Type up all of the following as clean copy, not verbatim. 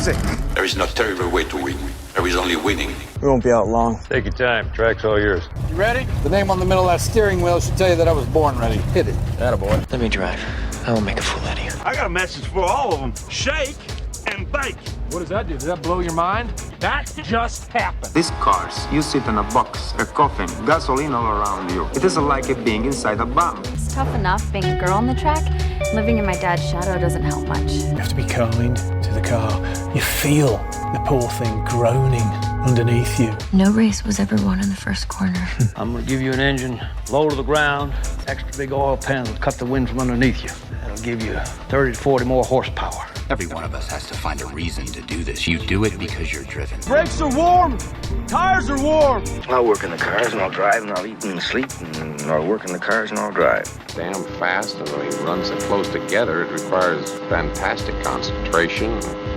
music. There is no terrible way to win. There is only winning. We won't be out long. Take your time. Track's all yours. You ready? The name on the middle of that steering wheel should tell you that I was born ready. Hit it. Attaboy. Let me drive. I will make a fool out of you. I got a message for all of them. Shake and bake. What does that do? Does that blow your mind? That just happened. These cars, you sit in a box, a coffin, gasoline all around you. It isn't like it being inside a bomb. It's tough enough being a girl on the track. Living in my dad's shadow doesn't help much. You have to be kind to the car. You feel the poor thing groaning underneath you. No race was ever won in the first corner. I'm gonna give you an engine, low to the ground, extra big oil pan will cut the wind from underneath you. That'll give you 30 to 40 more horsepower. Every one of us has to find a reason to do this. You do it because you're driven. Brakes are warm. Tires are warm. I'll work in the cars and I'll drive and I'll eat and sleep and I'll work in the cars and I'll drive. Damn fast, and when he runs so close together, it requires fantastic concentration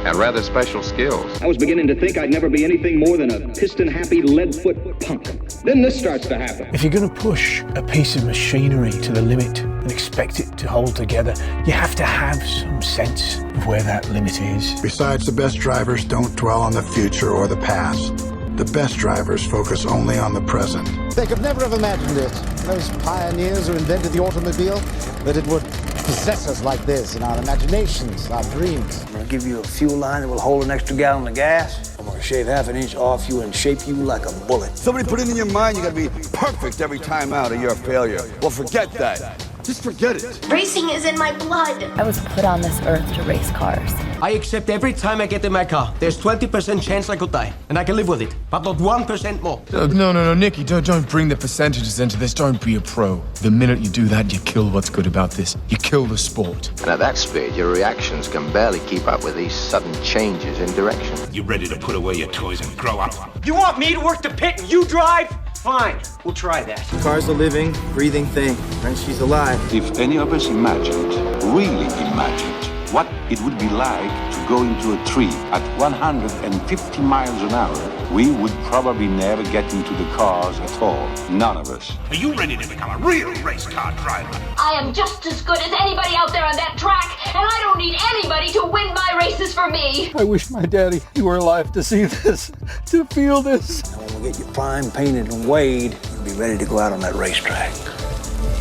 and rather special skills. I was beginning to think I'd never be anything more than a piston-happy lead-foot punk. Then this starts to happen. If you're going to push a piece of machinery to the limit and expect it to hold together, you have to have some sense of where that limit is. Besides, the best drivers don't dwell on the future or the past. The best drivers focus only on the present. They could never have imagined it, those pioneers who invented the automobile, that it would possess us like this in our imaginations, our dreams. I'm gonna give you a fuel line that will hold an extra gallon of gas. I'm gonna shave half an inch off you and shape you like a bullet. Somebody put it in your mind you gotta be perfect every time out or you're a failure. Well, forget that. Just forget it. Racing is in my blood. I was put on this earth to race cars. I accept every time I get in my car. There's 20% chance I could die, and I can live with it, but not 1% more. No, Nicky, don't bring the percentages into this. Don't be a pro. The minute you do that, you kill what's good about this. You kill the sport. And at that speed, your reactions can barely keep up with these sudden changes in direction. You ready to put away your toys and grow up? You want me to work the pit and you drive? Fine, we'll try that. The car's a living, breathing thing, and she's alive. If any of us imagined, really imagined, what it would be like to go into a tree at 150 miles an hour, we would probably never get into the cars at all. None of us. Are you ready to become a real race car driver? I am just as good as anybody out there on that track, and I don't need anybody to win my races for me. I wish my daddy were alive to see this, to feel this. And when we get you primed, painted, and weighed, you'll be ready to go out on that racetrack.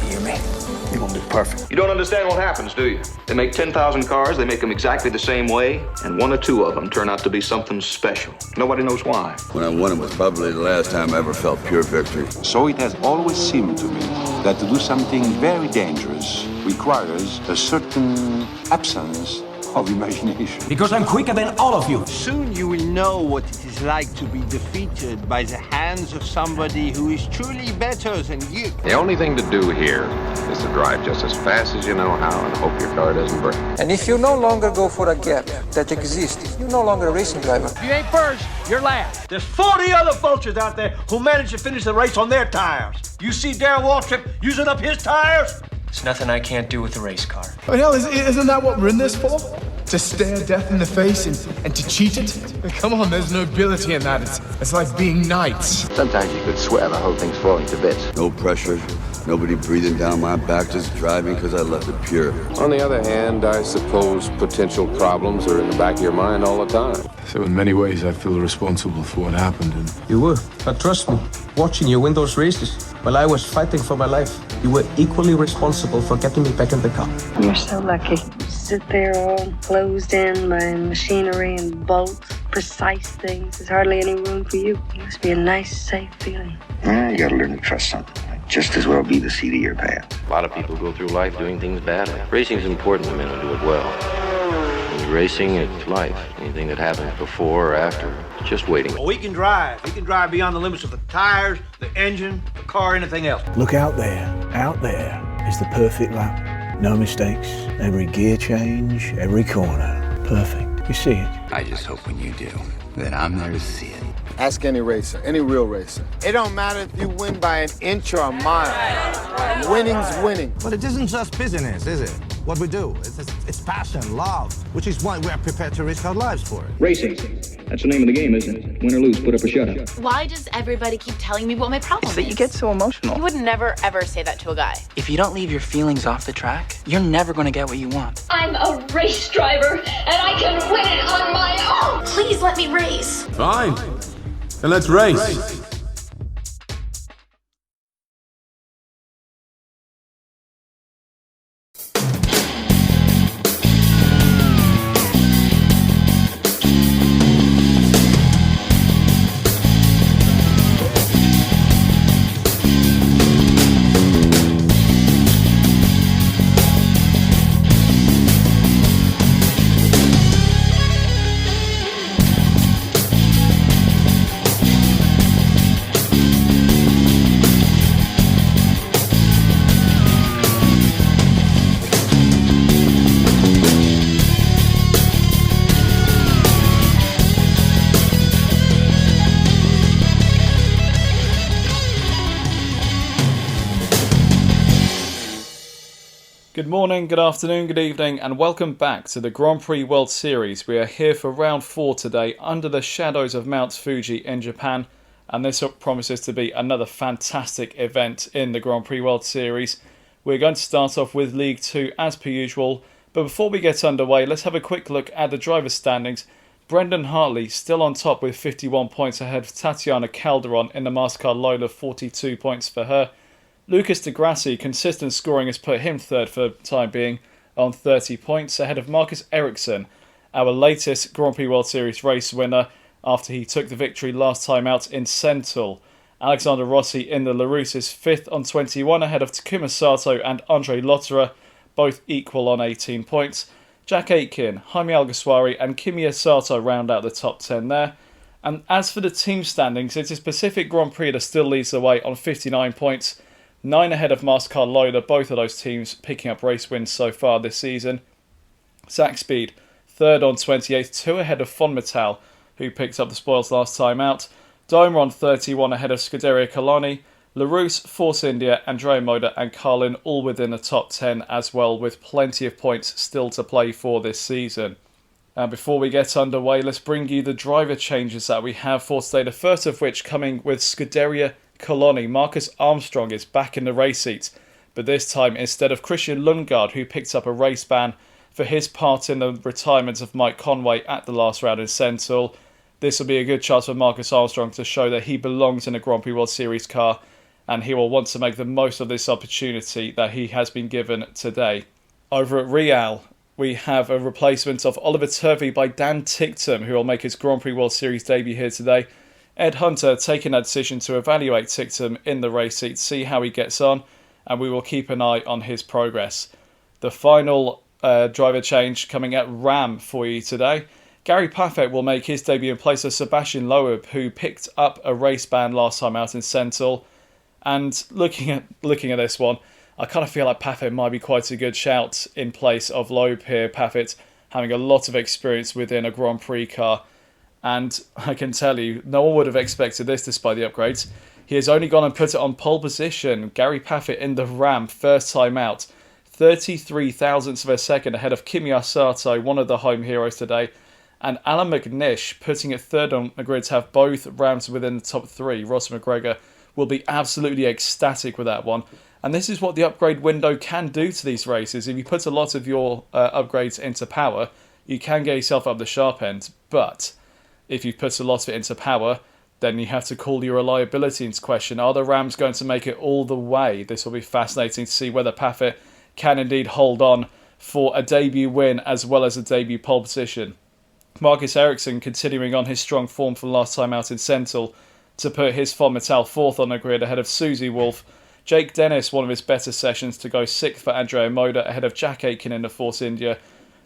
You hear me? You're gonna be perfect. You don't understand what happens, do you? They make 10,000 cars, they make them exactly the same way, and one or two of them turn out to be something special. Nobody knows why. When I won it was probably the last time I ever felt pure victory. So it has always seemed to me that to do something very dangerous requires a certain absence of imagination. Because I'm quicker than all of you. Soon you will know what it is like to be defeated by the hands of somebody who is truly better than you. The only thing to do here is to drive just as fast as you know how and hope your car doesn't break. And if you no longer go for a gap that exists, you're no longer a racing driver. If you ain't first, you're last. There's 40 other vultures out there who managed to finish the race on their tires. You see Darrell Waltrip using up his tires? There's nothing I can't do with a race car. Oh, hell, isn't that what we're in this for? To stare death in the face and to cheat it? Come on, there's nobility in that. It's like being knights. Sometimes you could swear the whole thing's falling to bits. No pressure, nobody breathing down my back, just driving because I left it pure. On the other hand, I suppose potential problems are in the back of your mind all the time. So in many ways, I feel responsible for what happened. And You were, but trust me, watching you win those races while I was fighting for my life, you were equally responsible for getting me back in the car. You're so lucky. You sit there all closed in by machinery and bolts, precise things. There's hardly any room for you. It must be a nice, safe feeling. You gotta learn to trust something. Might just as well be the seat of your pants. A lot of people go through life doing things badly. Racing is important to men who do it well. When you're racing, it's life. Anything that happens before or after, it's just waiting. Well, we can drive. We can drive beyond the limits of the tires, the engine, the car, anything else. look out there is the perfect lap. No mistakes, every gear change, every corner, perfect. You see it. I just hope when you do, that I'm there to see it. Ask any racer, any real racer. It don't matter if you win by an inch or a mile. Winning's winning. But it isn't just business, is it? What we do. It's passion, love, which is why we are prepared to risk our lives for it. Racing. That's the name of the game, isn't it? Win or lose, put up or shut up. Why does everybody keep telling me what my problem is? That you get so emotional. You would never, ever say that to a guy. If you don't leave your feelings off the track, you're never going to get what you want. I'm a race driver, and I can win it on my own! Please let me race. Fine. Then let's race. Good morning, good afternoon, good evening, and welcome back to the Grand Prix World Series. We are here for round 4 today, under the shadows of Mount Fuji in Japan, and this promises to be another fantastic event in the Grand Prix World Series. We're going to start off with League 2 as per usual, but before we get underway, let's have a quick look at the drivers' standings. Brendan Hartley still on top with 51 points ahead of Tatiana Calderon in the Mastercard Lola, 42 points for her. Lucas Di Grassi, consistent scoring has put him third for the time being on 30 points, ahead of Marcus Ericsson, our latest Grand Prix World Series race winner after he took the victory last time out in Sentul. Alexander Rossi in the Larousse is 5th on 21, ahead of Takuma Sato and Andre Lotterer, both equal on 18 points. Jack Aitken, Jaime Alguersuari and Kimiya Sato round out the top 10 there. And as for the team standings, it is Pacific Grand Prix that still leads the way on 59 points, 9 ahead of Mastercard Lola, both of those teams picking up race wins so far this season. Zach Speed, 3rd on 28, 2 ahead of Fon Metal, who picked up the spoils last time out. Domer on 31 ahead of Scuderia Kalani. Larousse, Force India, Andrea Moda and Carlin all within the top 10 as well, with plenty of points still to play for this season. And before we get underway, let's bring you the driver changes that we have for today, the first of which coming with Scuderia Kalani. Marcus Armstrong is back in the race seats, but this time instead of Christian Lundgaard, who picked up a race ban for his part in the retirement of Mike Conway at the last round in Sentul. This will be a good chance for Marcus Armstrong to show that he belongs in a Grand Prix World Series car, and he will want to make the most of this opportunity that he has been given today. Over at Real, we have a replacement of Oliver Turvey by Dan Ticktum, who will make his Grand Prix World Series debut here today. Ed Hunter taking that decision to evaluate Ticktum in the race seat, see how he gets on, and we will keep an eye on his progress. The final driver change coming at Ram for you today. Gary Paffett will make his debut in place of Sebastian Loeb, who picked up a race ban last time out in Sentul. And looking at this one, I kind of feel like Paffett might be quite a good shout in place of Loeb here. Paffett having a lot of experience within a Grand Prix car. And I can tell you, no one would have expected this despite the upgrades. He has only gone and put it on pole position. Gary Paffett in the Ram, first time out. 33 thousandths of a second ahead of Kimiya Sato, one of the home heroes today. And Alan McNish putting it third on the grid to have both Rams within the top 3. Ross McGregor will be absolutely ecstatic with that one. And this is what the upgrade window can do to these races. If you put a lot of your upgrades into power, you can get yourself up the sharp end. But if you put a lot of it into power, then you have to call your reliability into question. Are the Rams going to make it all the way? This will be fascinating to see whether Paffett can indeed hold on for a debut win as well as a debut pole position. Marcus Ericsson continuing on his strong form from last time out in Sentul to put his Fon Metal 4th on the grid ahead of Susie Wolf. Jake Dennis, one of his better sessions, to go 6th for Andrea Moda ahead of Jack Aitken in the Force India.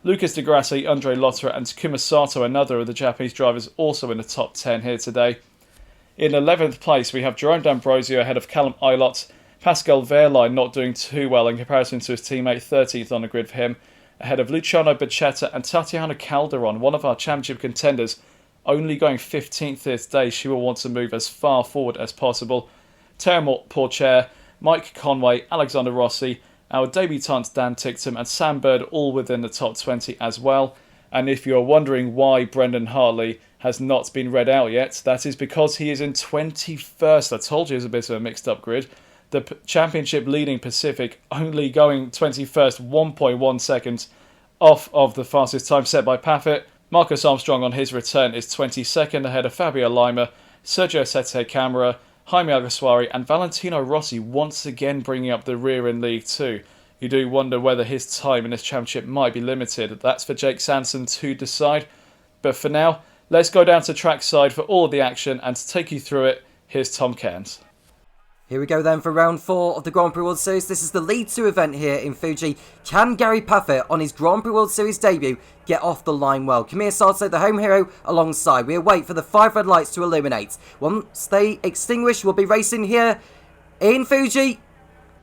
Lucas Di Grassi, Andre Lotterer and Takuma Sato, another of the Japanese drivers, also in the top 10 here today. In 11th place, we have Jerome D'Ambrosio ahead of Callum Ilott. Pascal Wehrlein not doing too well in comparison to his teammate, 13th on the grid for him, ahead of Luciano Becchetta and Tatiana Calderon, one of our championship contenders, only going 15th here today. She will want to move as far forward as possible. Terry Porcher, Mike Conway, Alexander Rossi, our debutant Dan Ticktum and Sam Bird all within the top 20 as well. And if you're wondering why Brendan Hartley has not been read out yet, that is because he is in 21st. I told you it was a bit of a mixed up grid. The championship leading Pacific only going 21st, 1.1 seconds off of the fastest time set by Paffett. Marcus Armstrong on his return is 22nd ahead of Fabio Lima, Sergio Sette Camara, Jaime Alguersuari and Valentino Rossi once again bringing up the rear in League 2. You do wonder whether his time in this championship might be limited. That's for Jake Sanson to decide. But for now, let's go down to trackside for all of the action, and to take you through it, here's Tom Cairns. Here we go then for round 4 of the Grand Prix World Series. This is the League 2 event here in Fuji. Can Gary Topher, on his Grand Prix World Series debut, get off the line well? Kamir Sato, the home hero, alongside. We await for the 5 red lights to illuminate. Once they extinguish, we'll be racing here in Fuji.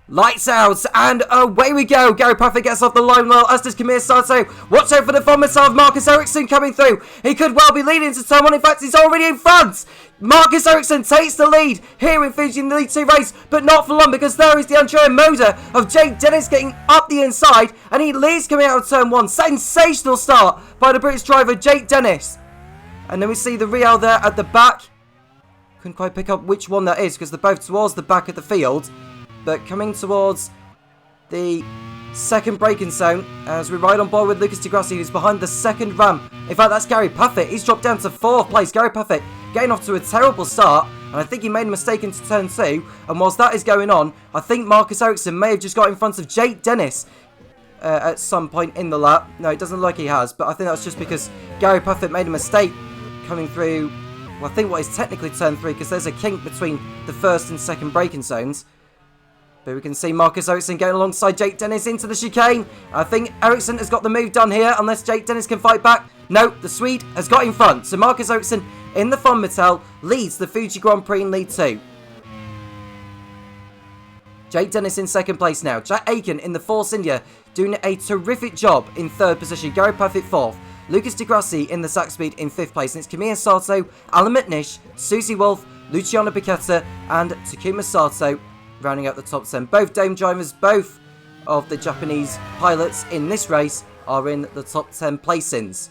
Lights out, and away we go. Gary Topher gets off the line well, as does Kamir Sato. Watch out for the vomit of Marcus Ericsson coming through. He could well be leading to turn 1. In fact, he's already in front. Marcus Ericsson takes the lead here in Fuji in the League 2 race, but not for long, because there is the Andrea Moda of Jake Dennis getting up the inside, and he leads coming out of turn 1. Sensational start by the British driver Jake Dennis. And then we see the Real there at the back. Couldn't quite pick up which one that is, because they're both towards the back of the field. But coming towards the second braking zone as we ride on board with Lucas Di Grassi, who's behind the second ram. In fact, that's Gary Topher. He's dropped down to 4th place. Gary Topher getting off to a terrible start, and I think he made a mistake into turn 2. And whilst that is going on, I think Marcus Ericsson may have just got in front of Jake Dennis at some point in the lap. No, it doesn't look like he has, but I think that's just because Gary Topher made a mistake coming through, well, I think what is technically turn 3, because there's a kink between the first and second braking zones. But we can see Marcus Ericsson going alongside Jake Dennis into the chicane. I think Ericsson has got the move done here, unless Jake Dennis can fight back. No, the Swede has got in front. So Marcus Ericsson in the Fun Mattel leads the Fuji Grand Prix in League 2. Jake Dennis in second place now. Jack Aiken in the Force India doing a terrific job in 3rd position. Gary Topher 4th. Lucas Di Grassi in the Sack Speed in 5th place. And it's Kamir Sato, Alan McNish, Susie Wolf, Luciano Piquetta and Takuma Sato rounding out the top 10. Both Dome drivers, both of the Japanese pilots in this race are in the top 10 placings.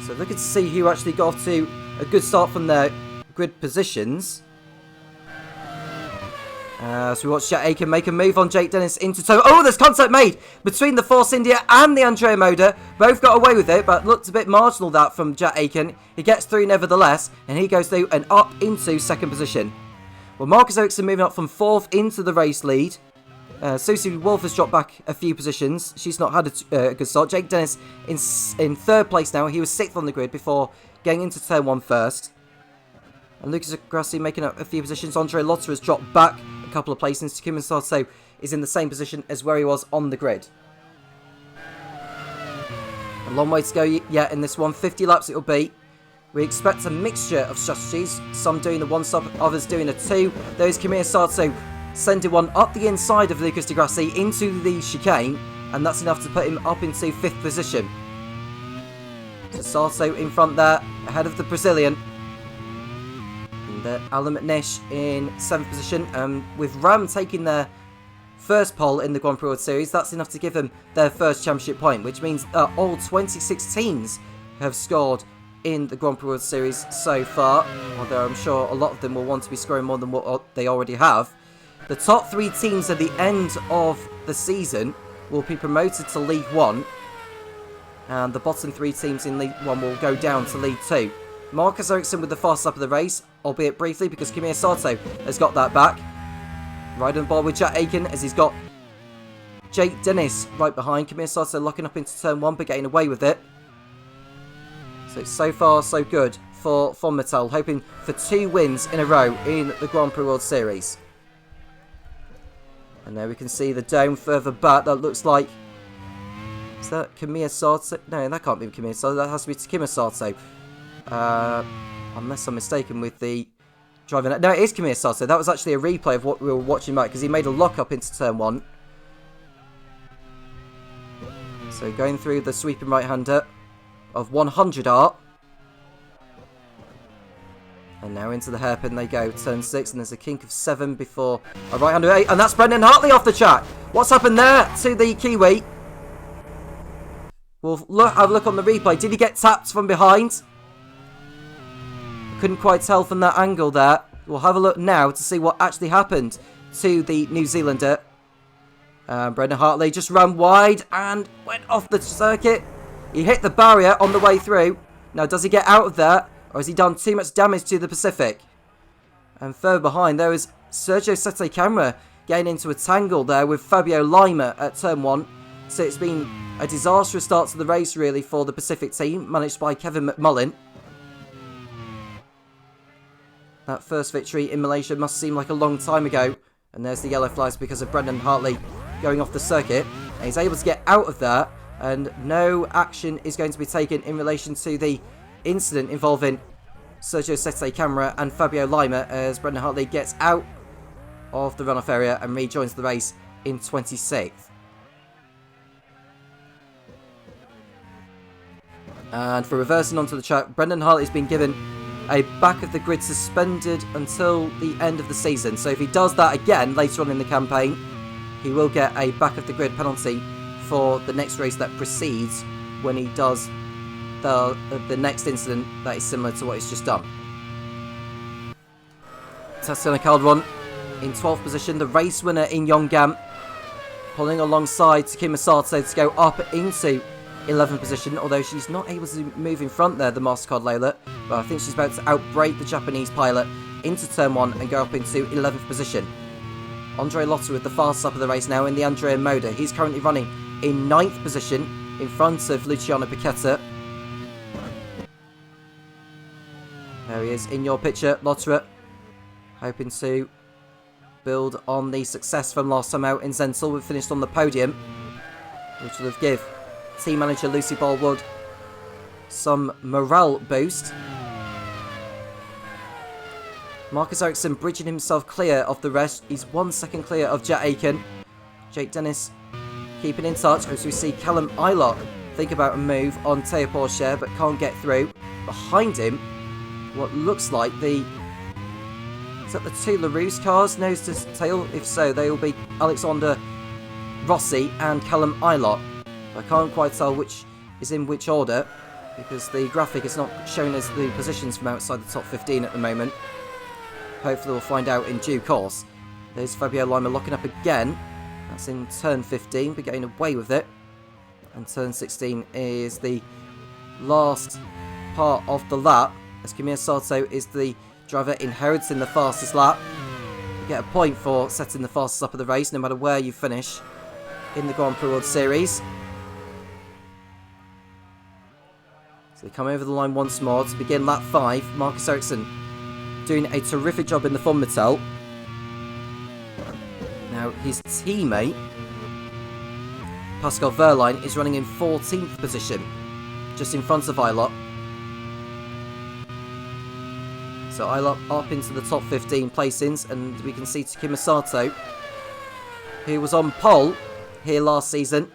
So looking to see who actually got off to a good start from their grid positions. So we watch Jack Aiken make a move on Jake Dennis into tow. Oh, there's contact made between the Force India and the Andrea Moda. Both got away with it, but looked a bit marginal that from Jack Aiken. He gets through nevertheless, and he goes through and up into second position. Well, Marcus Ericsson moving up from 4th into the race lead. Susie Wolf has dropped back a few positions. She's not had a good start. Jake Dennis in 3rd place now. He was 6th on the grid before getting into turn 1 first. And Lucas Grassi making up a few positions. Andre Lotter has dropped back a couple of placings. Takuma Sato is in the same position as where he was on the grid. A long way to go yet in this one. 50 laps it'll be. We expect a mixture of strategies, some doing the 1-stop, others doing a 2. There's Kamir Sato sending one up the inside of Lucas Di Grassi into the chicane, and that's enough to put him up into 5th position. So Sato in front there, ahead of the Brazilian. And Alan McNish in 7th position, with Ram taking their first pole in the Grand Prix World Series. That's enough to give them their first championship point, which means all 26 teams have scored in the Grand Prix World Series so far, although I'm sure a lot of them will want to be scoring more than what they already have. The top 3 teams at the end of the season will be promoted to League 1, and the bottom 3 teams in League 1 will go down to League 2. Marcus Ericsson with the fast lap of the race, albeit briefly, because Kamir Sato has got that back. Riding on board with Jack Aiken as he's got Jake Dennis right behind. Kamir Sato locking up into turn 1 but getting away with it. So far, so good for Von Mattel, hoping for 2 wins in a row in the Grand Prix World Series. And there we can see the dome further back. That looks like... Is that Kamir Sato? No, that can't be Kamir Sato. That has to be Takuma Sato. Unless I'm mistaken with the driver. No, it is Kamir Sato. That was actually a replay of what we were watching back, because he made a lock-up into turn 1. So going through the sweeping right-hander of 100 art. And now into the hairpin they go, turn 6, and there's a kink of 7 before a right-hander 8, and that's Brendan Hartley off the track. What's happened there to the Kiwi? We'll have a look on the replay. Did he get tapped from behind? Couldn't quite tell from that angle there. We'll have a look now to see what actually happened to the New Zealander. Brendan Hartley just ran wide and went off the circuit. He hit the barrier on the way through. Now, does he get out of there? Or has he done too much damage to the Pacific? And further behind, there is Sergio Sette Camera getting into a tangle there with Fabio Lima at turn 1. So it's been a disastrous start to the race, really, for the Pacific team, managed by Kevin McMullen. That first victory in Malaysia must seem like a long time ago. And there's the yellow flags because of Brendan Hartley going off the circuit. And he's able to get out of there. And no action is going to be taken in relation to the incident involving Sergio Sette Camera and Fabio Lima as Brendan Hartley gets out of the runoff area and rejoins the race in 26th. And for reversing onto the track, Brendan Hartley's been given a back of the grid suspended until the end of the season. So if he does that again later on in the campaign, he will get a back of the grid penalty for the next race that precedes when he does the next incident that is similar to what he's just done. Tatiana Calderon in 12th position, the race winner in Yongam, pulling alongside Takuma Sato to go up into 11th position, although she's not able to move in front there, the MasterCard Lola, but I think she's about to outbrake the Japanese pilot into turn 1 and go up into 11th position. Andre Lotter with the fast up of the race now in the Andrea Moda. He's currently running in 9th position in front of Luciano Piquetta. There he is in your picture, Lotterer, hoping to build on the success from last time out in Zental. We finished on the podium, which will have give team manager Lucy Ballwood some morale boost. Marcus Ericsson bridging himself clear of the rest. He's 1 second clear of Jet Aiken. Jake Dennis keeping in touch as we see Callum Eilert think about a move on Teo Porcher but can't get through. Behind him, what looks like is that the two LaRousse cars, nose to tail? If so, they will be Alexander Rossi and Callum Eilert. I can't quite tell which is in which order because the graphic is not showing us the positions from outside the top 15 at the moment. Hopefully we'll find out in due course. There's Fabio Lima locking up again. That's in turn 15, but getting away with it. And turn 16 is the last part of the lap, as Kamiya Sato is the driver inheriting the fastest lap. You get a point for setting the fastest lap of the race, no matter where you finish in the Grand Prix World Series. So they come over the line once more to begin lap 5. Marcus Ericsson doing a terrific job in the Von Mattel. Now his teammate Pascal Wehrlein is running in 14th position, just in front of Eilert. So Eilert up into the top 15 placings, and we can see Takuma Sato, who was on pole here last season.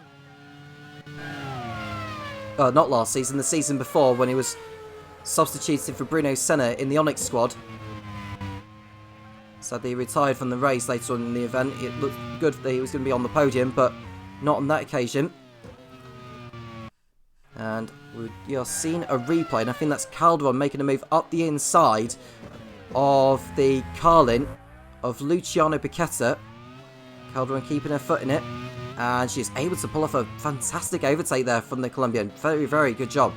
Not last season, the season before, when he was substituted for Bruno Senna in the Onyx squad. Sadly, he retired from the race later on in the event. It looked good that he was going to be on the podium, but not on that occasion. And we are seeing a replay, and I think that's Calderon making a move up the inside of the Carlin of Luciano Piquetta. Calderon keeping her foot in it, and she's able to pull off a fantastic overtake there from the Colombian. Very, very good job.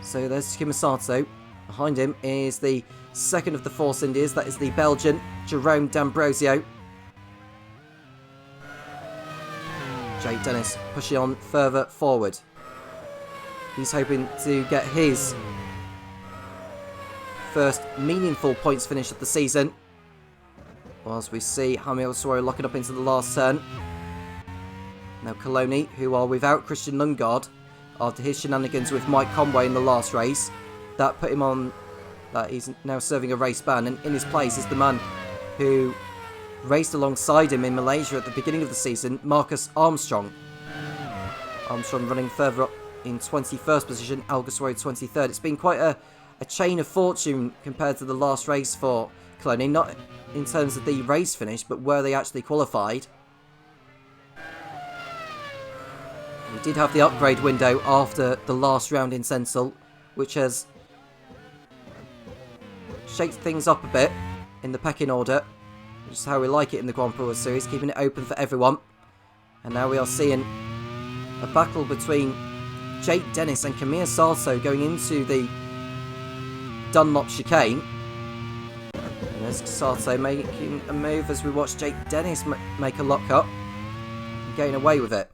So there's Takuma Sato. Behind him is the second of the Force Indias, that is the Belgian, Jerome D'Ambrosio. Jake Dennis pushing on further forward. He's hoping to get his first meaningful points finish of the season. Whilst we see Jaime Osorio locking up into the last turn. Now Coloni, who are without Christian Lundgaard after his shenanigans with Mike Conway in the last race, that put him on, that he's now serving a race ban, and in his place is the man who raced alongside him in Malaysia at the beginning of the season, Marcus Armstrong. Armstrong running further up in 21st position, Alguersuari 23rd. It's been quite a chain of fortune compared to the last race for Coloni, not in terms of the race finish, but where they actually qualified. We did have the upgrade window after the last round in Sensal, which has shaked things up a bit in the pecking order, which is how we like it in the Grand Prix World Series, keeping it open for everyone. And now we are seeing a battle between Jake Dennis and Kamir Sato going into the Dunlop chicane. And there's Sato making a move as we watch Jake Dennis make a lock-up and getting away with it.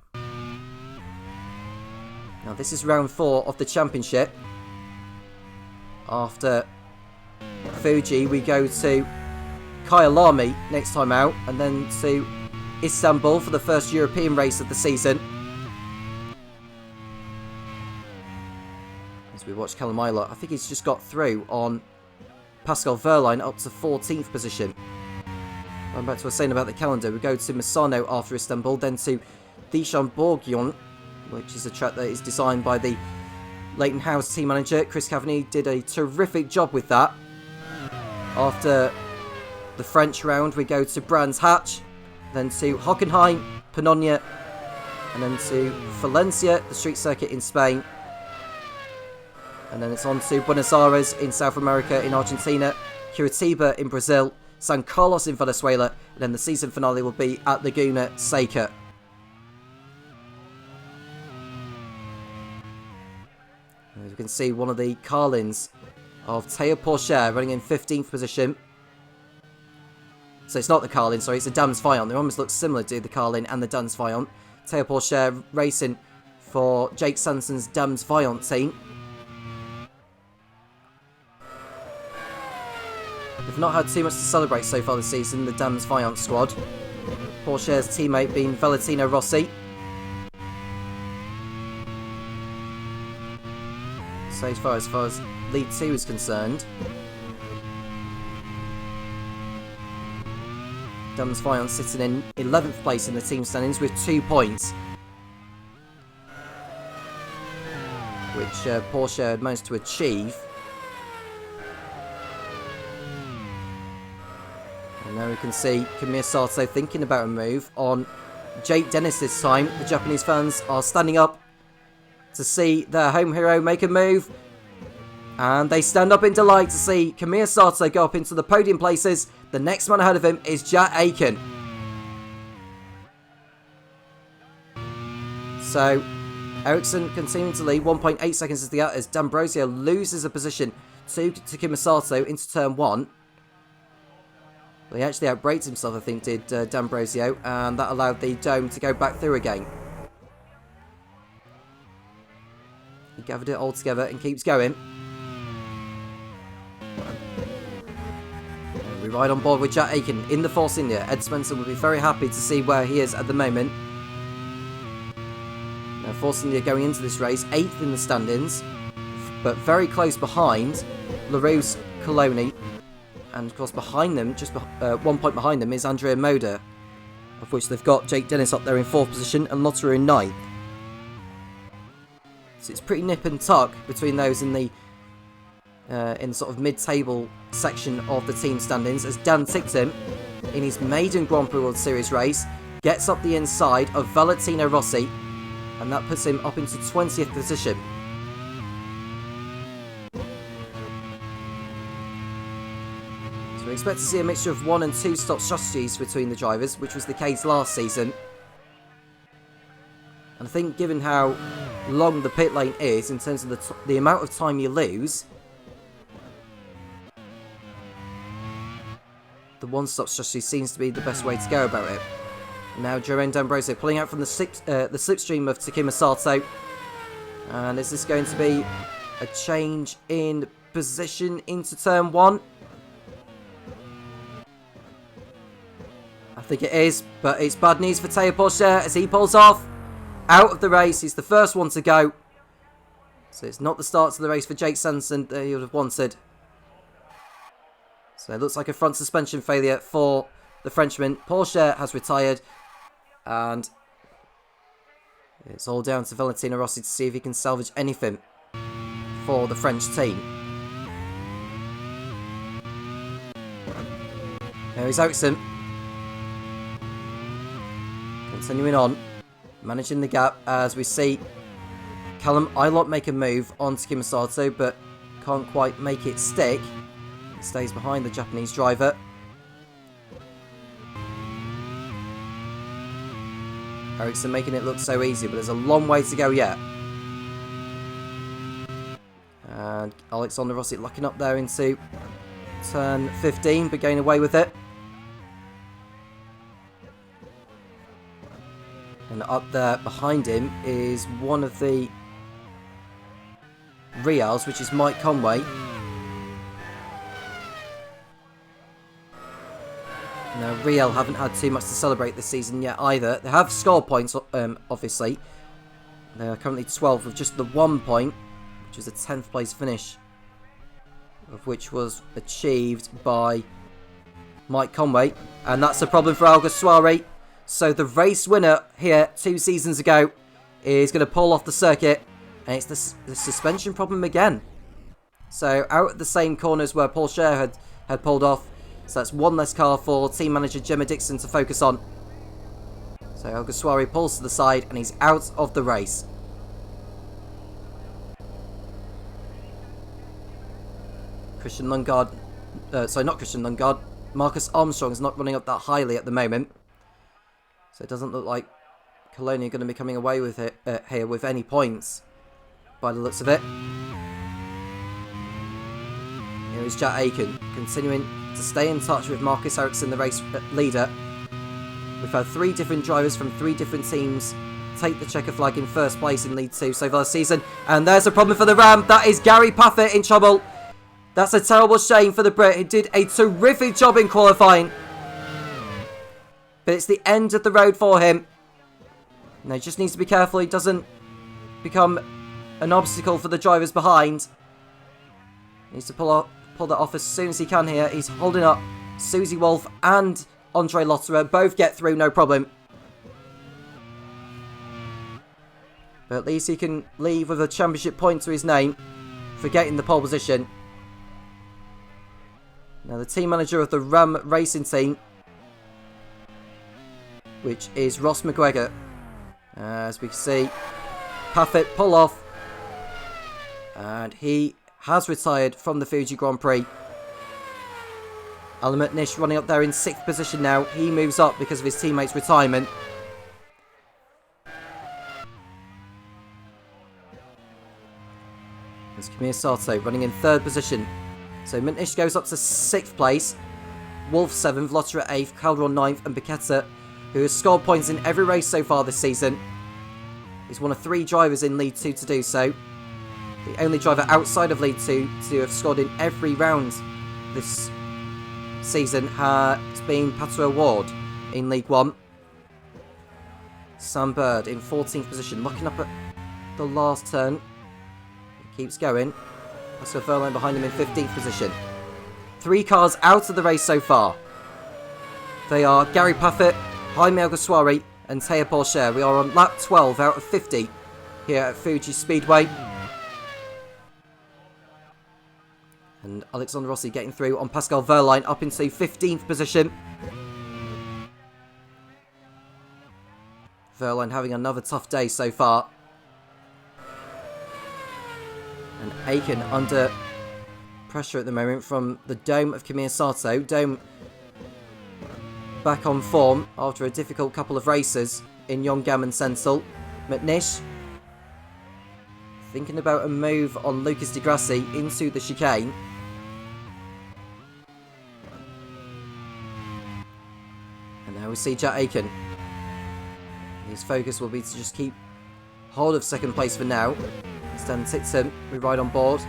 Now this is round 4 of the championship. After Fuji, we go to Kyalami next time out, and then to Istanbul for the first European race of the season. As we watch Callum Ilott, I think he's just got through on Pascal Wehrlein up to 14th position. Going back to what I was saying about the calendar, we go to Misano after Istanbul, then to Dijon-Bourguignon, which is a track that is designed by the Leighton House team manager. Chris Cavani did a terrific job with that. After the French round, we go to Brands Hatch, then to Hockenheim, Panonia, and then to Valencia, the street circuit in Spain. And then it's on to Buenos Aires in South America, in Argentina, Curitiba in Brazil, San Carlos in Venezuela, and then the season finale will be at Laguna Seca. As you can see, one of the Carlins of Théo Pourchaire running in 15th position. So it's not the Carlin, sorry, it's the Dams Vaillant. They almost look similar to the Carlin and the Dams Vaillant. Théo Pourchaire racing for Jake Sanderson's Dams Vaillant team. They've not had too much to celebrate so far this season, the Dams Vaillant squad. Pourchaire's teammate being Valentino Rossi. So as far as League 2 is concerned, Dams Vaillant sitting in 11th place in the team standings with 2 points, which Pourchaire had managed to achieve. And now we can see Kamir Sato thinking about a move on Jake Dennis this time. The Japanese fans are standing up to see their home hero make a move. And they stand up in delight to see Kamir Sato go up into the podium places. The next man ahead of him is Jack Aiken. So, Ericsson continuing to lead, 1.8 seconds is the out as D'Ambrosio loses a position to Takuma Sato into turn 1. Well, he actually outbraked himself, I think, did D'Ambrosio, and that allowed the dome to go back through again. He gathered it all together and keeps going. And we ride on board with Jack Aiken in the Force India. Ed Spencer will be very happy to see where he is at the moment. Now, Force India going into this race, 8th in the standings, but very close behind LaRousse, Coloni. And of course behind them, just 1 point behind them, is Andrea Moda, of which they've got Jake Dennis up there in 4th position and Lotterer in 9th. So it's pretty nip and tuck between those in the sort of mid-table section of the team standings, as Dan Tickton, in his maiden Grand Prix World Series race, gets up the inside of Valentino Rossi, and that puts him up into 20th position. We expect to see a mixture of 1 and 2 stop strategies between the drivers, which was the case last season. And I think given how long the pit lane is in terms of the amount of time you lose, the one-stop strategy seems to be the best way to go about it. Now Jermaine D'Ambrosio pulling out from the slipstream of Takuma Sato. And is this going to be a change in position into turn 1? I think it is, but it's bad news for Théo Pourchaire as he pulls off out of the race. He's the first one to go. So it's not the start to the race for Jake Sanderson that he would have wanted. So it looks like a front suspension failure for the Frenchman. Pourchaire has retired, and it's all down to Valentino Rossi to see if he can salvage anything for the French team. There is Ericsson. Continuing on, managing the gap as we see Callum Ilott make a move on Takuma Sato, but can't quite make it stick. He stays behind the Japanese driver. Ericsson making it look so easy, but there's a long way to go yet. And Alexander Rossi locking up there into turn 15, but getting away with it. And up there behind him is one of the Reals, which is Mike Conway. Now, Real haven't had too much to celebrate this season yet either. They have score points, obviously. They are currently 12 with just the 1 point, which is a 10th place finish, of which was achieved by Mike Conway. And that's a problem for Alguersuari. So the race winner here 2 seasons ago is going to pull off the circuit. And it's the suspension problem again. So out at the same corners where Paul Scher had pulled off. So that's one less car for team manager Gemma Dixon to focus on. So Alguersuari pulls to the side and he's out of the race. Christian Lundgaard, sorry, not Christian Lundgaard. Marcus Armstrong's not running up that highly at the moment. So it doesn't look like Cologne are going to be coming away with it here with any points, by the looks of it. Here is Jack Aiken, continuing to stay in touch with Marcus Ericsson, the race leader. We've had 3 different drivers from 3 different teams take the checker flag in first place in League 2 so far this season. And there's a problem for the Ram. That is Gary Paffett in trouble. That's a terrible shame for the Brit. He did a terrific job in qualifying. But it's the end of the road for him. And he just needs to be careful he doesn't become an obstacle for the drivers behind. He needs to pull that off as soon as he can here. He's holding up Susie Wolf and Andre Lotterer. Both get through, no problem. But at least he can leave with a championship point to his name for getting the pole position. Now the team manager of the Ram Racing team, which is Ross McGregor. As we can see, Paffett pull off. And he has retired from the Fuji Grand Prix. Alan McNish running up there in 6th position now. He moves up because of his teammate's retirement. There's Kamir Sato running in 3rd position. So McNish goes up to 6th place. Wolf 7th, Lotterer 8th, Calderon 9th, and Bichetta, who has scored points in every race so far this season. He's one of 3 drivers in League 2 to do so. The only driver outside of League 2 to have scored in every round this season has been Patrick Ward in League 1. Sam Bird in 14th position, looking up at the last turn. He keeps going. Oscar Verline behind him in 15th position. 3 cars out of the race so far. They are Gary Paffett, Jaime Alguersuari and Taya Porcher. We are on lap 12 out of 50 here at Fuji Speedway. And Alexander Rossi getting through on Pascal Verline up into 15th position. Verline having another tough day so far. And Aiken under pressure at the moment from the Dome of Kamir Sato. Dome back on form after a difficult couple of races in Yongam and Sensul. McNish thinking about a move on Lucas Di Grassi into the chicane. And now we see Jack Aiken. His focus will be to just keep hold of 2nd place for now. Dan Titson, we ride on board,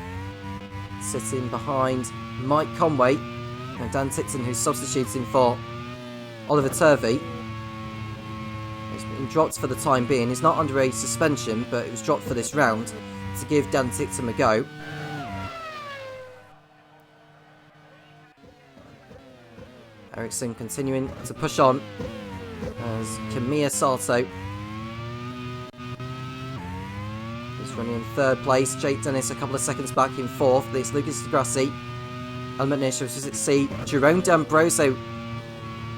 sitting behind Mike Conway. And Dan Titson, who's substituting for Oliver Turvey, has been dropped for the time being. He's not under a suspension, but it was dropped for this round to give Dan Titson a go. Ericsson continuing to push on as Kamir Sato is running in 3rd place. Jake Dennis a couple of seconds back in 4th. It's Lucas Di Grassi. Almond Nish, as you see, Jerome D'Ambrosio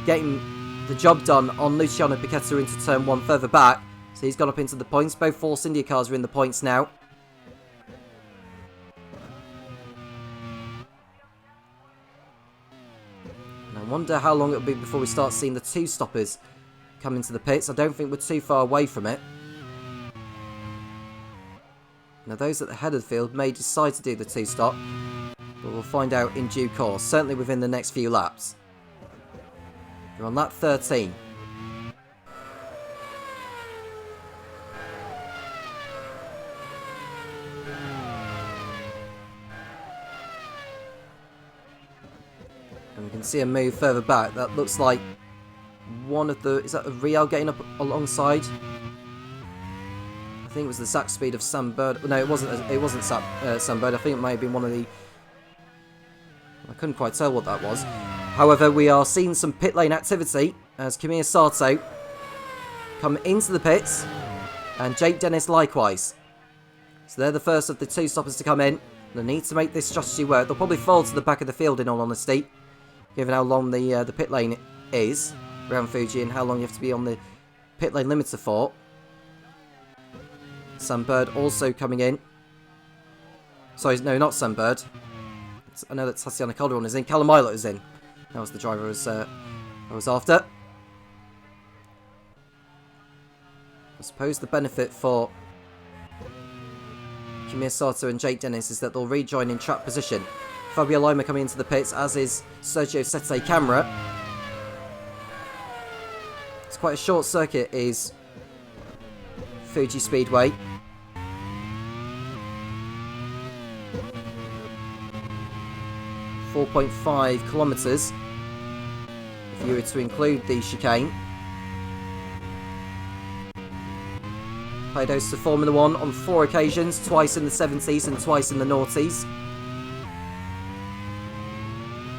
getting the job done on Luciano Piquetta into turn 1 further back. So he's gone up into the points. Both Force India cars are in the points now. And I wonder how long it'll be before we start seeing the 2 stoppers come into the pits. I don't think we're too far away from it. Now, those at the head of the field may decide to do the 2-stop, but we'll find out in due course, certainly within the next few laps. They're on lap 13. And we can see a move further back. That looks like one of the... Is that a Real getting up alongside? I think it was the sack speed of Sunbird. No, it wasn't. It wasn't Sunbird. I think it may have been one of the... I couldn't quite tell what that was. However, we are seeing some pit lane activity as Kimi Sato come into the pits, and Jake Dennis likewise. So they're the first of the 2 stoppers to come in. They need to make this strategy work. They'll probably fall to the back of the field, in all honesty, given how long the pit lane is around Fuji and how long you have to be on the pit lane limiter for. Sunbird also coming in. Sorry, no, not Sunbird. I know that Tatiana Calderon is in. Callum Ilott is in. That was the driver I was after. I suppose the benefit for Kimi Sato and Jake Dennis is that they'll rejoin in track position. Fabio Lima coming into the pits, as is Sergio Sette Camera. It's quite a short circuit, is Fuji Speedway. .5 kilometres if you were to include the chicane. Played host to Formula 1 on 4 occasions, twice in the 70s and twice in the noughties.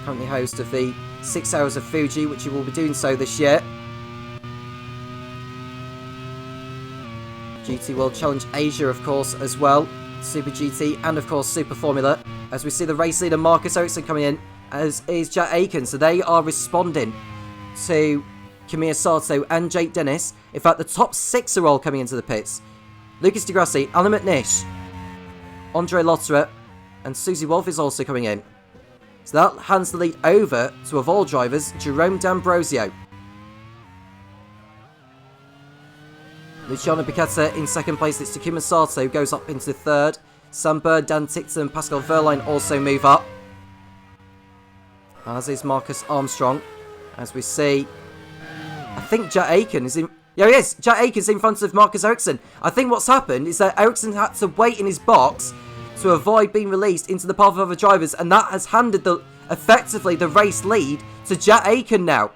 Currently host of the 6 Hours of Fuji, which he will be doing so this year. GT World Challenge Asia, of course, as well. Super GT and, of course, Super Formula. As we see the race leader Marcus Ericsson coming in, as is Jack Aiken. So they are responding to Kimi Sato and Jake Dennis. In fact, the top 6 are all coming into the pits. Lucas Di Grassi, Alan McNish, Andre Lotterer, and Susie Wolf is also coming in. So that hands the lead over to, of all drivers, Jerome D'Ambrosio. Luciano Piquetta in second place. It's Takuma Sato goes up into third. Sunbird, Dan Tickton, and Pascal Verline also move up. As is Marcus Armstrong. As we see, I think Jack Aiken is in... Yeah, he is. Jack Aiken's in front of Marcus Ericsson. I think what's happened is that Ericsson had to wait in his box to avoid being released into the path of other drivers, and that has handed effectively the race lead to Jack Aiken now.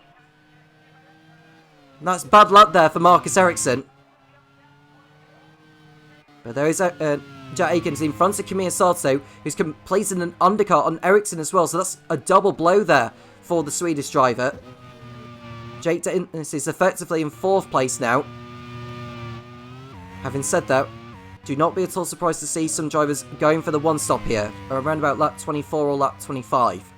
And that's bad luck there for Marcus Ericsson. But there is Jack Aiken's in front of Kimi Sato, who's completed an undercut on Ericsson as well. So that's a double blow there for the Swedish driver. Jake Dennis is effectively in 4th place now. Having said that, do not be at all surprised to see some drivers going for the 1-stop here, around about lap 24 or lap 25.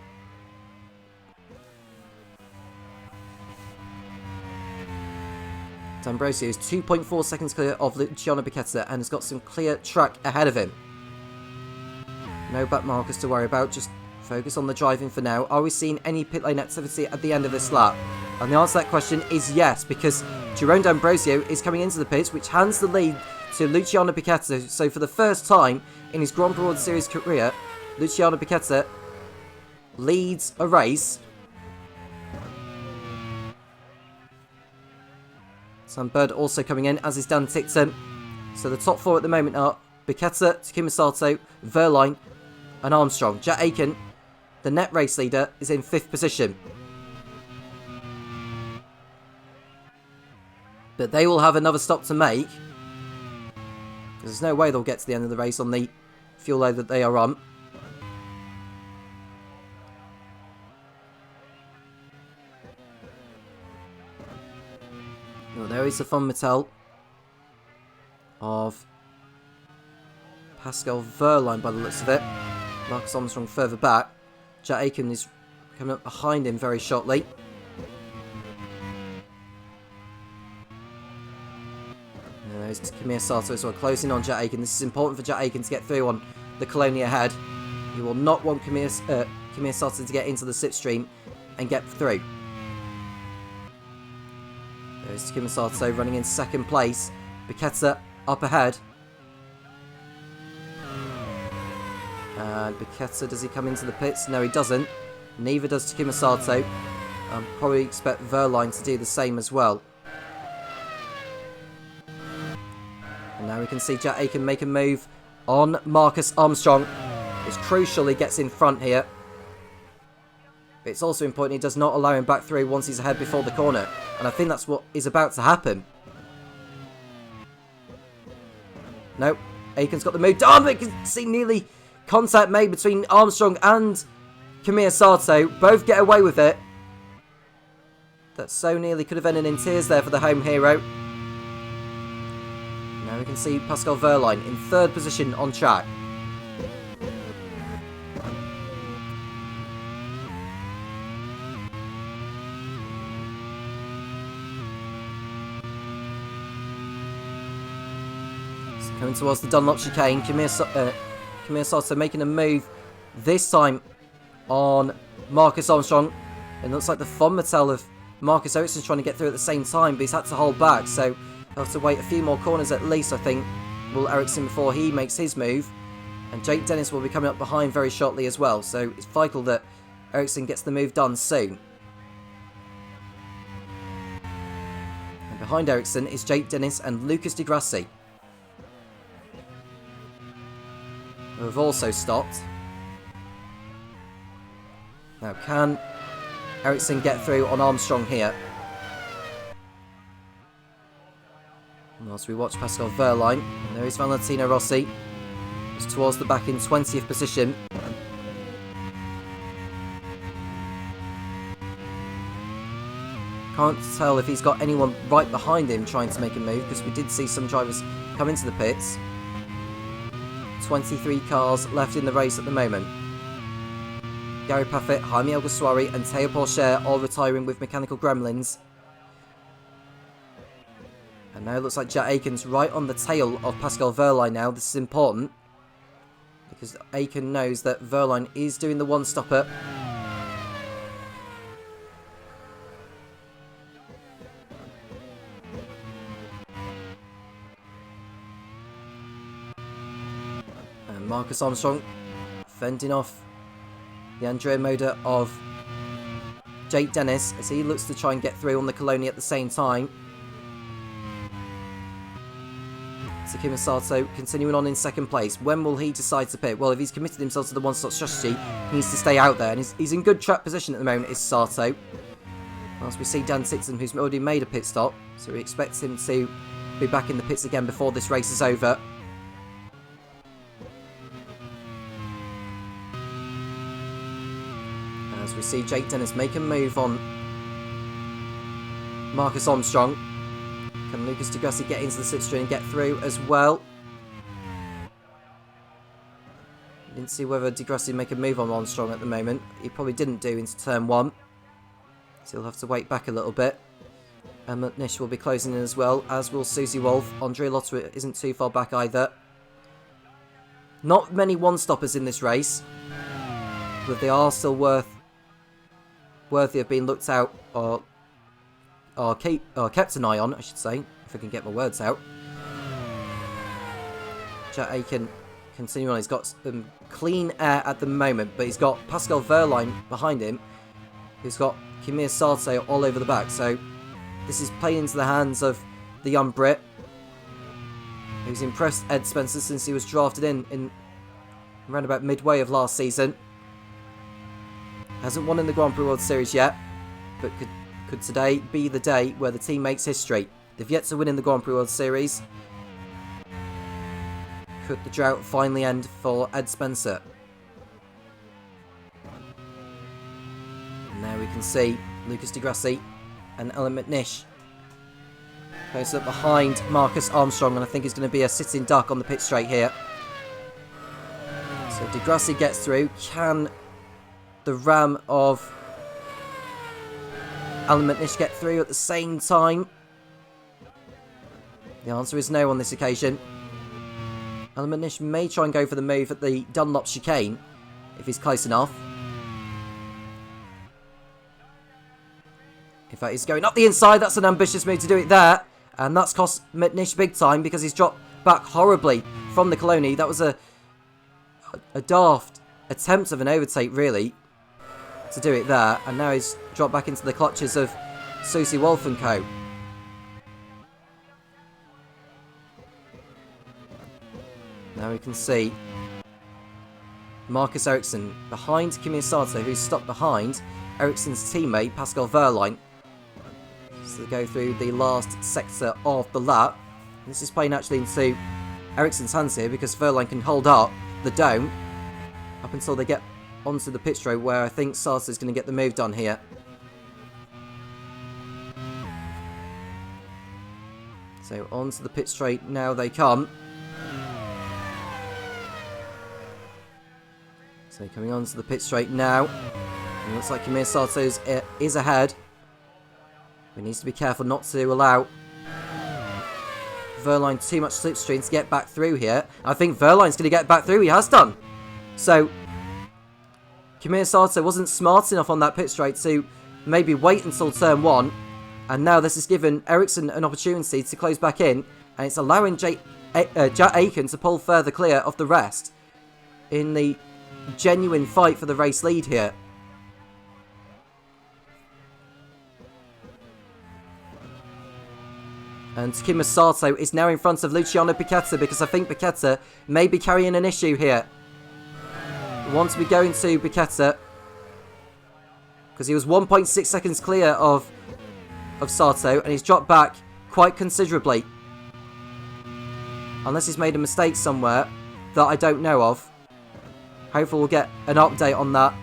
D'Ambrosio is 2.4 seconds clear of Luciano Piquetta and has got some clear track ahead of him. No back markers to worry about, just focus on the driving for now. Are we seeing any pit lane activity at the end of this lap? And the answer to that question is yes, because Jerome D'Ambrosio is coming into the pits, which hands the lead to Luciano Piquetta. So for the first time in his Grand Prix World Series career, Luciano Piquetta leads a race. Sunbird also coming in, as is Dan Tickton. So the top 4 at the moment are Piquetta, Takuma Sato, Verline, and Armstrong. Jack Aiken, the net race leader, is in 5th position. But they will have another stop to make. There's no way they'll get to the end of the race on the fuel load that they are on. Oh, there is a fun Mattel of Pascal Verline by the looks of it. Marcus Armstrong further back. Jack Aiken is coming up behind him very shortly. And there's Kimi Sato as well, closing on Jack Aiken. This is important for Jack Aiken to get through on the Colonia ahead. He will not want Kimi Sato to get into the slipstream and get through. There's Takuma Sato running in second place. Biketa up ahead. And Biketa, does he come into the pits? No, he doesn't. Neither does Takuma Sato. Probably expect Verline to do the same as well. And now we can see Jack Aiken make a move on Marcus Armstrong. It's crucial he gets in front here. But it's also important he does not allow him back through once he's ahead before the corner. And I think that's what is about to happen. Nope. Aiken's got the move done. We can see nearly contact made between Armstrong and Kamiya Sato. Both get away with it. That so nearly could have ended in tears there for the home hero. Now we can see Pascal Verline in third position on track. So coming towards the Dunlop chicane, Kamiya Sato making a move this time on Marcus Armstrong. It looks like the Fon Mattel of Marcus Ericsson's trying to get through at the same time, but he's had to hold back, so he'll have to wait a few more corners at least, I think, will Ericsson before he makes his move. And Jake Dennis will be coming up behind very shortly as well, so it's vital that Ericsson gets the move done soon. And behind Ericsson is Jake Dennis and Lucas Di Grassi, who have also stopped. Now, can Ericsson get through on Armstrong here? And whilst we watch Pascal Verline, and there is Valentino Rossi, who's towards the back in 20th position. Can't tell if he's got anyone right behind him trying to make a move, because we did see some drivers come into the pits. 23 cars left in the race at the moment. Gary Paffett, Jaime Alguersuari and Teo Porcher all retiring with mechanical gremlins. And now it looks like Jack Aiken's right on the tail of Pascal Verline now. This is important, because Aiken knows that Verline is doing the one-stopper. And Marcus Armstrong fending off the Andrea Moda of Jake Dennis as he looks to try and get through on the Coloni at the same time. Takuma Sato continuing on in second place. When will he decide to pit? Well, if he's committed himself to the one-stop strategy, he needs to stay out there. And he's in good track position at the moment, is Sato. Whilst we see Dan Tixon, who's already made a pit stop. So we expect him to be back in the pits again before this race is over. As we see Jake Dennis make a move on Marcus Armstrong. Can Lucas Di Grassi get into the slipstream and get through as well? Didn't see whether Di Grassi make a move on Armstrong at the moment. He probably didn't do into turn 1. So he'll have to wait back a little bit. And McNish will be closing in as well, as will Susie Wolf. Andre Lotterer isn't too far back either. Not many one-stoppers in this race, but they are still worthy of being looked out or kept an eye on, I should say, if I can get my words out. Jack Aiken continuing on. He's got clean air at the moment, but he's got Pascal Verline behind him, who's got Kamiya Sato all over the back. So this is playing into the hands of the young Brit, who's impressed Ed Spencer since he was drafted in around about midway of last season. Hasn't won in the Grand Prix World Series yet, but could today be the day where the team makes history? They've yet to win in the Grand Prix World Series. Could the drought finally end for Ed Spencer? And there we can see Lucas Di Grassi and Ellen McNish close up behind Marcus Armstrong, and I think he's going to be a sitting duck on the pit straight here. So Di Grassi gets through. Can the Ram of Alan McNish get through at the same time? The answer is no on this occasion. Alan McNish may try and go for the move at the Dunlop chicane if he's close enough. If In fact, he's going up the inside. That's an ambitious move to do it there. And that's cost Mitnish big time because he's dropped back horribly from the Colony. That was a daft attempt of an overtake, really, to do it there. And now he's dropped back into the clutches of Susie Wolf and co. Now we can see Marcus Ericsson behind Kimi Sato, who's stuck behind Ericsson's teammate Pascal Wehrlein. So they go through the last sector of the lap. This is playing actually into Ericsson's hands here because Wehrlein can hold up the dome up until they get onto the pit straight, where I think Sato is going to get the move done here. So onto the pit straight now they come. So coming onto the pit straight now. It looks like Kimi Sato is ahead. He needs to be careful not to allow Wehrlein too much slipstream to get back through here. I think Wehrlein's going to get back through. He has done. So Kimi Sato wasn't smart enough on that pit straight to maybe wait until turn 1. And now this has given Ericsson an opportunity to close back in. And it's allowing Jack Aiken to pull further clear of the rest in the genuine fight for the race lead here. And Takuma Sato is now in front of Luciano Piquetta because I think Piquetta may be carrying an issue here. Once we go into Piquetta, because he was 1.6 seconds clear of Sato, and he's dropped back quite considerably. Unless he's made a mistake somewhere that I don't know of. Hopefully we'll get an update on that.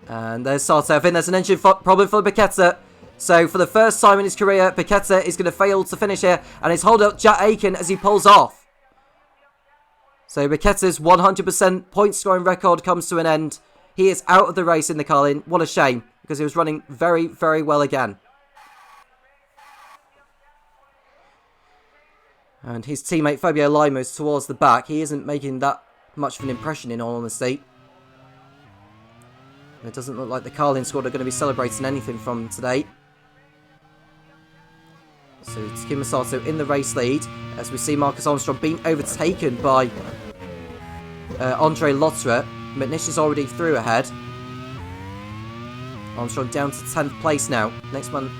And there's Sato. I think there's an engine problem for Piquetta. So for the first time in his career, Piquetta is going to fail to finish here. And he's holding up Jack Aiken as he pulls off. So Piquetta's 100% point scoring record comes to an end. He is out of the race in the Carlin. What a shame, because he was running very, very well again. And his teammate Fabio Lima is towards the back. He isn't making that much of an impression, in all honesty. It doesn't look like the Carlin squad are going to be celebrating anything from today. So Takuma Sato in the race lead, as we see Marcus Armstrong being overtaken by Andre Lotterer. McNish is already through ahead. Armstrong down to 10th place now.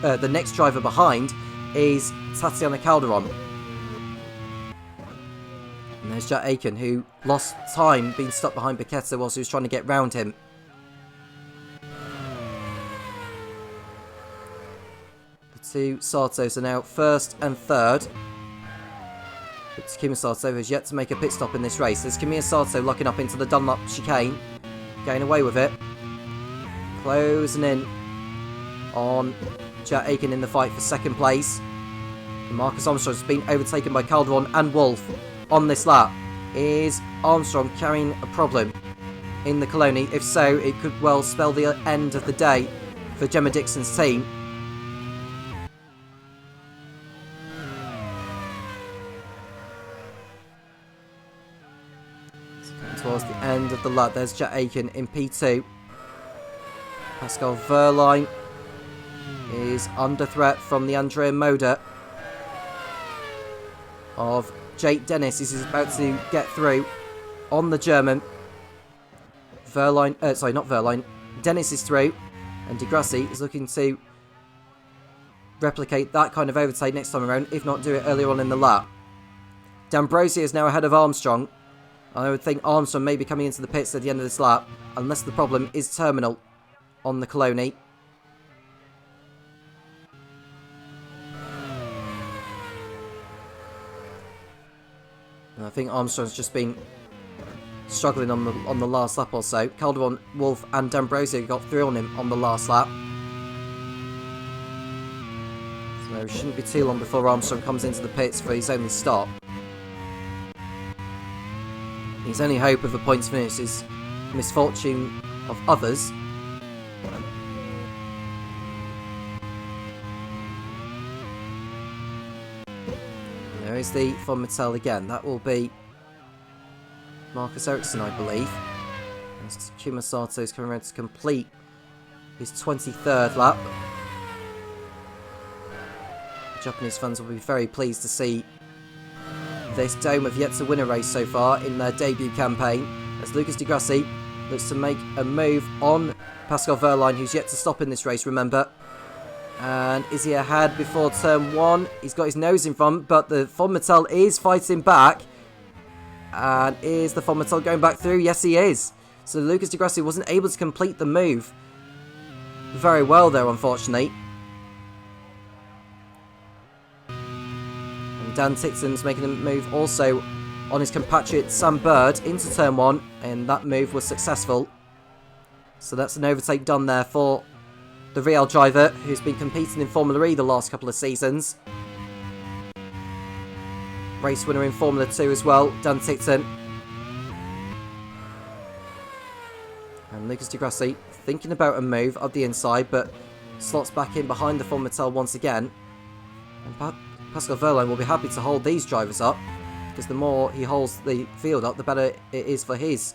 The next driver behind is Tatiana Calderon. And there's Jack Aiken, who lost time being stuck behind Piquetta whilst he was trying to get round him. The two Satos are now first and third. But Takuma Sato has yet to make a pit stop in this race. There's Kimi Sato locking up into the Dunlop chicane. Getting away with it. Closing in on Jack Aiken in the fight for second place. And Marcus Armstrong has been overtaken by Calderon and Wolf on this lap. Is Armstrong carrying a problem in the Colony? If so, it could well spell the end of the day for Gemma Dixon's team. Towards the end of the lap, there's Jack Aiken in P2. Pascal Wehrlein is under threat from the Andrea Moda of Jake Dennis. He's about to get through on the German. Dennis is through, and De Grassi is looking to replicate that kind of overtake next time around, if not do it earlier on in the lap. D'Ambrosio is now ahead of Armstrong. I would think Armstrong may be coming into the pits at the end of this lap, unless the problem is terminal on the Colony. And I think Armstrong's just been struggling on the last lap or so. Calderon, Wolf and D'Ambrosio got through on him on the last lap. So it shouldn't be too long before Armstrong comes into the pits for his only stop. His only hope of a points finish is misfortune of others. There is the von Mattel again. That will be Marcus Ericsson, I believe. As Takuma Sato is coming around to complete his 23rd lap. The Japanese fans will be very pleased to see this Dome have yet to win a race so far in their debut campaign, as Lucas Di Grassi looks to make a move on Pascal Wehrlein, who's yet to stop in this race, remember. And is he ahead before turn 1? He's got his nose in front, but the Fonmetal is fighting back. And is the Fonmetal going back through? Yes, he is. So Lucas Di Grassi wasn't able to complete the move very well there, unfortunately. And Dan Tixon's making a move also on his compatriot Sam Bird into turn 1, and that move was successful. So that's an overtake done there for the Real driver, who's been competing in Formula E the last couple of seasons. Race winner in Formula 2 as well, Dan Tixon. And Lucas Di Grassi thinking about a move up the inside, but slots back in behind the Fonmetal once again. And Pascal Wehrlein will be happy to hold these drivers up, because the more he holds the field up, the better it is for his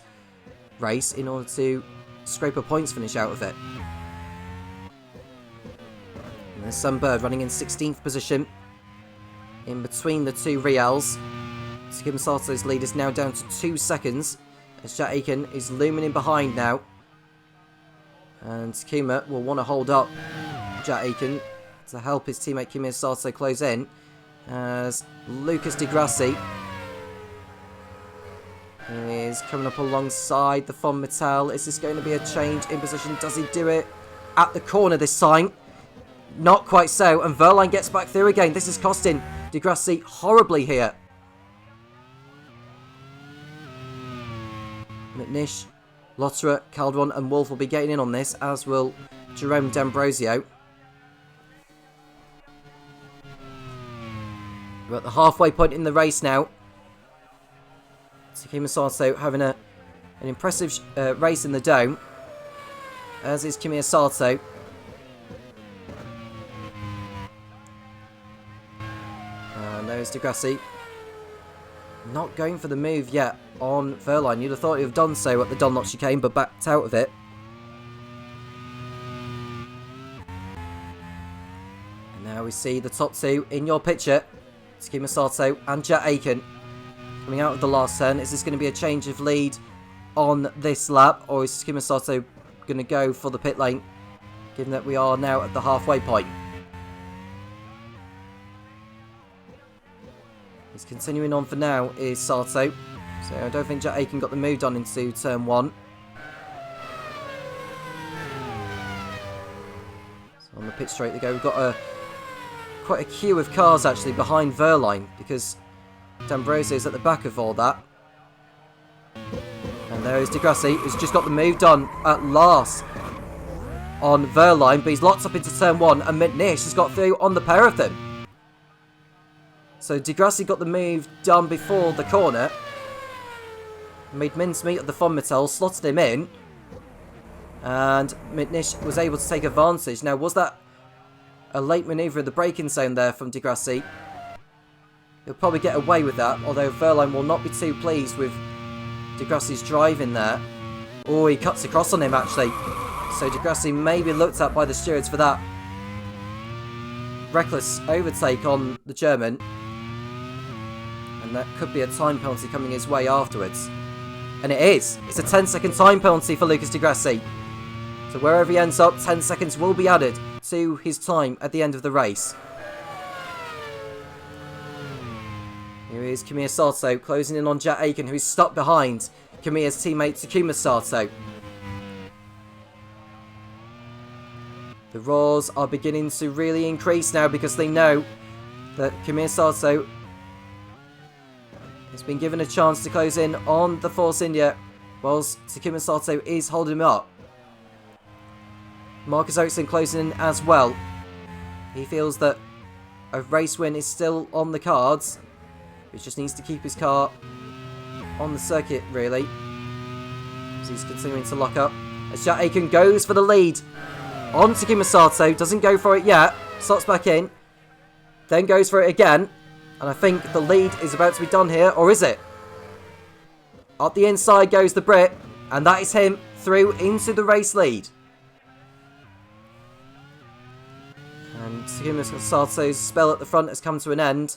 race in order to scrape a points finish out of it. And there's Sam Bird running in 16th position in between the two Reals. Takuma Sato's lead is now down to 2 seconds, as Jack Aiken is looming in behind now. And Takuma will want to hold up Jack Aiken to help his teammate Kimi Sato close in, as Lucas Di Grassi is coming up alongside the Fonmetal. Is this going to be a change in position? Does he do it at the corner this time? Not quite so, and Wehrlein gets back through again. This is costing Di Grassi horribly here. McNish, Lotterer, Calderon and Wolf will be getting in on this, as will Jerome D'Ambrosio. We're at the halfway point in the race now. Takuma Sato having an impressive race in the Dome, as is Kimi Sato. And there's Di Grassi. Not going for the move yet on Wehrlein. You'd have thought he'd have done so at the Dunlop chicane, but backed out of it. And now we see the top two in your picture. Takuma Sato and Jack Aiken coming out of the last turn. Is this going to be a change of lead on this lap, or is Takuma Sato going to go for the pit lane, given that we are now at the halfway point? He's continuing on for now, is Sato. So I don't think Jack Aiken got the move done into turn 1. So on the pit straight they go. We've got quite a queue of cars actually behind Wehrlein, because D'Ambrosio is at the back of all that. And there is Di Grassi, who's just got the move done at last on Wehrlein, but he's locked up into turn 1, and McNish has got through on the pair of them. So Di Grassi got the move done before the corner, made mincemeat of the Fonmetal, slotted him in, and McNish was able to take advantage. Now, was that a late manoeuvre in the braking zone there from Di Grassi? He'll probably get away with that, although Wehrlein will not be too pleased with Di Grassi's driving there. Oh, he cuts across on him actually. So Di Grassi may be looked at by the stewards for that reckless overtake on the German. And that could be a time penalty coming his way afterwards. And it is. It's a 10-second time penalty for Lucas Di Grassi. So wherever he ends up, 10 seconds will be added to his time at the end of the race. Here is Kimi Sato closing in on Jack Aiken, who's stuck behind Kimi's teammate Takuma Sato. The roars are beginning to really increase now, because they know that Kimi Sato has been given a chance to close in on the Force India, whilst Takuma Sato is holding him up. Marcus Oakson closing in as well. He feels that a race win is still on the cards. He just needs to keep his car on the circuit, really. As he's continuing to lock up. As Jack Aiken goes for the lead on Takuma Sato. Doesn't go for it yet. Slots back in. Then goes for it again. And I think the lead is about to be done here. Or is it? Up the inside goes the Brit. And that is him through into the race lead. Takuma Sato's spell at the front has come to an end.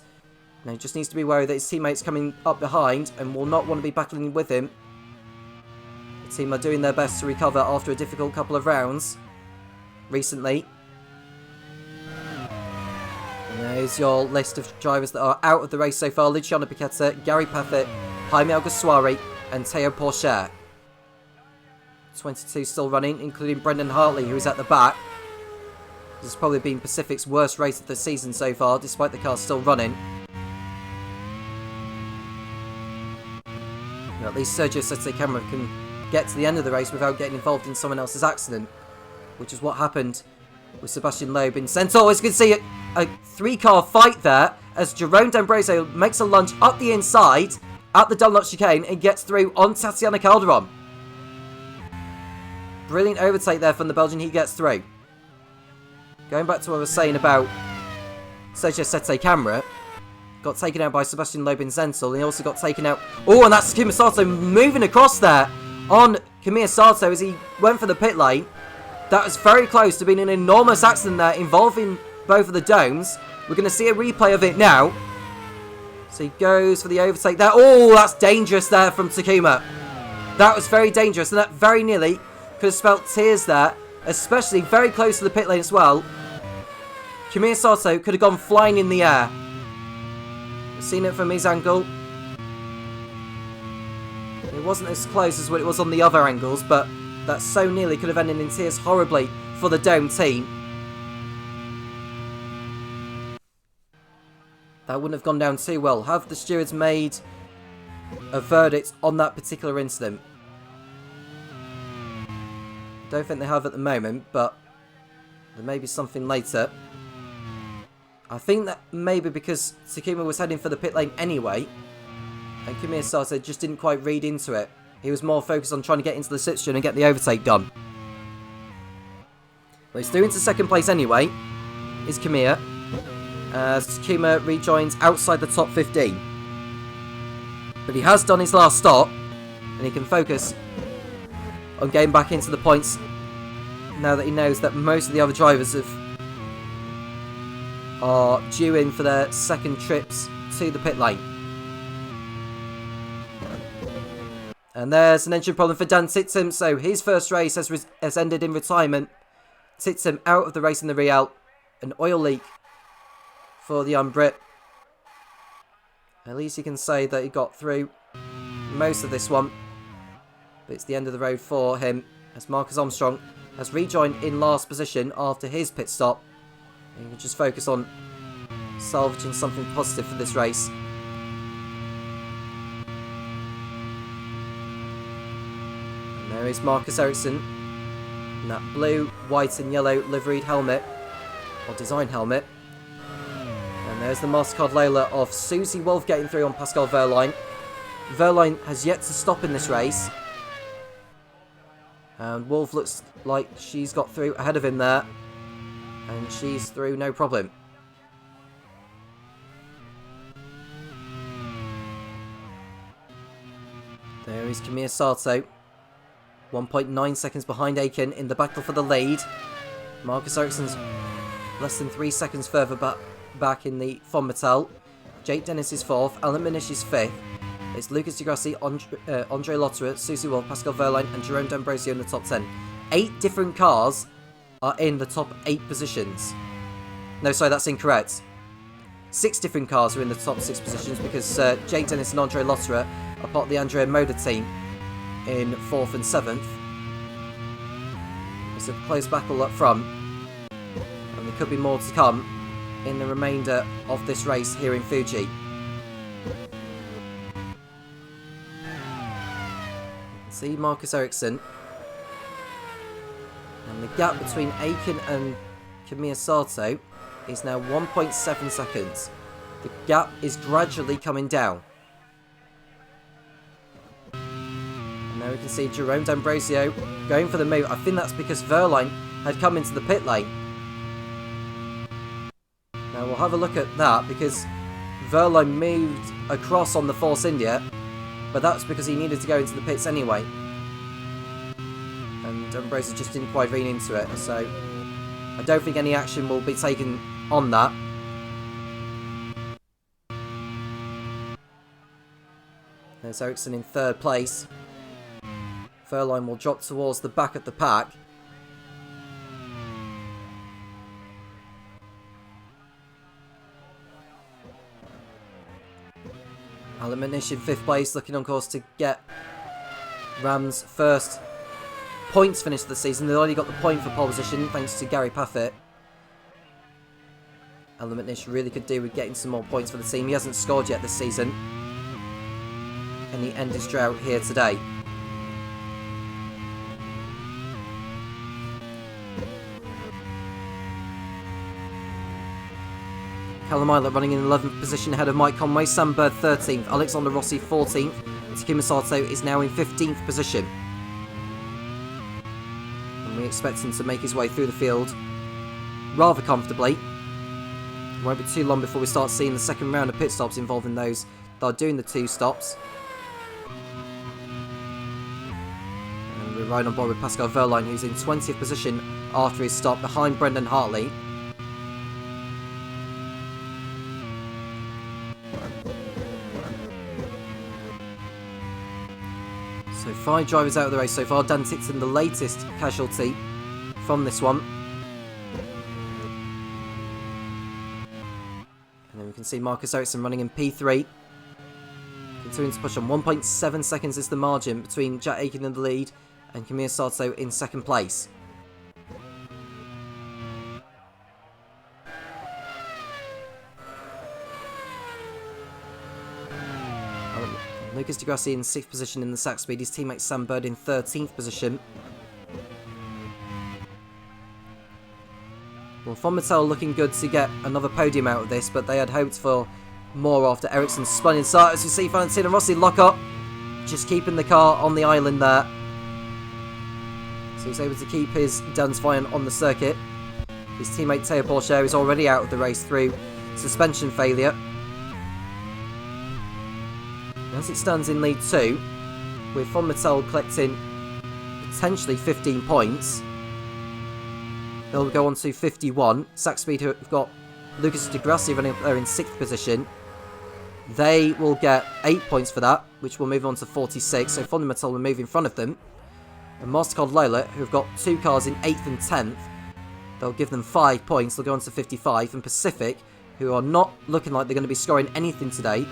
Now he just needs to be wary that his teammates coming up behind and will not want to be battling with him. The team are doing their best to recover after a difficult couple of rounds recently. And there's your list of drivers that are out of the race so far. Luciano Piquetta, Gary Paffett, Jaime Alguersuari and Teo Pourchaire. 22 still running, including Brendan Hartley, who is at the back. This has probably been Pacific's worst race of the season so far, despite the car still running. Now, at least Sergio Sette Camera can get to the end of the race without getting involved in someone else's accident, which is what happened with Sebastian Loeb in Centaur. As you can see, a three-car fight there as Jerome D'Ambrosio makes a lunge up the inside at the Dunlop chicane and gets through on Tatiana Calderon. Brilliant overtake there from the Belgian. He gets through. Going back to what I was saying about Sergio Sette Camera, got taken out by Sebastian Loeb in Zental. He also got taken out. Oh, and that's Takuma Sato moving across there on Kamiya Sato as he went for the pit lane. That was very close to being an enormous accident there involving both of the domes. We're going to see a replay of it now. So he goes for the overtake there. Oh, that's dangerous there from Takuma. That was very dangerous, and that very nearly could have spelt tears there, especially very close to the pit lane as well. Kamiya Sato could have gone flying in the air. We've seen it from his angle. It wasn't as close as what it was on the other angles, but that so nearly could have ended in tears horribly for the Dome team. That wouldn't have gone down too well. Have the stewards made a verdict on that particular incident? Don't think they have at the moment, but there may be something later. I think that maybe because Takuma was heading for the pit lane anyway, and Kamiya Sato just didn't quite read into it. He was more focused on trying to get into the slipstream and get the overtake done. Well, he's through into second place anyway, is Kamiya. Takuma rejoins outside the top 15. But he has done his last stop, and he can focus on getting back into the points now that he knows that most of the other drivers are due in for their second trips to the pit lane. And there's an engine problem for Dan Titsum, so his first race has ended in retirement. Titsum out of the race in the Real. An oil leak for the Brit. At least you can say that he got through most of this one. But it's the end of the road for him, as Marcus Armstrong has rejoined in last position after his pit stop. And you can just focus on salvaging something positive for this race. And there is Marcus Ericsson in that blue, white and yellow liveried helmet, or design helmet. And there's the MasterCard Lola of Susie Wolf getting through on Pascal Wehrlein. Wehrlein has yet to stop in this race. And Wolf looks like she's got through ahead of him there. And she's through no problem. There is Kamiya Sato. 1.9 seconds behind Aiken in the battle for the lead. Marcus Ericsson's less than 3 seconds further back in the Fonmetal. Jake Dennis is 4th. Alan Minish is 5th. It's Lucas Di Grassi, Andre Lotterer, Susie Wolf, Pascal Wehrlein and Jerome D'Ambrosio in the top 10. 8 different cars are in the top 8 positions. No, sorry, that's incorrect. 6 different cars are in the top 6 positions because Jake Dennis and Andre Lotterer are part of the Andrea Moda team in 4th and 7th. It's a close battle up front, and there could be more to come in the remainder of this race here in Fuji. See Marcus Ericsson, and the gap between Aiken and Kamiya Sato is now 1.7 seconds. The gap is gradually coming down. And now we can see Jerome D'Ambrosio going for the move. I think that's because Wehrlein had come into the pit lane. Now we'll have a look at that because Wehrlein moved across on the Force India, but that's because he needed to go into the pits anyway. And D'Ambrosio just didn't quite rein into it, so I don't think any action will be taken on that. There's Ericsson in 3rd place. Verline will drop towards the back of the pack. Alan Manish in 5th place, looking on course to get Ram's first points finish of the season. They already got the point for pole position thanks to Gary Paffett. Alan Manish really could do with getting some more points for the team. He hasn't scored yet this season. And he ended his drought here today. Callum Eilert running in 11th position ahead of Mike Conway. Sam Bird 13th. Alexander Rossi 14th. Takuma Sato is now in 15th position. And we expect him to make his way through the field rather comfortably. It won't be too long before we start seeing the second round of pit stops involving those that are doing the 2 stops. And we're right on board with Pascal Verline, who's in 20th position after his stop behind Brendan Hartley. So 5 drivers out of the race so far. Dan Tixon, the latest casualty from this one. And then we can see Marcus Ericsson running in P3. Continuing to push on. 1.7 seconds is the margin between Jack Aiken in the lead and Kamir Sato in 2nd place. Lucas Di Grassi in 6th position in the Sax Speed, his teammate Sam Bird in 13th position. Well, Von Mattel looking good to get another podium out of this, but they had hoped for more after Ericsson spun inside. As we see Valentino Rossi lock up, just keeping the car on the island there. So he's able to keep his Dunsfire on the circuit. His teammate Teo Porcher is already out of the race through suspension failure. As it stands in lead 2, with Von Mattel collecting potentially 15 points, they'll go on to 51. Sax Speed, who have got Lucas Di Grassi running up there in 6th position, they will get 8 points for that, which will move on to 46. So Von Mattel will move in front of them. And Mastercard Lola, who have got 2 cars in 8th and 10th, they'll give them 5 points. They'll go on to 55. And Pacific, who are not looking like they're going to be scoring anything today,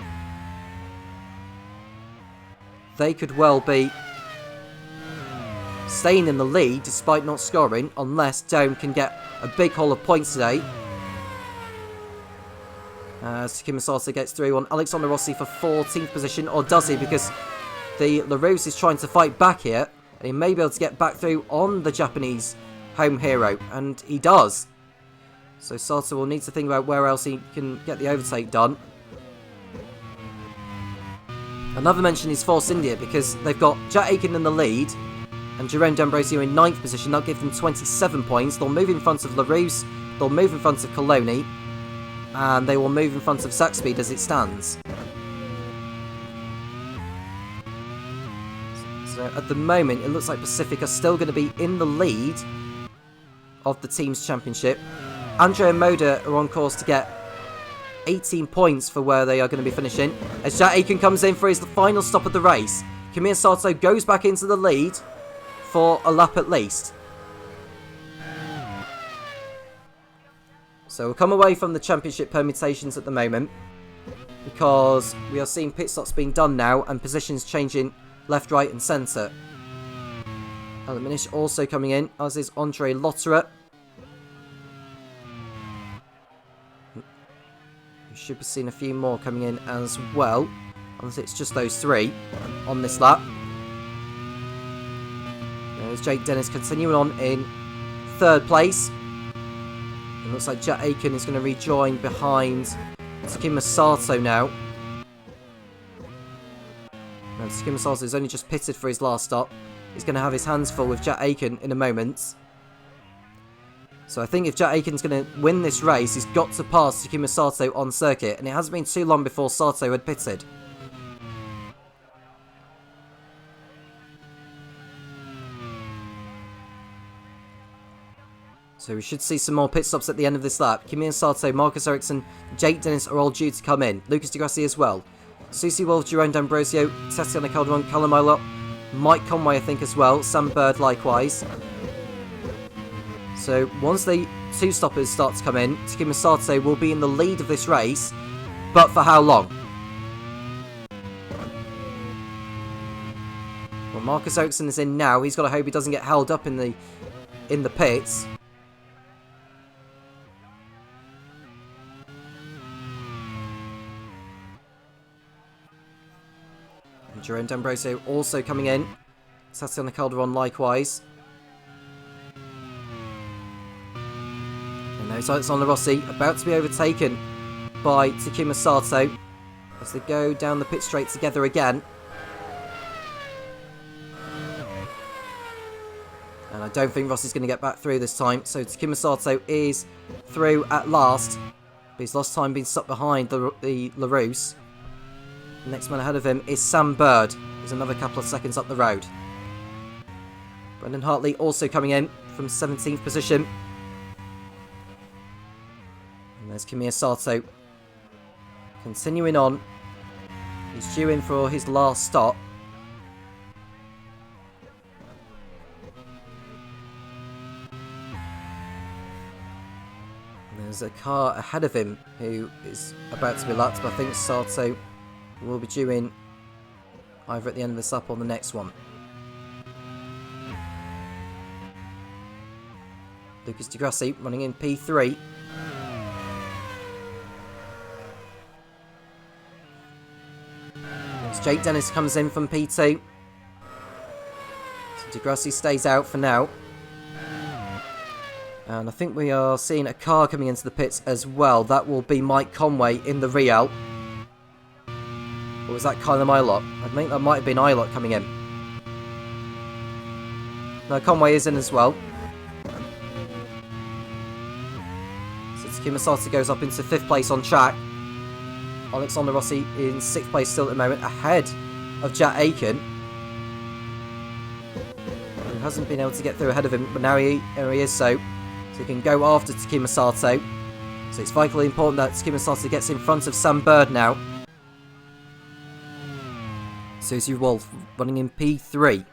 they could well be staying in the lead despite not scoring, unless Down can get a big haul of points today. Takuma Sato gets through on Alexander Rossi for 14th position, or does he? Because the LaRousse is trying to fight back here, and he may be able to get back through on the Japanese home hero, and he does. So Sato will need to think about where else he can get the overtake done. Another mention is Force India, because they've got Jack Aiken in the lead and Jerome D'Ambrosio in 9th position. That'll give them 27 points. They'll move in front of LaRousse, they'll move in front of Coloni, and they will move in front of Sax Speed as it stands. So at the moment, it looks like Pacific are still going to be in the lead of the team's championship. Andrea and Moda are on course to get 18 points for where they are going to be finishing. As Jack Aiken comes in for his final stop of the race, Kamir Sato goes back into the lead for a lap at least. So we'll come away from the championship permutations at the moment, because we are seeing pit stops being done now and positions changing left, right and centre. Alan Manish also coming in, as is Andre Lotterer. We should be seeing a few more coming in as well, unless it's just those 3 on this lap. There's Jake Dennis continuing on in 3rd place. It looks like Jack Aiken is going to rejoin behind Takuma Sato now. And Takuma Sato is only just pitted for his last stop. He's going to have his hands full with Jack Aiken in a moment. So I think if Jack Aiken's going to win this race, he's got to pass Takuma Sato on circuit. And it hasn't been too long before Sato had pitted. So we should see some more pit stops at the end of this lap. Kimi Sato, Marcus Ericsson, Jake Dennis are all due to come in. Lucas Di Grassi as well. Susie Wolf, Jerome D'Ambrosio, Tatiana Calderon, Callum Ilott, Mike Conway I think as well. Sam Bird likewise. So once the two stoppers start to come in, Takuma Sato will be in the lead of this race. But for how long? Well, Marcus Ericsson is in now. He's got to hope he doesn't get held up in the pits. And Jerome D'Ambrosio also coming in. Tatiana Calderon likewise. And those Alexander Rossi about to be overtaken by Takuma Sato as they go down the pit straight together again. And I don't think Rossi's going to get back through this time. So Takuma Sato is through at last. But he's lost time being stuck behind the LaRousse. The next man ahead of him is Sam Bird. He's another couple of seconds up the road. Brendan Hartley also coming in from 17th position. And there's Kimi Sato continuing on. He's due in for his last stop. And there's a car ahead of him who is about to be lapped, but I think Sato will be due in either at the end of this lap or the next one. Lucas Di Grassi running in P3. Jake Dennis comes in from P2. So Di Grassi stays out for now. And I think we are seeing a car coming into the pits as well. That will be Mike Conway in the Real. Or was that Callum Ilott? I think that might have been Ilott coming in. No, Conway is in as well. So Takuma Sato goes up into 5th place on track. Alexander Rossi in 6th place still at the moment, ahead of Jack Aiken. Who hasn't been able to get through ahead of him, but now he is so he can go after Takuma Sato. So it's vitally important that Takuma Sato gets in front of Sam Bird now. Susie Wolf running in P3.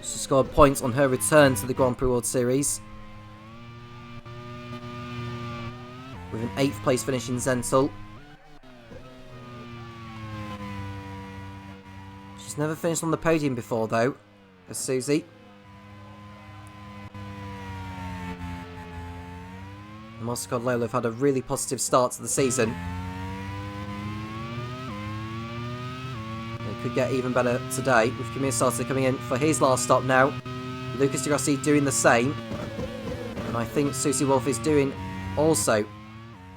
She scored points on her return to the Grand Prix World Series, with an 8th place finish in Zental. She's never finished on the podium before though, as Susie. And Mastercard Lola have had a really positive start to the season. They could get even better today, with Kimi Sato coming in for his last stop now. Lucas Di Grassi doing the same. And I think Susie Wolf is doing also,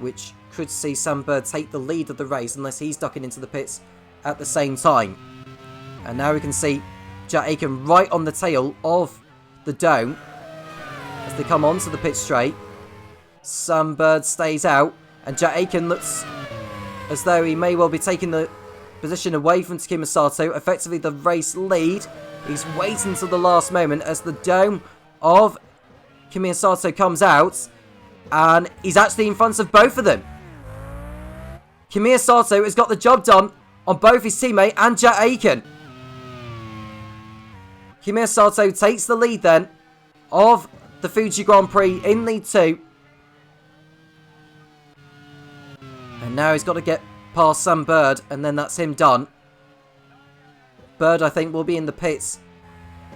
which could see Sam Bird take the lead of the race unless he's ducking into the pits at the same time. And now we can see Jack Aiken right on the tail of the dome as they come onto the pit straight. Sam Bird stays out, and Jack Aiken looks as though he may well be taking the position away from Takuma Sato, effectively the race lead. He's waiting until the last moment as the dome of Kimi Sato comes out, and he's actually in front of both of them. Kimi Sato has got the job done on both his teammate and Jack Aiken. Kimi Sato takes the lead then of the Fuji Grand Prix in Lead 2. And now he's got to get past Sam Bird, and then that's him done. Bird, I think, will be in the pits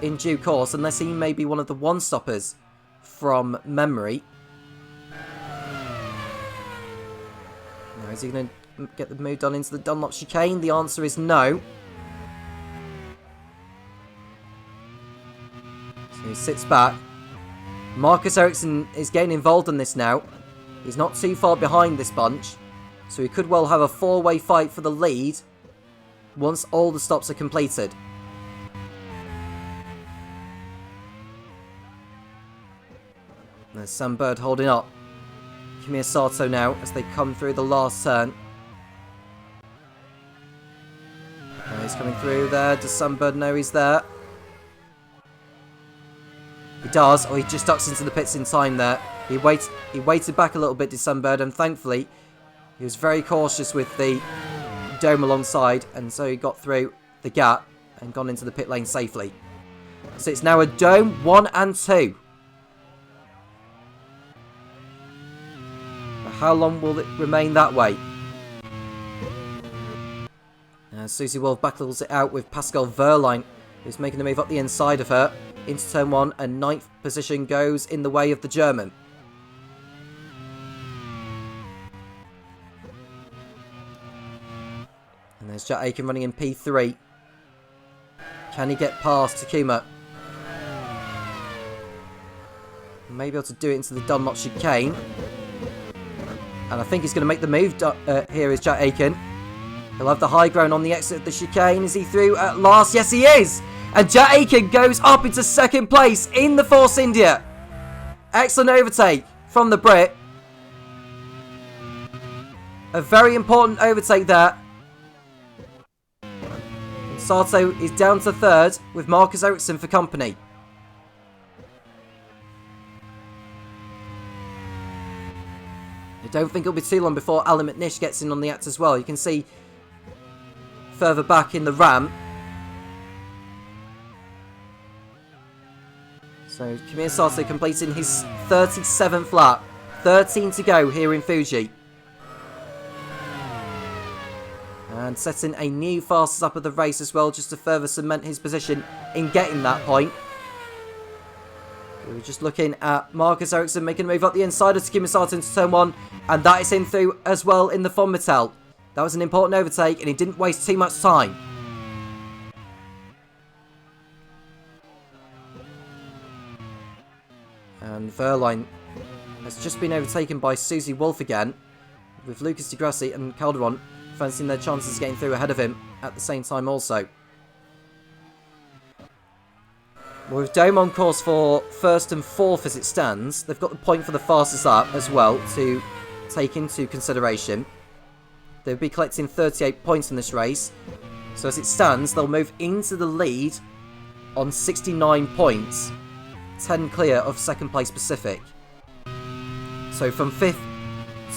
in due course, unless he may be one of the one-stoppers from memory. Now, is he going to get the move done into the Dunlop chicane? The answer is no. So he sits back. Marcus Ericsson is getting involved in this now. He's not too far behind this bunch, so he could well have a four-way fight for the lead once all the stops are completed. There's Sam Bird holding up Kimi Sato now as they come through the last turn. He's coming through there. Does Sam Bird know he's there? He does, or he just ducks into the pits in time there. He waited back a little bit, December, and thankfully he was very cautious with the dome alongside, and so he got through the gap and gone into the pit lane safely. So it's now a dome 1 and 2. But how long will it remain that way? Susie Wolf battles it out with Pascal Wehrlein, who's making the move up the inside of her into turn 1, and 9th position goes in the way of the German. And there's Jack Aiken running in P3. Can he get past Takuma? Maybe able to do it into the Dunlop chicane. And I think he's going to make the move here is Jack Aiken. He'll have the high ground on the exit of the chicane. Is he through at last? Yes, he is! And Jack Aiken goes up into 2nd place in the Force India. Excellent overtake from the Brit. A very important overtake there. And Sato is down to 3rd with Marcus Ericsson for company. I don't think it'll be too long before Alan McNish gets in on the act as well. You can see further back in the ramp. So Kimiya Sato completing his 37th lap. 13 to go here in Fuji. And setting a new fastest lap of the race as well, just to further cement his position in getting that point. We were just looking at Marcus Ericsson making a move up the inside of Takuma Sato into turn 1. And that is him through as well in the Fonmetal. That was an important overtake, and he didn't waste too much time. And Wehrlein has just been overtaken by Susie Wolf again, with Lucas Di Grassi and Calderon fancying their chances of getting through ahead of him at the same time also. With Dome on course for 1st and 4th as it stands, they've got the point for the fastest lap as well to take into consideration. They'll be collecting 38 points in this race. So as it stands, they'll move into the lead on 69 points. 10 clear of 2nd place Pacific. So from 5th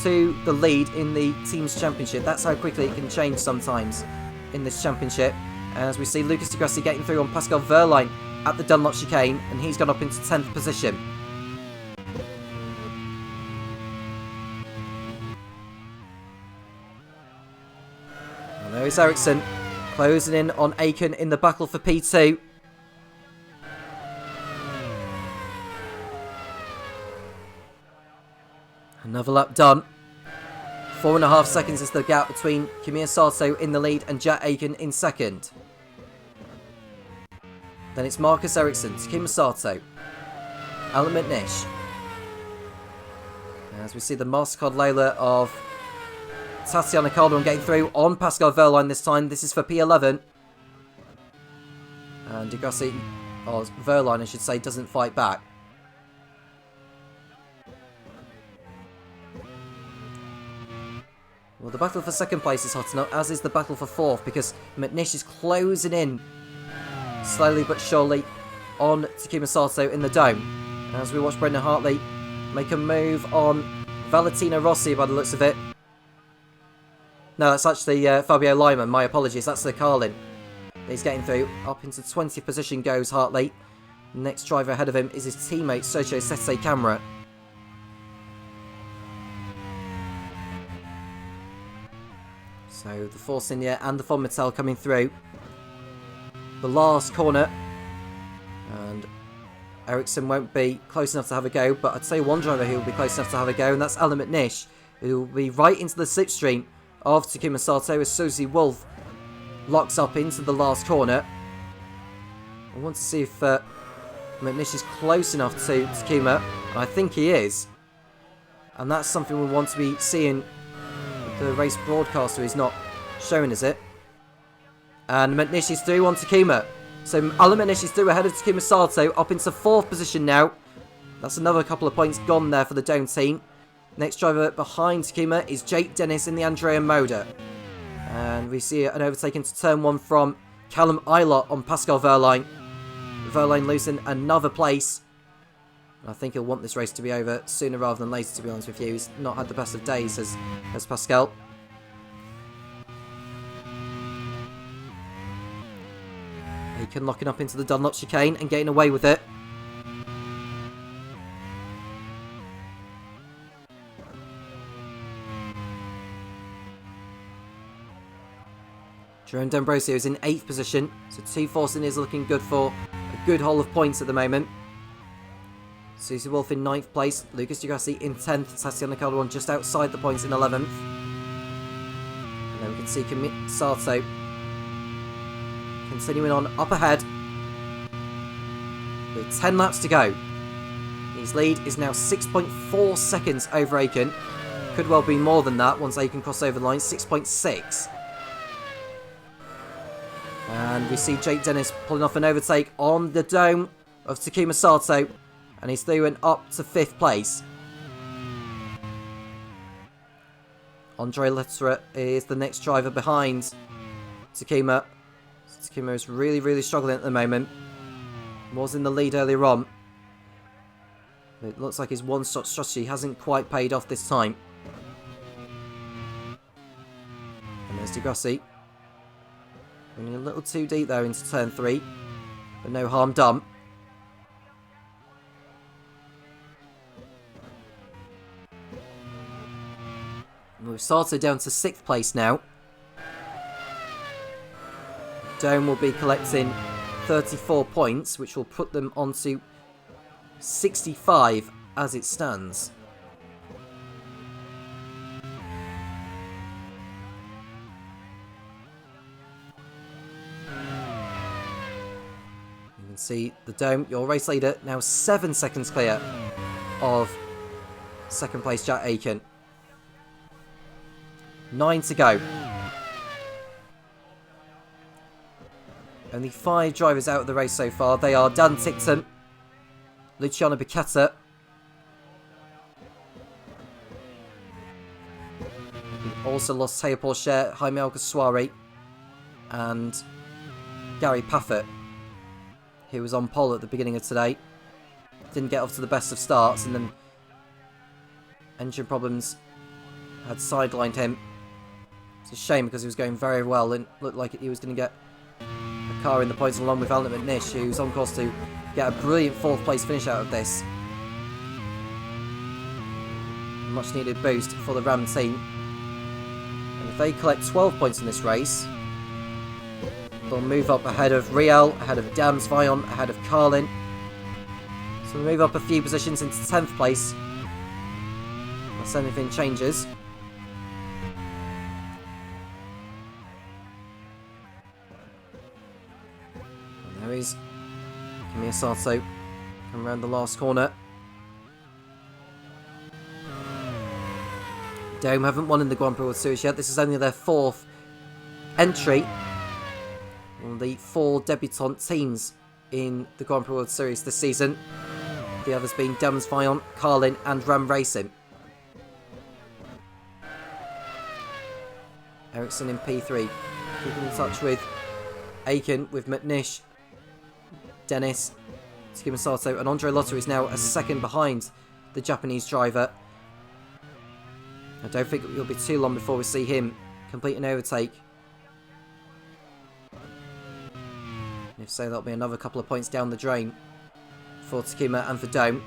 to the lead in the Teams Championship. That's how quickly it can change sometimes in this championship. And as we see Lucas Di Grassi getting through on Pascal Wehrlein at the Dunlop chicane, and he's gone up into 10th position. And there is Ericsson closing in on Aiken in the battle for P2. Another lap done. 4.5 seconds is the gap between Kimiya Sato in the lead and Jack Aiken in 2nd. Then it's Marcus Ericsson, Takuma Sato, Alan McNish. As we see the MasterCard Layla of Tatiana Calderon getting through on Pascal Wehrlein this time. This is for P11. And Di Grassi, or Wehrlein I should say, doesn't fight back. Well, the battle for 2nd place is hot enough, as is the battle for 4th, because McNish is closing in slowly but surely on Takuma Sato in the dome. As we watch Brendan Hartley make a move on Valentino Rossi by the looks of it. No, that's actually Fabio Lyman, my apologies, that's the Carlin. He's getting through. Up into 20th position goes Hartley. Next driver ahead of him is his teammate Sergio Sette Camara. So the Force India and the Fonmetal coming through. The last corner. And Ericsson won't be close enough to have a go, but I'd say one driver who will be close enough to have a go, and that's Alan McNish, who will be right into the slipstream of Takuma Sato as Susie Wolf locks up into the last corner. I want to see if McNish is close enough to Takuma, and I think he is. And that's something we want to be seeing. The race broadcaster is not showing us it. And McNish is through on Takuma. So Alan McNish is through ahead of Takuma Sato, up into 4th position now. That's another couple of points gone there for the Dome team. Next driver behind Takuma is Jake Dennis in the Andrea Moda. And we see an overtake into turn 1 from Callum Eilert on Pascal Wehrlein. Wehrlein losing another place I think he'll want this race to be over sooner rather than later, to be honest with you. He's not had the best of days as Pascal. Aiken locking up into the Dunlop chicane and getting away with it. Jerome D'Ambrosio is in 8th position, so 2 is looking good for a good haul of points at the moment. Susie Wolf in 9th place, Lucas Di Grassi in 10th, Tatiana Calderon just outside the points in 11th. And then we can see Sato continuing on up ahead with 10 laps to go. His lead is now 6.4 seconds over Aiken. Could well be more than that once Aiken crosses over the line, 6.6. And we see Jake Dennis pulling off an overtake on the dome of Takuma Sato. And he's through and up to 5th place. Andre Lutterer is the next driver behind Takuma. Takuma is really, really struggling at the moment. Was in the lead earlier on. It looks like his one-shot strategy hasn't quite paid off this time. And there's Di Grassi. Running a little too deep there into turn 3. But no harm done. We've Sato down to 6th place now. Dome will be collecting 34 points, which will put them onto 65 as it stands. You can see the Dome, your race leader, now 7 seconds clear of 2nd place Jack Aiken. 9 to go. Only 5 drivers out of the race so far. They are Dan Tickton, Luciano Bicchetta, also lost Teo Porcher, Jaime Alguersuari, and Gary Paffett, who was on pole at the beginning of today. Didn't get off to the best of starts, and then engine problems had sidelined him. It's a shame because he was going very well and looked like he was going to get a car in the points along with Alan McNish, who's on course to get a brilliant 4th place finish out of this. Much needed boost for the Ram team. And if they collect 12 points in this race, they'll move up ahead of Riel, ahead of Dams Vion, ahead of Carlin. So they'll move up a few positions into 10th place, unless anything changes. There he is. Kimi Sato come around the last corner. Dome haven't won in the Grand Prix World Series yet. This is only their 4th entry. One of the 4 debutant teams in the Grand Prix World Series this season. The others being Dams Vion, Carlin and Ram Racing. Ericsson in P3. Keeping in touch with Aiken, with McNish, Dennis, Takuma Sato, and Andre Lotterer is now a second behind the Japanese driver. I don't think it'll be too long before we see him complete an overtake. And if so, that'll be another couple of points down the drain for Takuma and for Dome.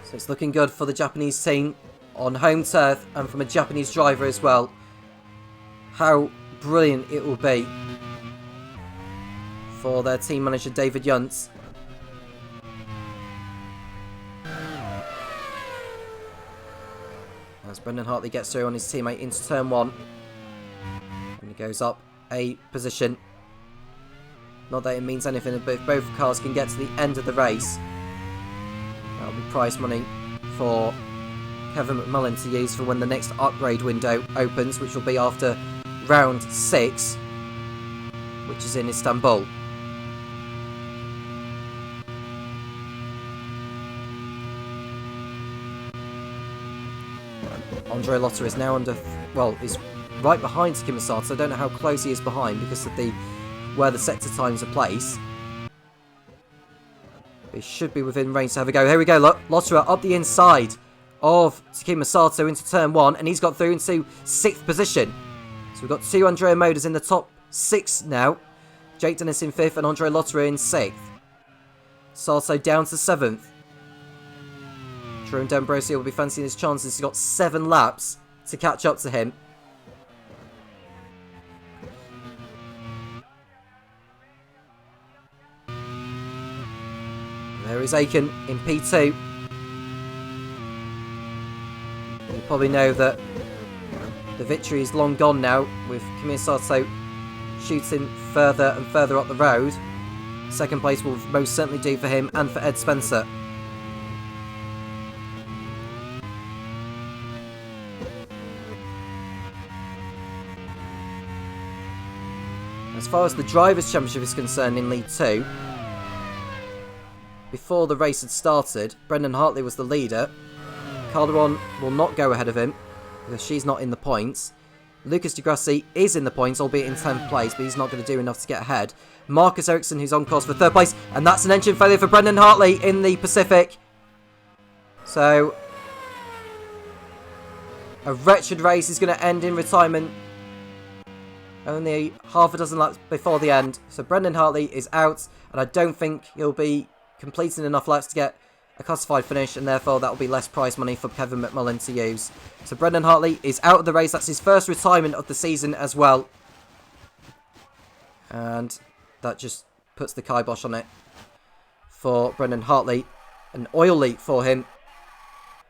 So it's looking good for the Japanese team on home turf and from a Japanese driver as well. How brilliant it will be for their team manager David Yuntz. As Brendan Hartley gets through on his teammate into turn 1. And he goes up a position. Not that it means anything, but if both cars can get to the end of the race, that'll be prize money for Kevin McMullen to use for when the next upgrade window opens, which will be after round 6, which is in Istanbul. Andre Lotterer is now under, well, is right behind Takuma Sato. I don't know how close he is behind because of where the sector times are placed. But he should be within range to have a go. Here we go, look. Lotterer up the inside of Takuma Sato into turn 1, and he's got through into 6th position. So we've got 2 Andrea Modas in the top 6 now. Jake Dennis in 5th and Andre Lotterer in 6th. Sato down to 7th. Jerome D'Ambrosio will be fancying his chances. He's got 7 laps to catch up to him. There is Aiken in P2. You probably know that the victory is long gone now, with Kamir Sato shooting further and further up the road. 2nd place will most certainly do for him and for Ed Spencer. As far as the Drivers' Championship is concerned in League 2, before the race had started, Brendan Hartley was the leader. Calderon will not go ahead of him because she's not in the points. Lucas Di Grassi is in the points, albeit in 10th place, but he's not going to do enough to get ahead. Marcus Ericsson, who's on course for 3rd place, and that's an engine failure for Brendan Hartley in the Pacific. So, a wretched race is going to end in retirement. Only half a dozen laps before the end. So Brendan Hartley is out, and I don't think he'll be completing enough laps to get a classified finish, and therefore that will be less prize money for Kevin McMullen to use. So Brendan Hartley is out of the race. That's his first retirement of the season as well. And that just puts the kibosh on it for Brendan Hartley. An oil leak for him.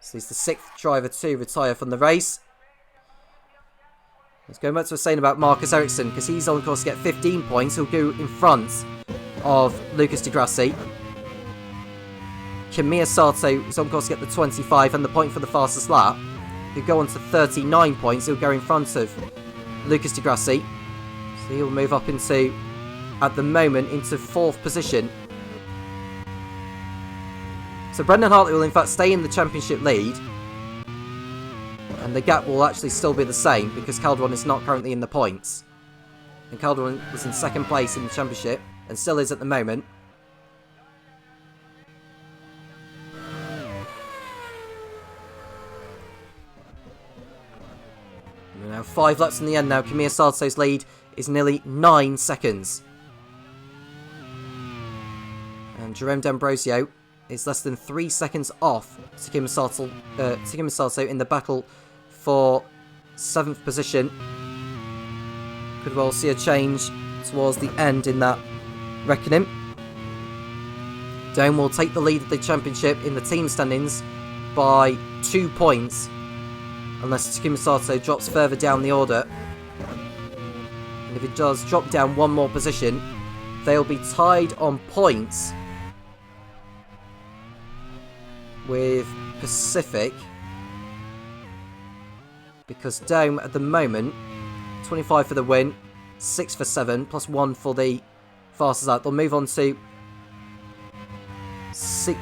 So he's the 6th driver to retire from the race. Let's go back to what I was saying about Marcus Ericsson, because he's on course to get 15 points. He'll go in front of Lucas Di Grassi. Kamir Sato is on course to get the 25 and the point for the fastest lap. He'll go on to 39 points. He'll go in front of Lucas Di Grassi. So he'll move up into, at the moment, into 4th position. So Brendan Hartley will in fact stay in the championship lead. And the gap will actually still be the same because Calderon is not currently in the points. And Calderon was in 2nd place in the championship and still is at the moment. Now 5 laps in the end now. Kamir Sato's lead is nearly 9 seconds. And Jerome D'Ambrosio is less than 3 seconds off Takuma Sato in the battle for 7th position. Could well see a change towards the end in that reckoning. Dome will take the lead of the championship in the team standings by 2 points, unless Takuma Sato drops further down the order. And if it does drop down 1 more position, they'll be tied on points with Pacific, because Dome at the moment 25 for the win, 6 for 7 plus 1 for the fastest lap. They'll move on to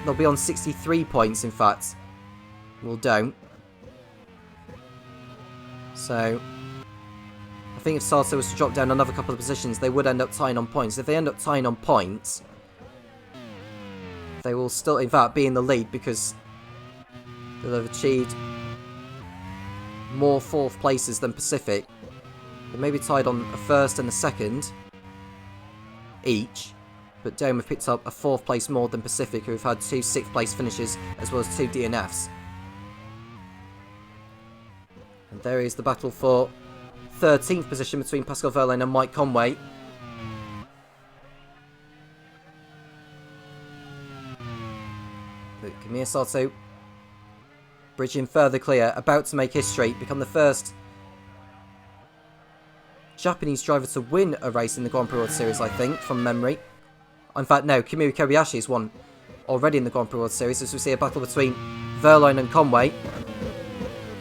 they'll be on 63 points in fact. Well, Dome. So I think if Sato was to drop down another couple of positions, they would end up tying on points. If they end up tying on points, they will still in fact be in the lead because they'll have achieved more 4th places than Pacific. They may be tied on a 1st and a 2nd each, but Dome have picked up a 4th place more than Pacific, who have had 2 6th place finishes as well as 2 DNFs. And there is the battle for 13th position between Pascal Verlaine and Mike Conway. But Kamir Sato bridging further clear, about to make history, become the first Japanese driver to win a race in the Grand Prix World Series, I think, from memory. In fact, no, Kamui Kobayashi has won already in the Grand Prix World Series, as we see a battle between Verlaine and Conway.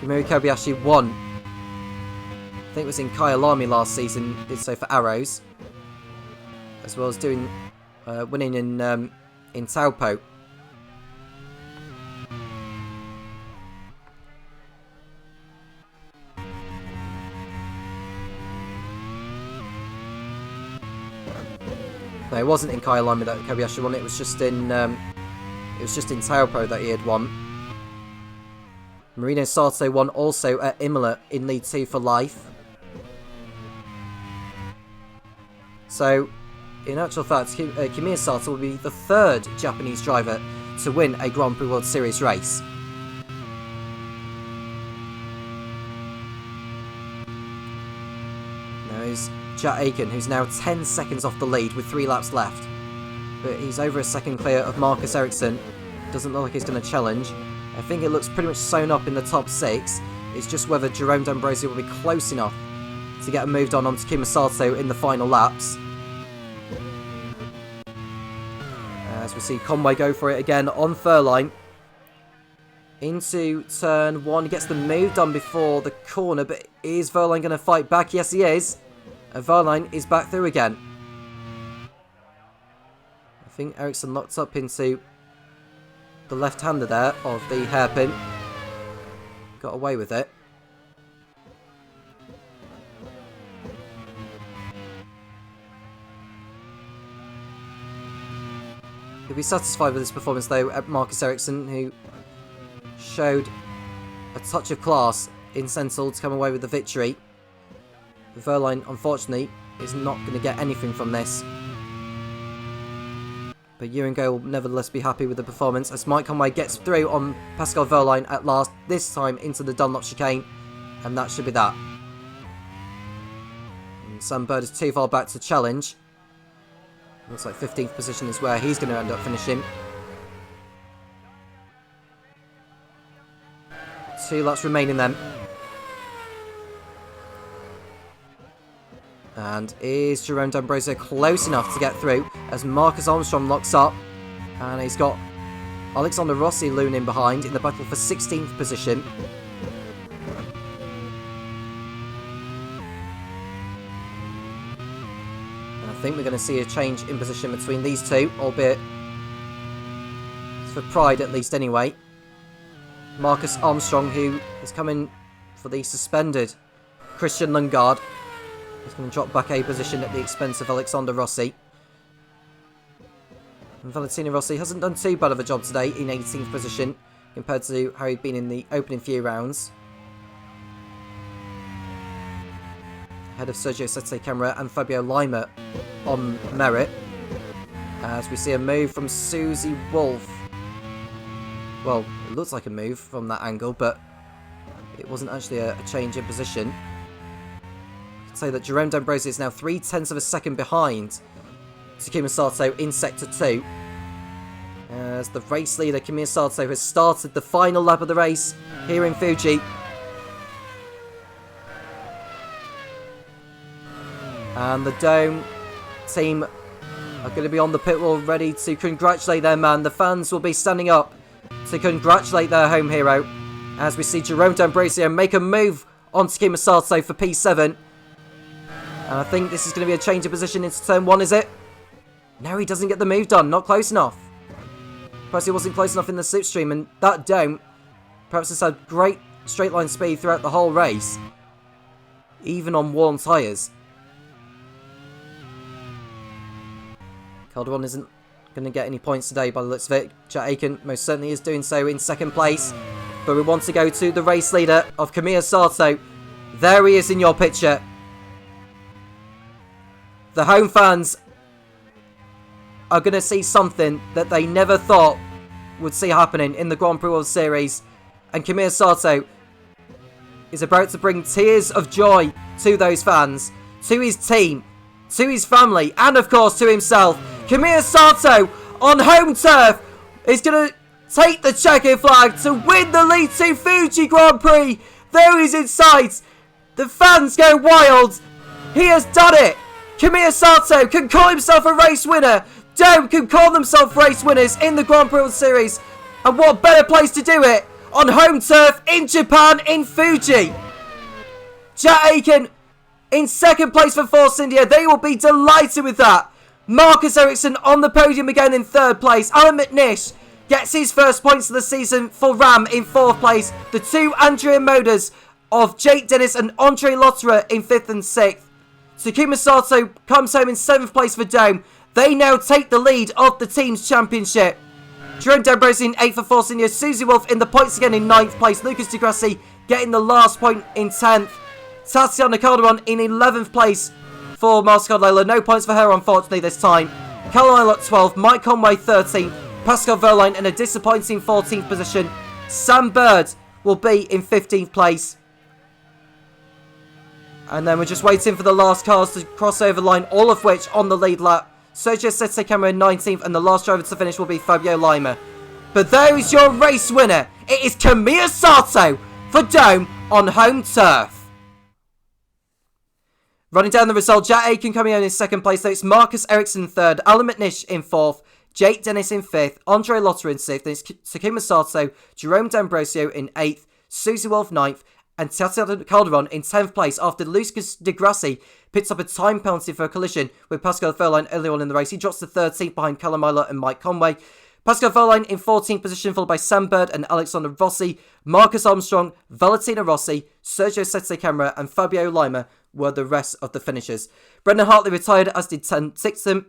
Kamui Kobayashi won, I think it was in Kyalami last season, did so for Arrows, as well as winning in Taupo. No, it wasn't in Kai alignment that Kobayashi won. It was just in Taupo that he had won. Marino Sato won also at Imola in League 2 for life. So, in actual fact, Kimiya Sato will be the third Japanese driver to win a Grand Prix World Series race. Now is Jack Aiken, who's now 10 seconds off the lead with 3 laps left. But he's over a second clear of Marcus Ericsson. Doesn't look like he's going to challenge. I think it looks pretty much sewn up in the top 6. It's just whether Jerome D'Ambrosio will be close enough to get moved on onto Kimiya Sato in the final laps. As we see Conway go for it again on Furline. Into turn 1, he gets the move done before the corner, but is Verline going to fight back? Yes, he is. And Verline is back through again. I think Ericsson locked up into the left-hander there of the hairpin. Got away with it. He'll be satisfied with this performance though at Marcus Ericsson, who showed a touch of class in Sentinel to come away with the victory. Verline, unfortunately, is not going to get anything from this. But Uringo will nevertheless be happy with the performance as Mike Conway gets through on Pascal Verline at last, this time into the Dunlop chicane, and that should be that. And Sam Bird is too far back to challenge. Looks like 15th position is where he's going to end up finishing. 2 laps remaining then. And is Jerome D'Ambrosio close enough to get through as Marcus Armstrong locks up. And he's got Alexander Rossi looming behind in the battle for 16th position. And I think we're going to see a change in position between these two, albeit for pride at least anyway. Marcus Armstrong, who is coming for the suspended Christian Lundgaard, is going to drop back a position at the expense of Alexander Rossi. And Valentino Rossi hasn't done too bad of a job today in 18th position compared to how he'd been in the opening few rounds. Ahead of Sergio Sette Camara and Fabio Lima on merit. As we see a move from Susie Wolf. Well, it looks like a move from that angle, but it wasn't actually a change in position. I can say that Jerome D'Ambrosio is now 0.3 of a second behind Takuma Sato in Sector 2. As the race leader, Kimiya Sato, has started the final lap of the race here in Fuji. And the Dome team are going to be on the pit wall ready to congratulate their man. The fans will be standing up to congratulate their home hero as we see Jerome D'Ambrosio make a move on Takuma Sato for P7. And I think this is going to be a change of position into turn 1, is it? No, he doesn't get the move done. Not close enough. Perhaps he wasn't close enough in the slipstream, and that Dome perhaps has had great straight line speed throughout the whole race, even on worn tyres. Calderon isn't going to get any points today by the looks of it. Jack Aiken most certainly is doing so in second place. But we want to go to the race leader of Kimiya Sato. There he is in your picture. The home fans are going to see something that they never thought would see happening in the Grand Prix World Series. And Kimiya Sato is about to bring tears of joy to those fans, to his team, to his family, and of course to himself. Kimiya Sato on home turf is going to take the checkered flag to win the League 2 Fuji Grand Prix. There he's in sight. The fans go wild. He has done it. Kimiya Sato can call himself a race winner. Dome can call themselves race winners in the Grand Prix World Series. And what better place to do it on home turf in Japan in Fuji. Jack Aiken in second place for Force India. They will be delighted with that. Marcus Ericsson on the podium again in third place. Alan McNish gets his first points of the season for Ram in fourth place. The two Andrea Moders of Jake Dennis and Andre Lotterer in fifth and sixth. Takuma Sato comes home in seventh place for Dome. They now take the lead of the team's championship. Jerome D'Ambrosio in 8th for Force India. Susie Wolf in the points again in 9th place. Lucas Di Grassi getting the last point in 10th. Tatiana Calderon in 11th place for Mastercard Lola. No points for her, unfortunately, this time. Caroline at 12th. Mike Conway 13th. Pascal Verline in a disappointing 14th position. Sam Bird will be in 15th place. And then we're just waiting for the last cars to cross over the line, all of which on the lead lap. Sergio Sete Camera in 19th, and the last driver to finish will be Fabio Lima. But there is your race winner. It is Kamiya Sato for Dome on home turf. Running down the result, Jack Aiken coming in second place. So it's Marcus Ericsson in third, Alan McNish in fourth, Jake Dennis in fifth, Andre Lotter in sixth, then it's Takuma Sato, Jerome D'Ambrosio in eighth, Susie Wolf ninth, and Tatiana Calderon in 10th place after Lucas Di Grassi picks up a time penalty for a collision with Pascal Verline early on in the race. He drops to 13th behind Callum Miller and Mike Conway. Pascal Verline in 14th position, followed by Sam Bird and Alexander Rossi. Marcus Armstrong, Valentina Rossi, Sergio Sete Camera and Fabio Lima were the rest of the finishers. Brendan Hartley retired, as did Sixtham,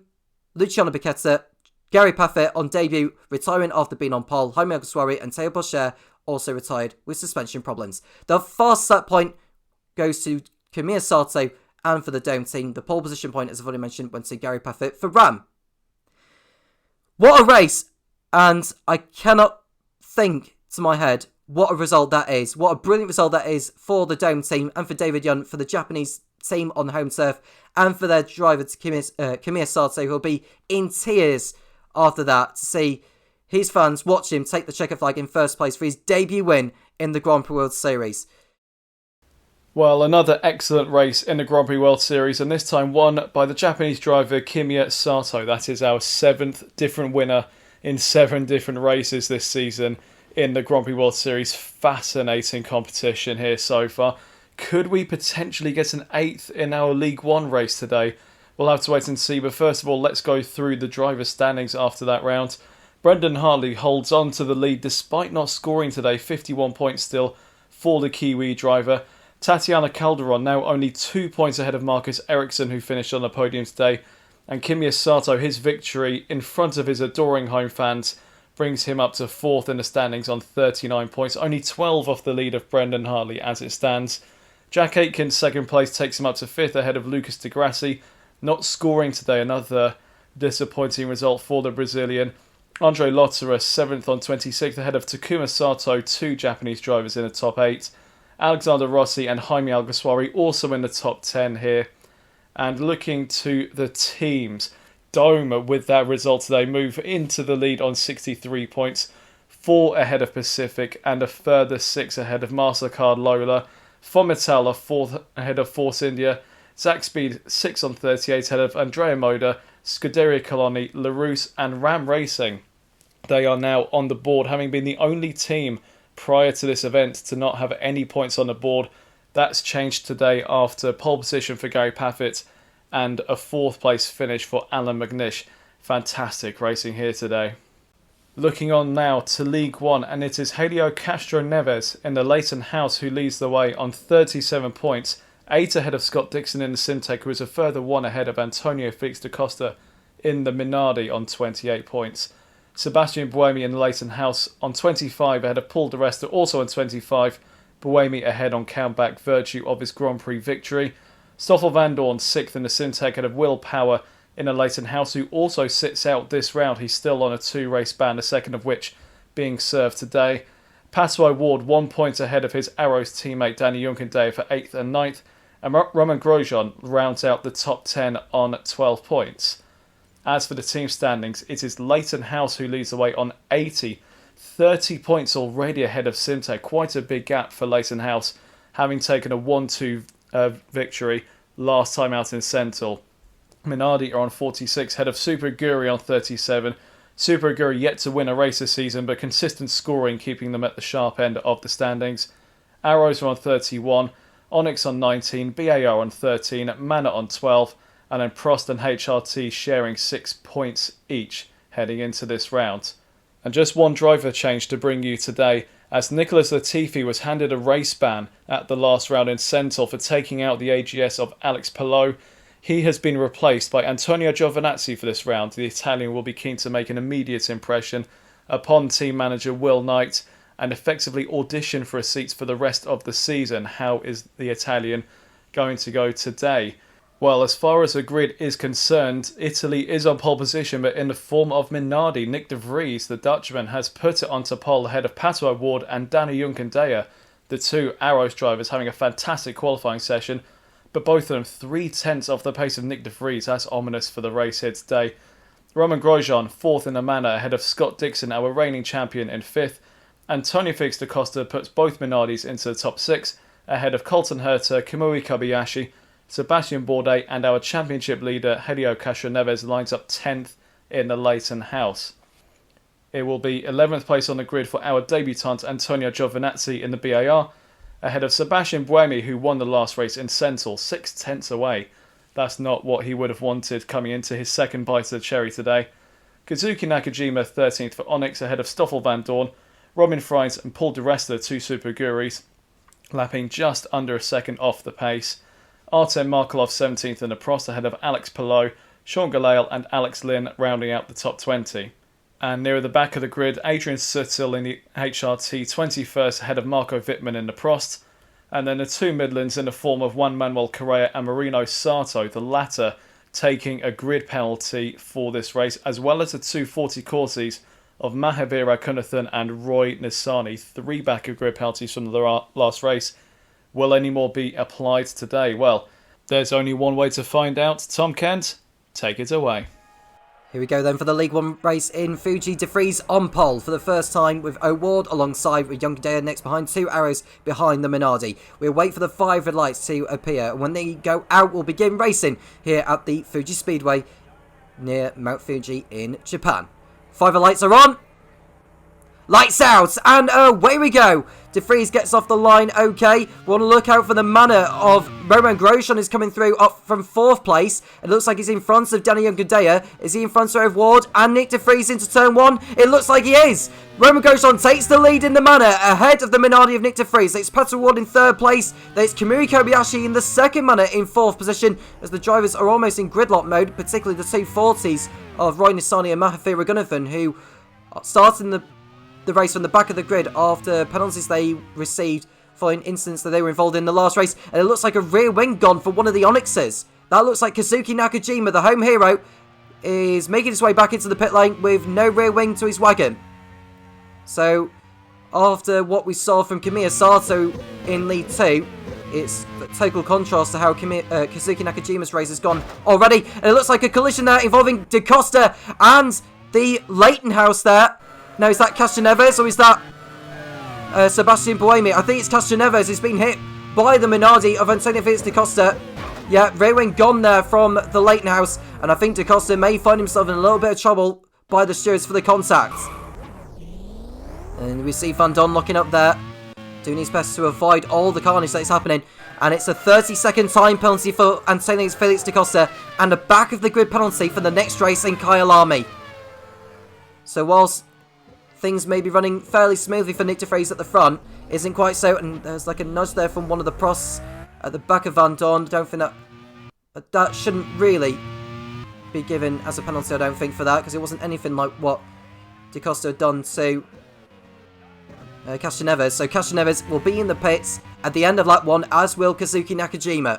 Luciano Bicchetta, Gary Paffett on debut, retiring after being on pole. Jaime Alguersuari and Teo Boscher also retired with suspension problems. The fast set point goes to Kamiya Sato, and for the Dome team, the pole position point, as I've already mentioned, went to Gary Paffett for Ram. What a race! And I cannot think to my head what a result that is. What a brilliant result that is for the Dome team and for David Young, for the Japanese team on home turf, and for their driver Kamiya Sato, who will be in tears after that to see his fans watch him take the checker flag in first place for his debut win in the Grand Prix World Series. Well, another excellent race in the Grand Prix World Series, and this time won by the Japanese driver Kamiya Sato. That is our 7th different winner in 7 different races this season in the Grand Prix World Series. Fascinating competition here so far. Could we potentially get an 8th in our League One race today? We'll have to wait and see, but first of all, let's go through the driver standings after that round. Brendan Hartley holds on to the lead despite not scoring today, 51 points still for the Kiwi driver. Tatiana Calderon now only 2 points ahead of Marcus Ericsson, who finished on the podium today. And Kamiya Sato, his victory in front of his adoring home fans, brings him up to 4th in the standings on 39 points, only 12 off the lead of Brendan Hartley as it stands. Jack Aitken's 2nd place takes him up to 5th ahead of Lucas Di Grassi, not scoring today, another disappointing result for the Brazilian. Andre Lotterer 7th on 26th ahead of Takuma Sato, 2 Japanese drivers in the top 8. Alexander Rossi and Jaime Alguersuari also in the top 10 here. And looking to the teams, Dome with that result today move into the lead on 63 points, 4 ahead of Pacific and a further 6 ahead of Mastercard Lola. Fomital are 4th ahead of Force India. Zach Speed 6 on 38 ahead of Andrea Moda, Scuderia Coloni, LaRousse and Ram Racing. They are now on the board, having been the only team prior to this event to not have any points on the board. That's changed today after pole position for Gary Paffett and a 4th place finish for Alan McNish. Fantastic racing here today. Looking on now to League One, and it is Helio Castro Neves in the Leighton House who leads the way on 37 points, 8 ahead of Scott Dixon in the Syntec, who is a further 1 ahead of Antonio Felix da Costa in the Minardi on 28 points. Sebastian Buemi in the Leighton House on 25 ahead of Paul Di Resta, also on 25. Buemi ahead on countback virtue of his Grand Prix victory. Stoffel Van Dorn 6th in the Syntec ahead of Will Power in a Leighton House, who also sits out this round. He's still on a 2-race ban, the second of which being served today. Pato Ward 1 point ahead of his Arrows teammate Danny Junkendale for 8th and 9th. And Roman Grosjean rounds out the top 10 on 12 points. As for the team standings, it is Leighton House who leads the way on 80. 30 points already ahead of Syntec. Quite a big gap for Leighton House, having taken a 1-2 victory last time out in Sentinel. Minardi are on 46, head of Super Aguri on 37. Super Aguri yet to win a race this season, but consistent scoring keeping them at the sharp end of the standings. Arrows are on 31, Onyx on 19, BAR on 13, Manor on 12, and then Prost and HRT sharing 6 points each heading into this round. And just one driver change to bring you today, as Nicholas Latifi was handed a race ban at the last round in Sentinel for taking out the AGS of Alex Palou. He has been replaced by Antonio Giovinazzi for this round. The Italian will be keen to make an immediate impression upon team manager Will Knight and effectively audition for a seat for the rest of the season. How is the Italian going to go today? Well, as far as the grid is concerned, Italy is on pole position, but in the form of Minardi. Nick de Vries, the Dutchman, has put it onto pole ahead of Pato O'Ward and Danny Juncadella, the two Arrows drivers having a fantastic qualifying session, but both of them 3/10 off the pace of Nick de Vries. That's ominous for the race here today. Roman Grosjean, 4th in the manor, ahead of Scott Dixon, our reigning champion, in 5th. Antonio Felix da Costa puts both Minardis into the top 6, ahead of Colton Herta, Kamui Kobayashi, Sebastian Bourdais, and our championship leader, Helio Castroneves, lines up 10th in the Leighton house. It will be 11th place on the grid for our debutant Antonio Giovinazzi in the BAR, ahead of Sebastian Buemi, who won the last race in Sentul, 6/10 away. That's not what he would have wanted coming into his second bite of the cherry today. Kazuki Nakajima 13th for Onyx, ahead of Stoffel Van Dorn, Robin Fries and Paul di Resta, two Super Guris, lapping just under a second off the pace. Artem Markelov 17th in the Prost, ahead of Alex Palou, Sean Gelael and Alex Lynn, rounding out the top 20. And nearer the back of the grid, Adrian Sutil in the HRT 21st, ahead of Marco Wittmann in the Prost. And then the two Midlands in the form of Juan Manuel Correa and Marino Sato, the latter taking a grid penalty for this race, as well as the two 40 courses of Mahavir Raghunathan and Roy Nissani, 3 back of grid penalties from the last race. Will any more be applied today? Well, there's only one way to find out. Tom Cairns, take it away. Here we go then for the League 1 race in Fuji. De Vries on pole for the first time with O'Ward alongside with Juncadella next behind, 2 Arrows behind the Minardi. We'll wait for the 5 red lights to appear, and when they go out we'll begin racing here at the Fuji Speedway near Mount Fuji in Japan. 5 red lights are on. Lights out, and away we go. De Vries gets off the line okay. We want to look out for the manner of Roman Grosjean is coming through up from 4th place. It looks like he's in front of Danny Juncadella. Is he in front of Ward and Nick de Vries into turn 1? It looks like he is. Roman Grosjean takes the lead in the manner ahead of the Minardi of Nick de Vries. It's Pato O'Ward in 3rd place. There's Kamui Kobayashi in the 2nd manner in 4th position as the drivers are almost in gridlock mode, particularly the 240s of Roy Nissani and Mahavir Raghunathan, who started in the race from the back of the grid after penalties they received following incidents that they were involved in the last race. And it looks like a rear wing gone for one of the Onyxes. That looks like Kazuki Nakajima, the home hero, is making his way back into the pit lane with no rear wing to his wagon. So after what we saw from Kamiya Sato in lead 2, it's a total contrast to how Kazuki Nakajima's race has gone already. And it looks like a collision there involving Da Costa and the Leighton house there. Now, is that Castroneves or is that Sebastian Buemi? I think it's Castroneves who's been hit by the Minardi of Antonio Felix da Costa. Yeah, rear wing gone there from the Leighton house, and I think da Costa may find himself in a little bit of trouble by the stewards for the contact. And we see Van Don locking up there, doing his best to avoid all the carnage that is happening. And it's a 30-second time penalty for Antonio Felix da Costa and a back of the grid penalty for the next race in Kyalami. So whilst things may be running fairly smoothly for Nick de Vries at the front, isn't quite so, and there's like a nudge there from one of the prosts at the back of Van Dorn. Don't think that shouldn't really be given as a penalty, I don't think, for that, because it wasn't anything like what da Costa had done to Castroneves. So Castroneves will be in the pits at the end of lap 1, as will Kazuki Nakajima.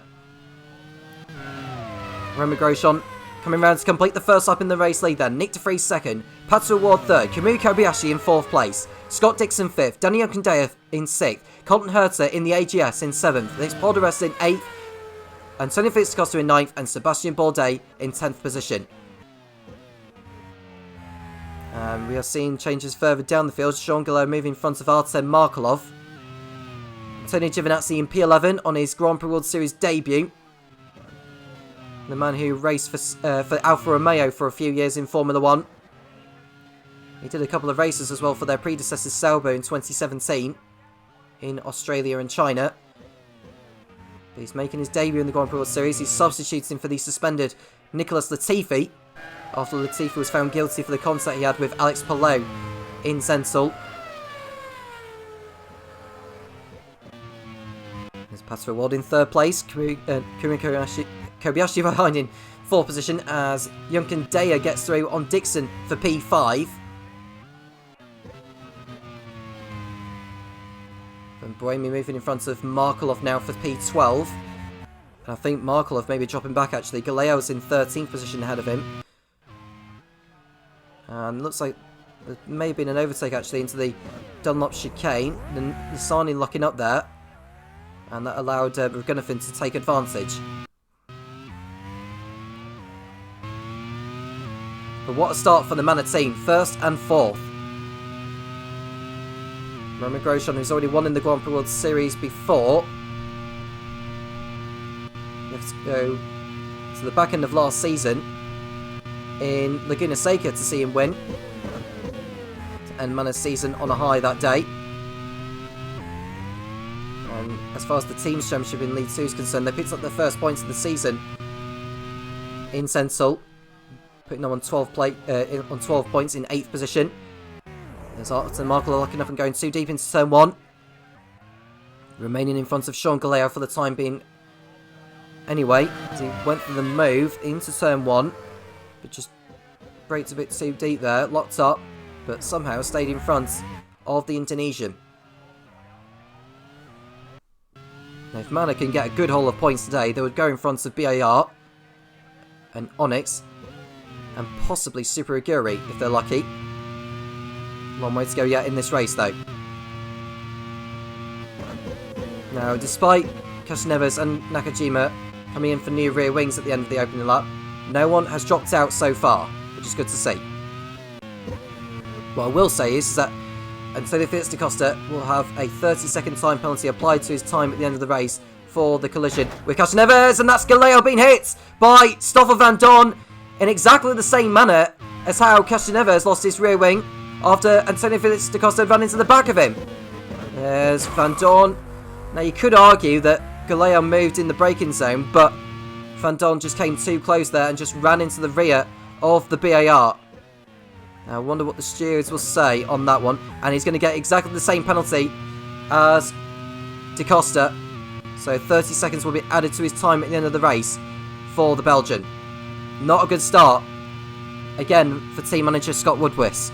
Roman Grosjean coming round to complete the first lap in the race lead then. Nick de Vries 2nd, Pato O'Ward 3rd, Kamui Kobayashi in 4th place, Scott Dixon 5th, Danny Juncadella in 6th, Colton Herta in the AGS in 7th, there's Paul di Resta in 8th, Antonio Felix da Costa in 9th, and Sebastian Bourdais in 10th position. We are seeing changes further down the field. Sean Gelael moving in front of Artem Markelov. Antonio Giovinazzi in P11 on his Grand Prix World Series debut. The man who raced for Alfa Romeo for a few years in Formula 1. He did a couple of races as well for their predecessors Sauber in 2017 in Australia and China. But he's making his debut in the Grand Prix World Series. He's substituting for the suspended Nicholas Latifi after Latifi was found guilty for the contact he had with Alex Palou in Sentul. There's Pato O'Ward in 3rd place. Kamui Kobayashi behind in 4th position as Yunkin Daya gets through on Dixon for P5. And Boemi moving in front of Markelov now for P12. And I think Markelov may be dropping back actually. Galeo's in 13th position ahead of him. And looks like there may have been an overtake actually into the Dunlop chicane. Nisani locking up there. And that allowed Ragunathan to take advantage. But what a start for the Manor team. 1st and 4th. Roman Grosjean, who's already won in the Grand Prix World Series before. Let's go to the back end of last season in Laguna Seca to see him win. To end Manor's season on a high that day. And as far as the team's championship in League 2 is concerned, they picked up their first points of the season in Sensul, putting them on 12 points in 8th position. There's Arthur Markle lucky enough and going too deep into turn 1. Remaining in front of Sean Galeo for the time being. Anyway, as he went for the move into turn 1, but just braked a bit too deep there, locked up, but somehow stayed in front of the Indonesian. Now, if Manor can get a good haul of points today, they would go in front of BAR and Onyx and possibly Super Aguri if they're lucky. Long way to go yet in this race though. Now, despite Casneves and Nakajima coming in for new rear wings at the end of the opening lap, no one has dropped out so far, which is good to see. What I will say is that Antonio Felix da Costa will have a 30-second time penalty applied to his time at the end of the race for the collision with Casneves, and that's Galeo being hit by Stoffel van Dorn in exactly the same manner as how Casneves lost his rear wing after Antonio Felix da Costa ran into the back of him. There's Van Dorn. Now, you could argue that Galeo moved in the braking zone, but Van Dorn just came too close there and just ran into the rear of the BAR. Now, I wonder what the stewards will say on that one. And he's going to get exactly the same penalty as da Costa. So 30 seconds will be added to his time at the end of the race for the Belgian. Not a good start, again, for team manager Scott Woodwis.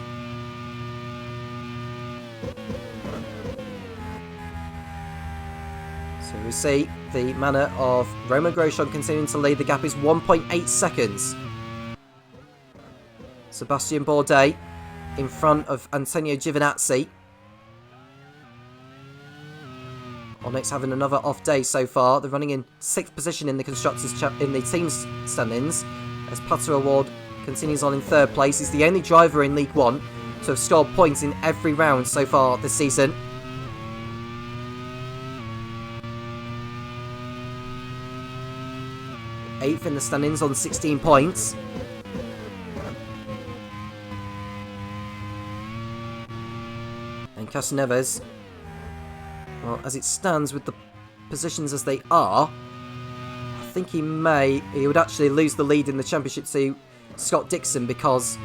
So we see the manner of Roman Grosjean continuing to lead. The gap is 1.8 seconds. Sebastian Bourdais in front of Antonio Giovinazzi. Onyx having another off day so far. They're running in 6th position in the team's standings as Pato Award continues on in 3rd place. He's the only driver in League 1 to have scored points in every round so far this season. Eighth in the standings on 16 points. And Casneves, well, as it stands with the positions as they are, I think he would actually lose the lead in the championship to Scott Dixon, because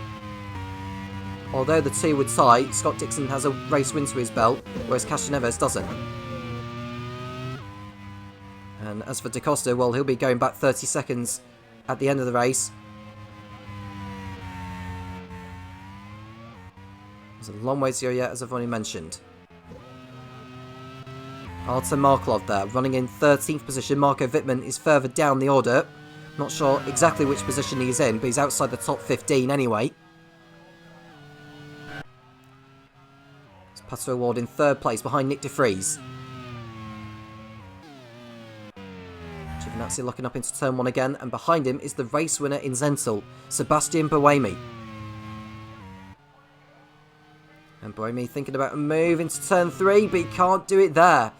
although the two would tie, Scott Dixon has a race win to his belt, whereas Casneves doesn't. And as for da Costa, well, he'll be going back 30 seconds at the end of the race. There's a long way to go yet, as I've already mentioned. Artem Markelov there, running in 13th position. Marco Wittmann is further down the order. Not sure exactly which position he's in, but he's outside the top 15 anyway. It's Pato Award in 3rd place behind Nick de Vries. Giovinazzi locking up into turn 1 again, and behind him is the race winner in Zental, Sebastian Boemi. And Boemi thinking about a move into turn 3, but he can't do it there.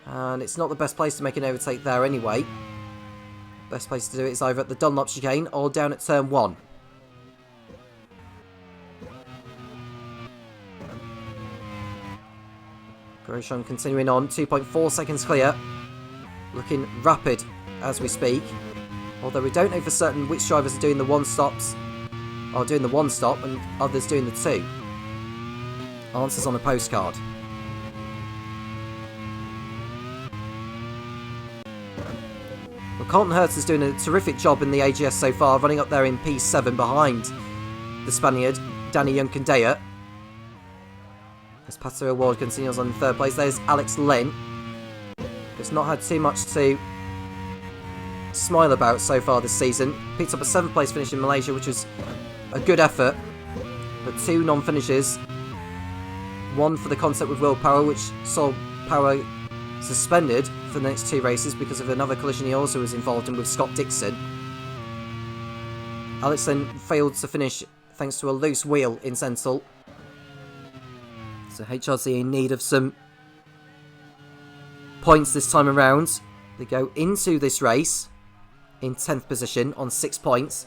And it's not the best place to make an overtake there anyway. Best place to do it is either at the Dunlop chicane or down at turn 1. Grosjean continuing on, 2.4 seconds clear. Looking rapid as we speak. Although we don't know for certain which drivers are doing the one-stops, or doing the one-stop, and others doing the 2. Answers on a postcard. Well, Colton Herta is doing a terrific job in the AGS so far, running up there in P7 behind the Spaniard, Danny Yunkandea. As Pato Award continues on in third place, there's Alex Lynn, who's not had too much to smile about so far this season. Picked up a 7th place finish in Malaysia, which was a good effort, but 2 non-finishes. One for the concept with Will Power, which saw Power suspended for the next 2 races because of another collision he also was involved in with Scott Dixon. Alex then failed to finish thanks to a loose wheel in Sentinel. So HRC in need of some points this time around. They go into this race in 10th position on 6 points.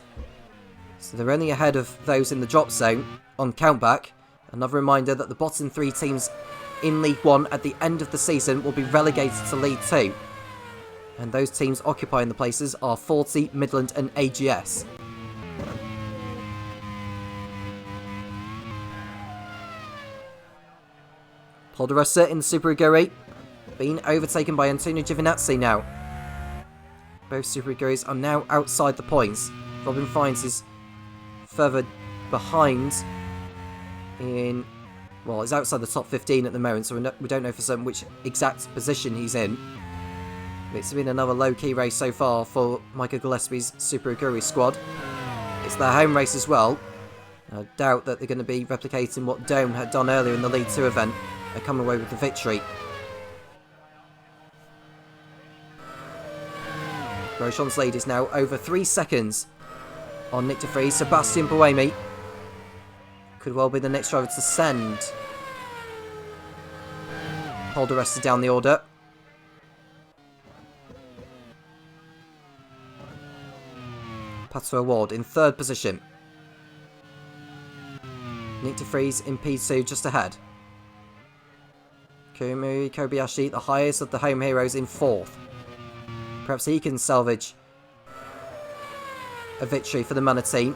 So they're only ahead of those in the drop zone on countback. Another reminder that the bottom 3 teams in League 1 at the end of the season will be relegated to League 2. And those teams occupying the places are 40, Midland and AGS. Polderosa in the Super Aguri being overtaken by Antonio Giovinazzi now. Both Super Aguris are now outside the points. Robin Fiennes is further behind in... Well, he's outside the top 15 at the moment, so we don't know for certain which exact position he's in. It's been another low-key race so far for Michael Gillespie's Super Aguri squad. It's their home race as well. I doubt that they're going to be replicating what Dome had done earlier in the League 2 event and come away with the victory. Grosjean's lead is now over 3 seconds on Nick de Vries. Sebastian Buemi could well be the next driver to send Polderosa down the order. Pato Award in 3rd position. Nick de Vries in P2 just ahead. Kumari Kobayashi, the highest of the home heroes, in 4th. Perhaps he can salvage a victory for the Mana team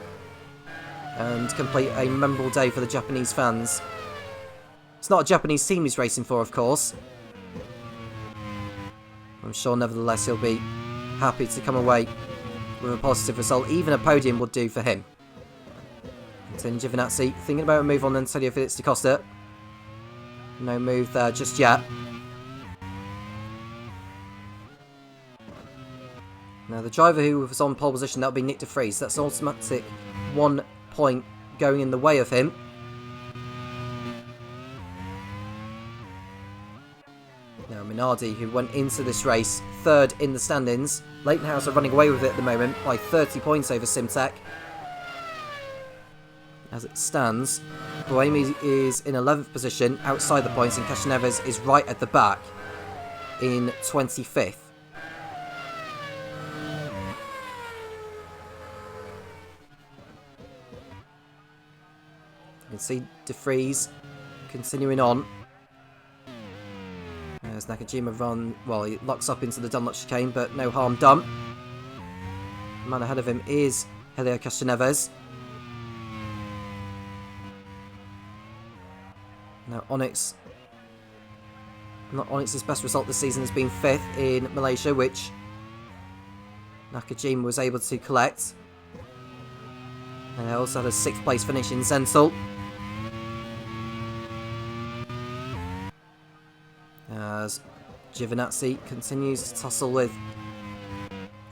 and complete a memorable day for the Japanese fans. It's not a Japanese team he's racing for, of course. I'm sure, nevertheless, he'll be happy to come away with a positive result. Even a podium would do for him. Antonio Giovinazzi thinking about a move on Antonio Felix da Costa. No move there just yet. Now the driver who was on pole position, that would be Nick de Vries. That's an automatic 1 point going in the way of him. Now Minardi, who went into this race 3rd in the standings. Leighton House are running away with it at the moment by 30 points over Simtech. As it stands, Buemi is in 11th position outside the points, and Castroneves is right at the back in 25th. You can see de Vries continuing on. As Nakajima he locks up into the Dunlop chicane, but no harm done. The man ahead of him is Helio Castroneves. Now Onyx's best result this season has been 5th in Malaysia, which Nakajima was able to collect. And he also had a 6th place finish in Sentinel. As Giovinazzi continues to tussle with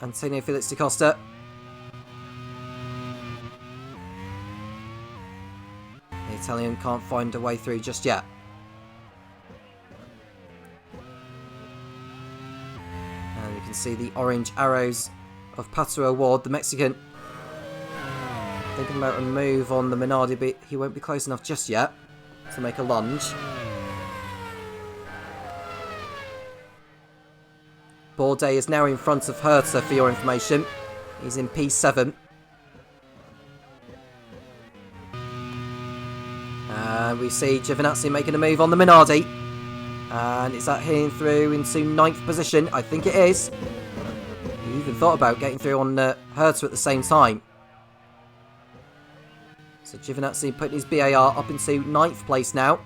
Antonio Felix da Costa. The Italian can't find a way through just yet. And you can see the orange arrows of Pato Award, the Mexican, thinking about a move on the Minardi, but he won't be close enough just yet to make a lunge. Bourdais is now in front of Herta, for your information. He's in P7. And we see Giovinazzi making a move on the Minardi. And is that hitting through into 9th position? I think it is. He even thought about getting through on Herta at the same time. So Giovinazzi putting his BAR up into 9th place now.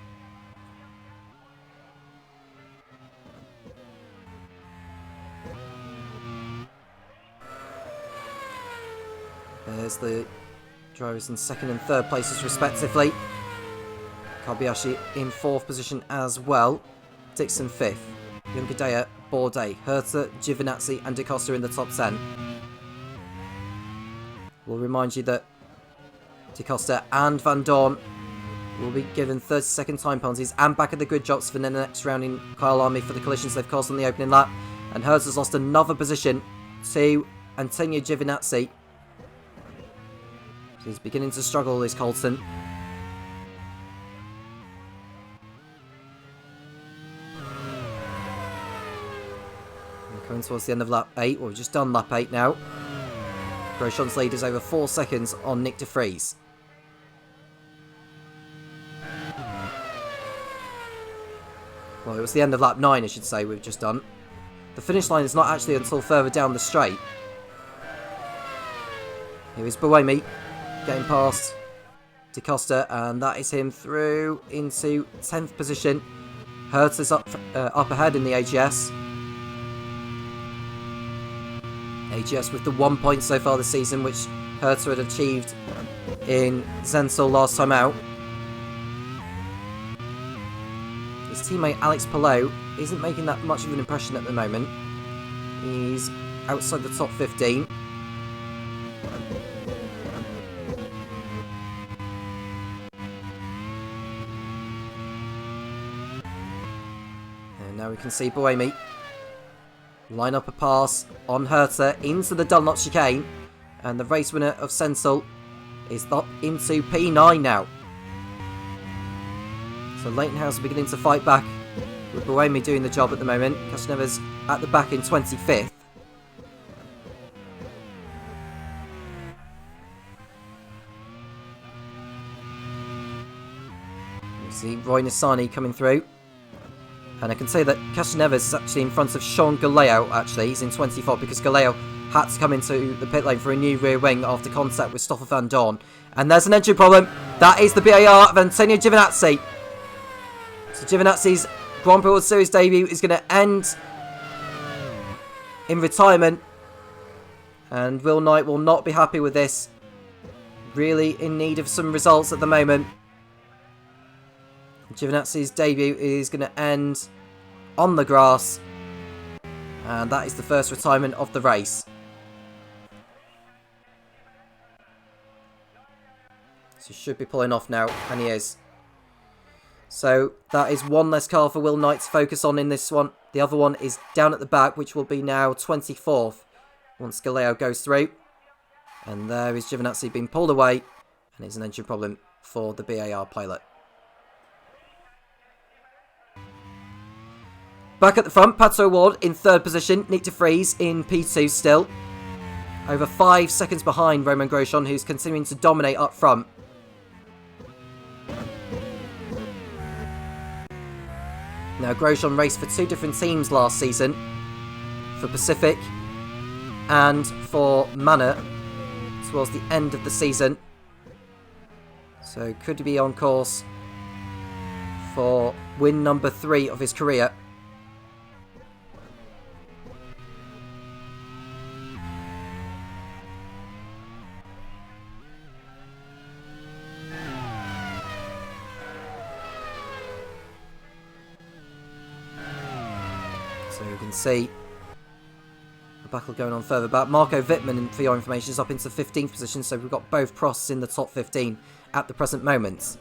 There's the drivers in 2nd and 3rd places respectively. Kobayashi in 4th position as well. Dixon 5th. Youngadea, Bourdais, Herta, Giovinazzi and Da Costa in the top 10. We'll remind you that Da Costa and Van Dorn will be given 30-second time penalties and back at the grid drops for the next round in Kyle Army for the collisions they've caused on the opening lap. And Herta's lost another position to Antonio Giovinazzi. He's beginning to struggle, is Colton. We're coming towards the end of lap 8. Well, we've just done lap 8 now. Grosjean's lead is over 4 seconds on Nick de Vries. Well, it was the end of lap 9, I should say, we've just done. The finish line is not actually until further down the straight. Here is Buemi getting past Da Costa, and that is him through into 10th position. Hertz is up ahead in the AGS. AGS with the 1 point so far this season, which Hertz had achieved in Zensel last time out. His teammate Alex Palou isn't making that much of an impression at the moment. He's outside the top 15. And now we can see Buemi line up a pass on Herta into the Dunlop chicane. And the race winner of Zensel is up into P9 now. So Leightonhouse are beginning to fight back, with Buemi doing the job at the moment. Castroneves at the back in 25th. You see Roy Nissany coming through. And I can say that Castroneves is actually in front of Sean Galeo, actually. He's in 24th because Galeo had to come into the pit lane for a new rear wing after contact with Stoffel van Dorn. And there's an engine problem. That is the BAR of Antonio Giovinazzi. So Giovinazzi's Grand Prix World Series debut is going to end in retirement. And Will Knight will not be happy with this. Really in need of some results at the moment. Giovinazzi's debut is going to end on the grass. And that is the first retirement of the race. So he should be pulling off now, and he is. So that is one less car for Will Knight to focus on in this one. The other one is down at the back, which will be now 24th once Galeo goes through. And there is Giovinazzi being pulled away, and it's an engine problem for the BAR pilot. Back at the front, Pato Award in 3rd position, Nick de Vries in P2 still. Over 5 seconds behind Romain Grosjean, who's continuing to dominate up front. Now, Grosjean raced for 2 different teams last season, for Pacific and for Manor, towards the end of the season. So, could be on course for win number 3 of his career. So you can see a battle going on further back. Marco Wittmann, for your information, is up into 15th position, so we've got both Prosts in the top 15 at the present moment.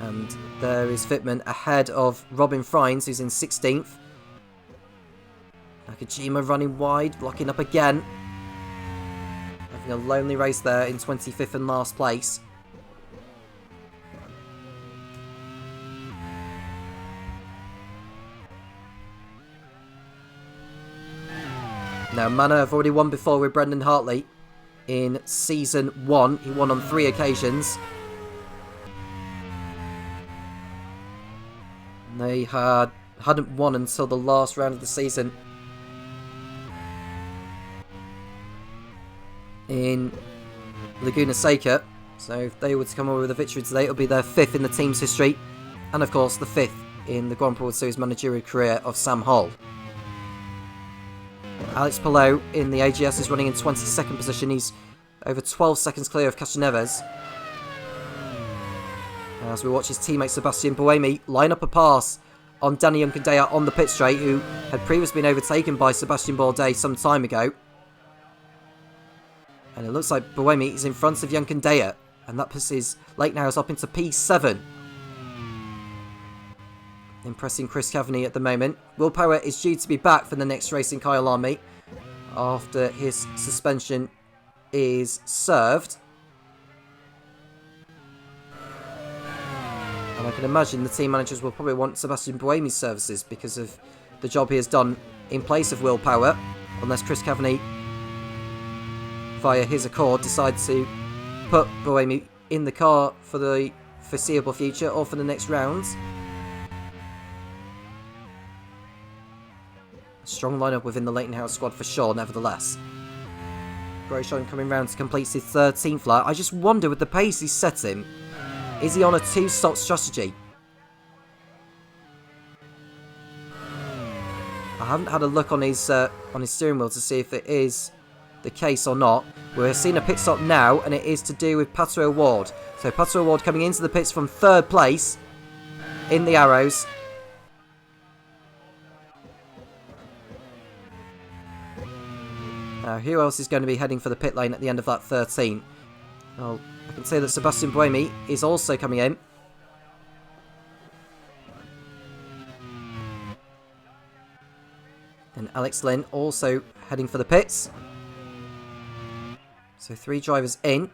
And there is Wittmann ahead of Robin Freins, who's in 16th. Nakajima running wide, blocking up again. Having a lonely race there in 25th and last place. Now, Manor have already won before with Brendan Hartley in Season 1. He won on 3 occasions. They hadn't won until the last round of the season in Laguna Seca. So if they were to come away with a victory today, it'll be their 5th in the team's history. And of course, the 5th in the Grand Prix World Series managerial career of Sam Hull. Alex Palou in the AGS is running in 22nd position. He's over 12 seconds clear of Castroneves. As we watch his teammate Sebastian Buemi line up a pass on Danny Juncadella on the pit straight, who had previously been overtaken by Sebastian Bourdais some time ago. And it looks like Buemi is in front of Juncadella, and that puts his Lakenhouse up into P7. Impressing Chris Cavani at the moment. Will Power is due to be back for the next race in Kyalami after his suspension is served. And I can imagine the team managers will probably want Sebastian Buemi's services because of the job he has done in place of Will Power, unless Chris Cavani, via his accord, decides to put Buemi in the car for the foreseeable future or for the next rounds. Strong lineup within the Lakenhouse squad for sure, nevertheless. Grosjean coming round to complete his 13th lap. I just wonder, with the pace he's setting, is he on a 2-stop strategy? I haven't had a look on his steering wheel to see if it is the case or not. We're seeing a pit stop now, and it is to do with Pato O'Ward. So Pato O'Ward coming into the pits from 3rd place in the Arrows. Now, who else is going to be heading for the pit lane at the end of that 13? Well, I can say that Sebastian Buemi is also coming in. And Alex Lynn also heading for the pits. So 3 drivers in.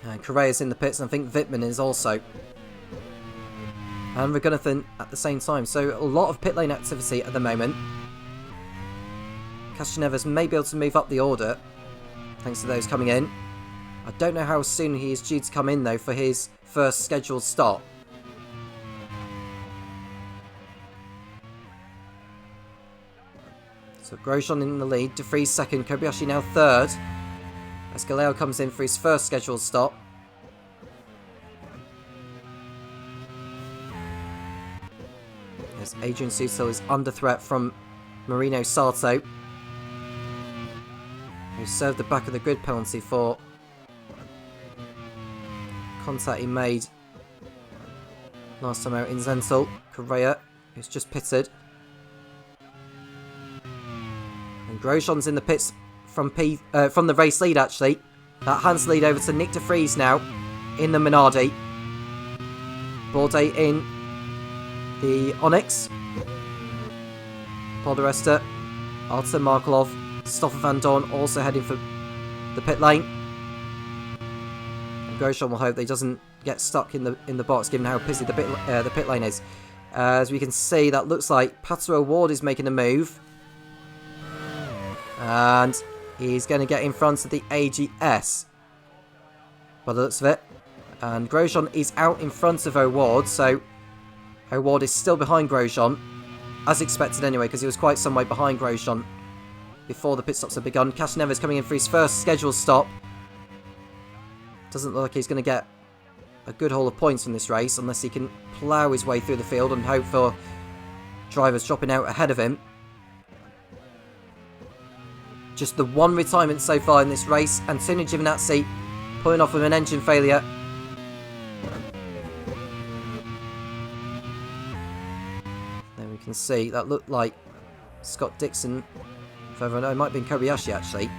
And Correa's in the pits, and I think Wittmann is also. And Raghunathan at the same time. So a lot of pit lane activity at the moment. Castroneves may be able to move up the order, thanks to those coming in. I don't know how soon he is due to come in, though, for his first scheduled stop. So Grosjean in the lead, De Vries second, Kobayashi now 3rd. As Galeo comes in for his first scheduled stop. As Adrian Sutil is under threat from Marino Sato, who served the back of the grid penalty for contact he made last time out in Zental. Correa, who's just pitted. And Grosjean's in the pits from the race lead, actually. That hands lead over to Nick De Vries now in the Minardi. Bourdais in the Onyx. Paul de Resta, Artem Markelov, Stoffel Van Dorn also heading for the pit lane. And Grosjean will hope that he doesn't get stuck in the box, given how busy the pit lane is. As we can see, that looks like Pato O'Ward is making a move. And he's going to get in front of the AGS, by the looks of it. And Grosjean is out in front of O'Ward, so O'Ward is still behind Grosjean, as expected anyway, because he was quite some way behind Grosjean before the pit stops have begun. Castroneves coming in for his first scheduled stop. Doesn't look like he's going to get a good haul of points from this race, unless he can plough his way through the field and hope for drivers dropping out ahead of him. Just the one retirement so far in this race. Antonio Giovinazzi pulling off with an engine failure. There we can see that looked like Scott Dixon. Further, no, it might have been Kobayashi actually.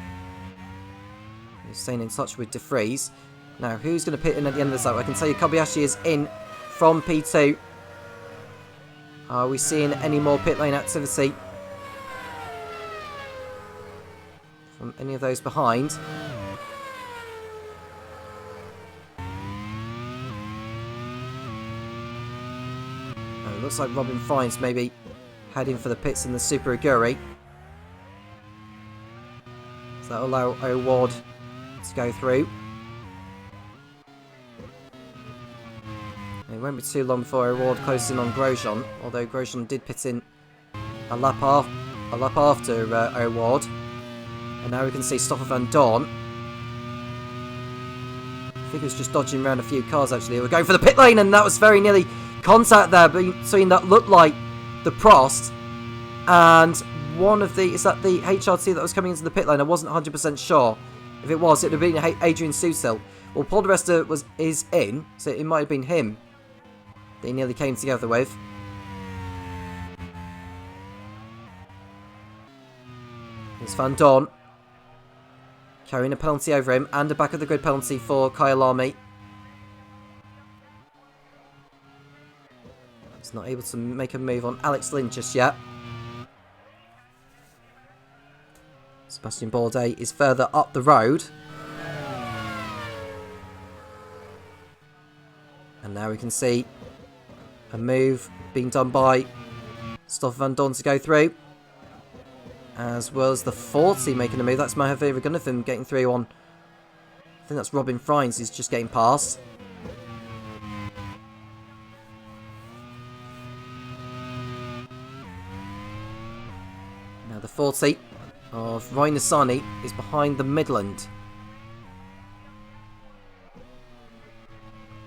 He's staying in touch with De Vries. Now, who's going to pit in at the end of this lap? I can tell you Kobayashi is in from P2. Are we seeing any more pit lane activity from any of those behind? It looks like Robin Fiennes maybe heading for the pits in the Super Aguri. So that'll allow O'Ward to go through. It won't be too long before O'Ward closes in on Grosjean, although Grosjean did pit in a lap after O'Ward. And now we can see Stoffel Van Dorn. I think he was just dodging around a few cars actually. We're going for the pit lane, and that was very nearly contact there between that looked like the Prost and one of the... Is that the HRT that was coming into the pit lane? I wasn't 100% sure. If it was, it would have been Adrian Sutil. Well, Paul di Resta is in, so it might have been him that he nearly came together with. It's Van Dorn carrying a penalty over him and a back of the grid penalty for Kyle Lamy. He's not able to make a move on Alex Lynn just yet. Sebastian Bourdais is further up the road. And now we can see a move being done by Stoffel Van Dorn to go through. As well as the 40 making a move. That's Mahavira Gunnatham getting through on... I think that's Robin Frines who's just getting past. Now the 40 of Roy Nassani is behind the Midland.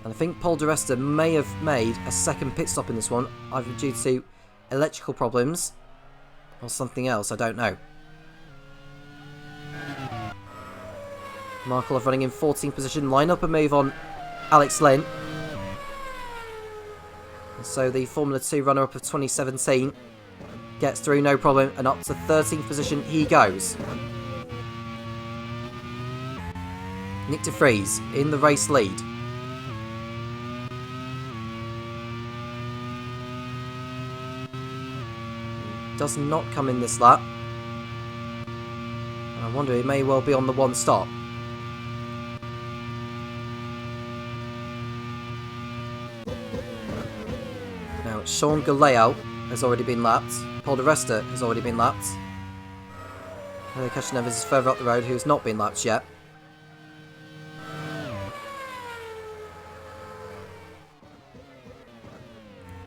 And I think Paul di Resta may have made a second pit stop in this one, either due to electrical problems or something else, I don't know. Markov running in 14th position, line up a move on Alex Lynn. And so the Formula 2 runner-up of 2017 gets through no problem, and up to 13th position he goes. Nick de Vries in the race lead. Does not come in this lap. And I wonder, he may well be on the one stop. Now, Sean Galeo has already been lapped. Paul di Resta has already been lapped. Helio Castroneves is further up the road, who has not been lapped yet.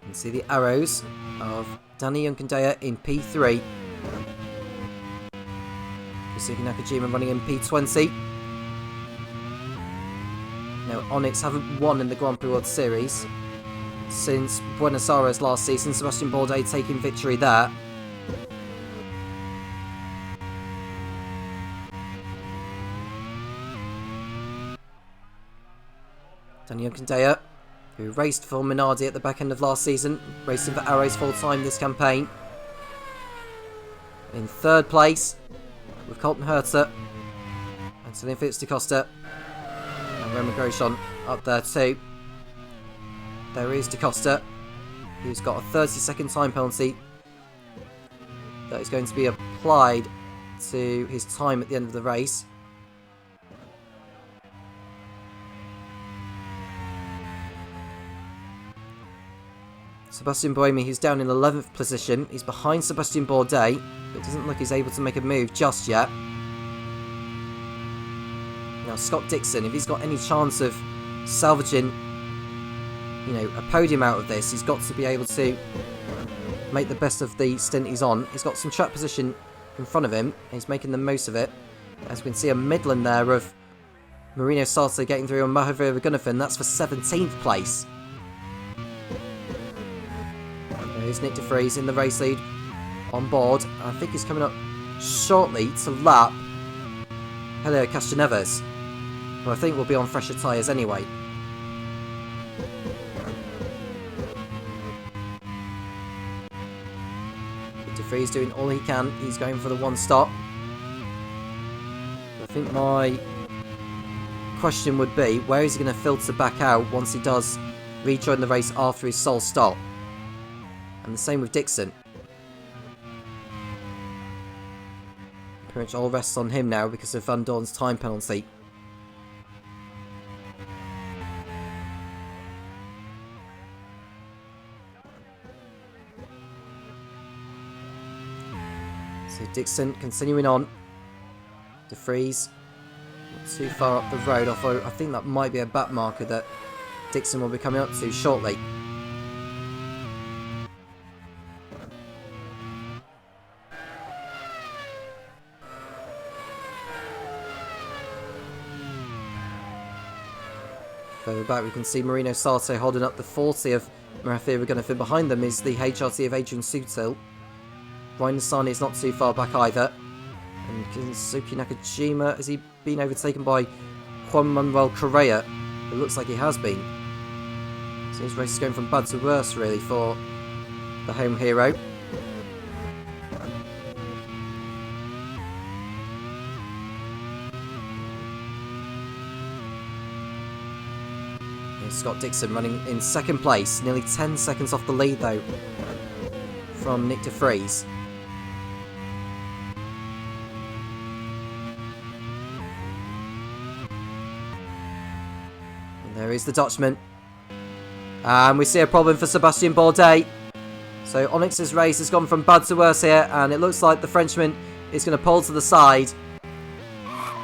You can see the arrows of Danny Yunkandaya in P3. Yusuke Nakajima running in P20. Now, Onyx haven't won in the Grand Prix World Series since Buenos Aires last season. Sebastian Bourdais taking victory there. Danny Yunkandaya, who raced for Minardi at the back end of last season, racing for Arrows full-time this campaign. In third place, with Colton Herter, Antonio Felix da Costa, and Roman Grosjean up there too. There is da Costa, who's got a 30-second time penalty that is going to be applied to his time at the end of the race. Sebastian Buemi, who's down in 11th position, is behind Sebastian Bourdais, but it doesn't look he's able to make a move just yet. Now Scott Dixon, if he's got any chance of salvaging, you know, a podium out of this, he's got to be able to make the best of the stint he's on. He's got some track position in front of him, and he's making the most of it. As we can see a Midland there of Marino Sarto getting through on Mahavira Gunnatham, that's for 17th place. There's Nick de Vries in the race lead on board. I think he's coming up shortly to lap Helio Castroneves, who I think will be on fresher tyres anyway. De Vries doing all he can. He's going for the one stop. I think my question would be, where is he going to filter back out once he does rejoin the race after his sole stop? And the same with Dixon. Pretty much all rests on him now because of Van Dorn's time penalty. So Dixon continuing on. De Vries not too far up the road, although I think that might be a back marker that Dixon will be coming up to shortly. Further back we can see Marino Sarto holding up the 40 of Mahavira Gunnatham. Behind them is the HRT of Adrian Sutil. Ryan Nasani is not too far back either. And Kensuke Nakajima, has he been overtaken by Juan Manuel Correa? It looks like he has been. So his race is going from bad to worse, really, for the home hero. Here's Scott Dixon running in second place, nearly 10 seconds off the lead, though, from Nick de Vries. There is the Dutchman. And we see a problem for Sebastian Bourdais. So Onyx's race has gone from bad to worse here, and it looks like the Frenchman is going to pull to the side.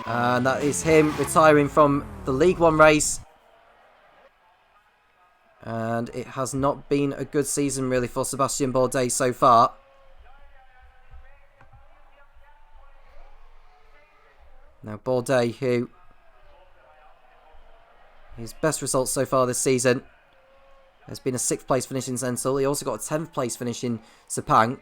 And that is him retiring from the League One race. And it has not been a good season really for Sebastian Bourdais so far. Now Bourdais, who his best results so far this season has been a 6th place finish in Sentul. He also got a 10th place finish in Sepang.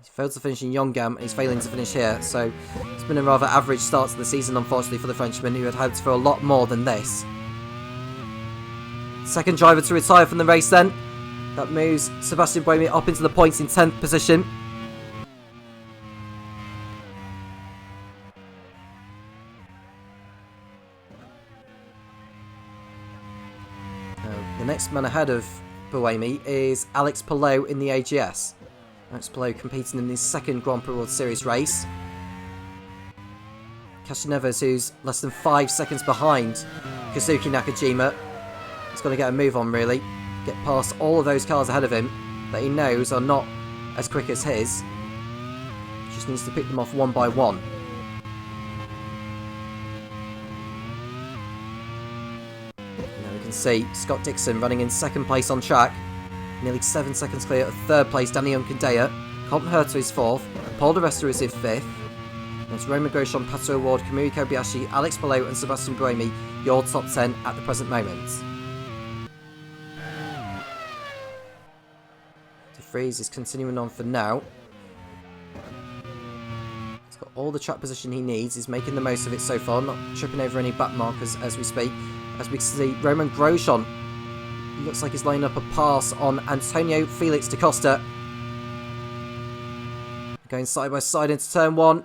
He failed to finish in Yongam, and he's failing to finish here. So it's been a rather average start to the season, unfortunately, for the Frenchman, who had hoped for a lot more than this. Second driver to retire from the race then. That moves Sebastian Buemi up into the points in 10th position. The next man ahead of Buemi is Alex Palou in the AGS. Alex Palou competing in his second Grand Prix World Series race. Castroneves, who's less than 5 seconds behind Kazuki Nakajima, is going to get a move on really. Get past all of those cars ahead of him that he knows are not as quick as his. Just needs to pick them off one by one. See Scott Dixon running in second place on track, nearly 7 seconds clear of third place Danny Unkadea. Colton Herta is fourth, Paul Di Resta is in fifth. It's Roman Grosjean, Pato Award, Kamui Kobayashi, Alex Palou and Sebastian Buemi, your top 10 at the present moment. De Vries is continuing on for now. He's got all the track position he needs, he's making the most of it so far, not tripping over any back markers as we speak. As we see Roman Grosjean, looks like he's lining up a pass on Antonio Felix da Costa. Going side by side into turn one.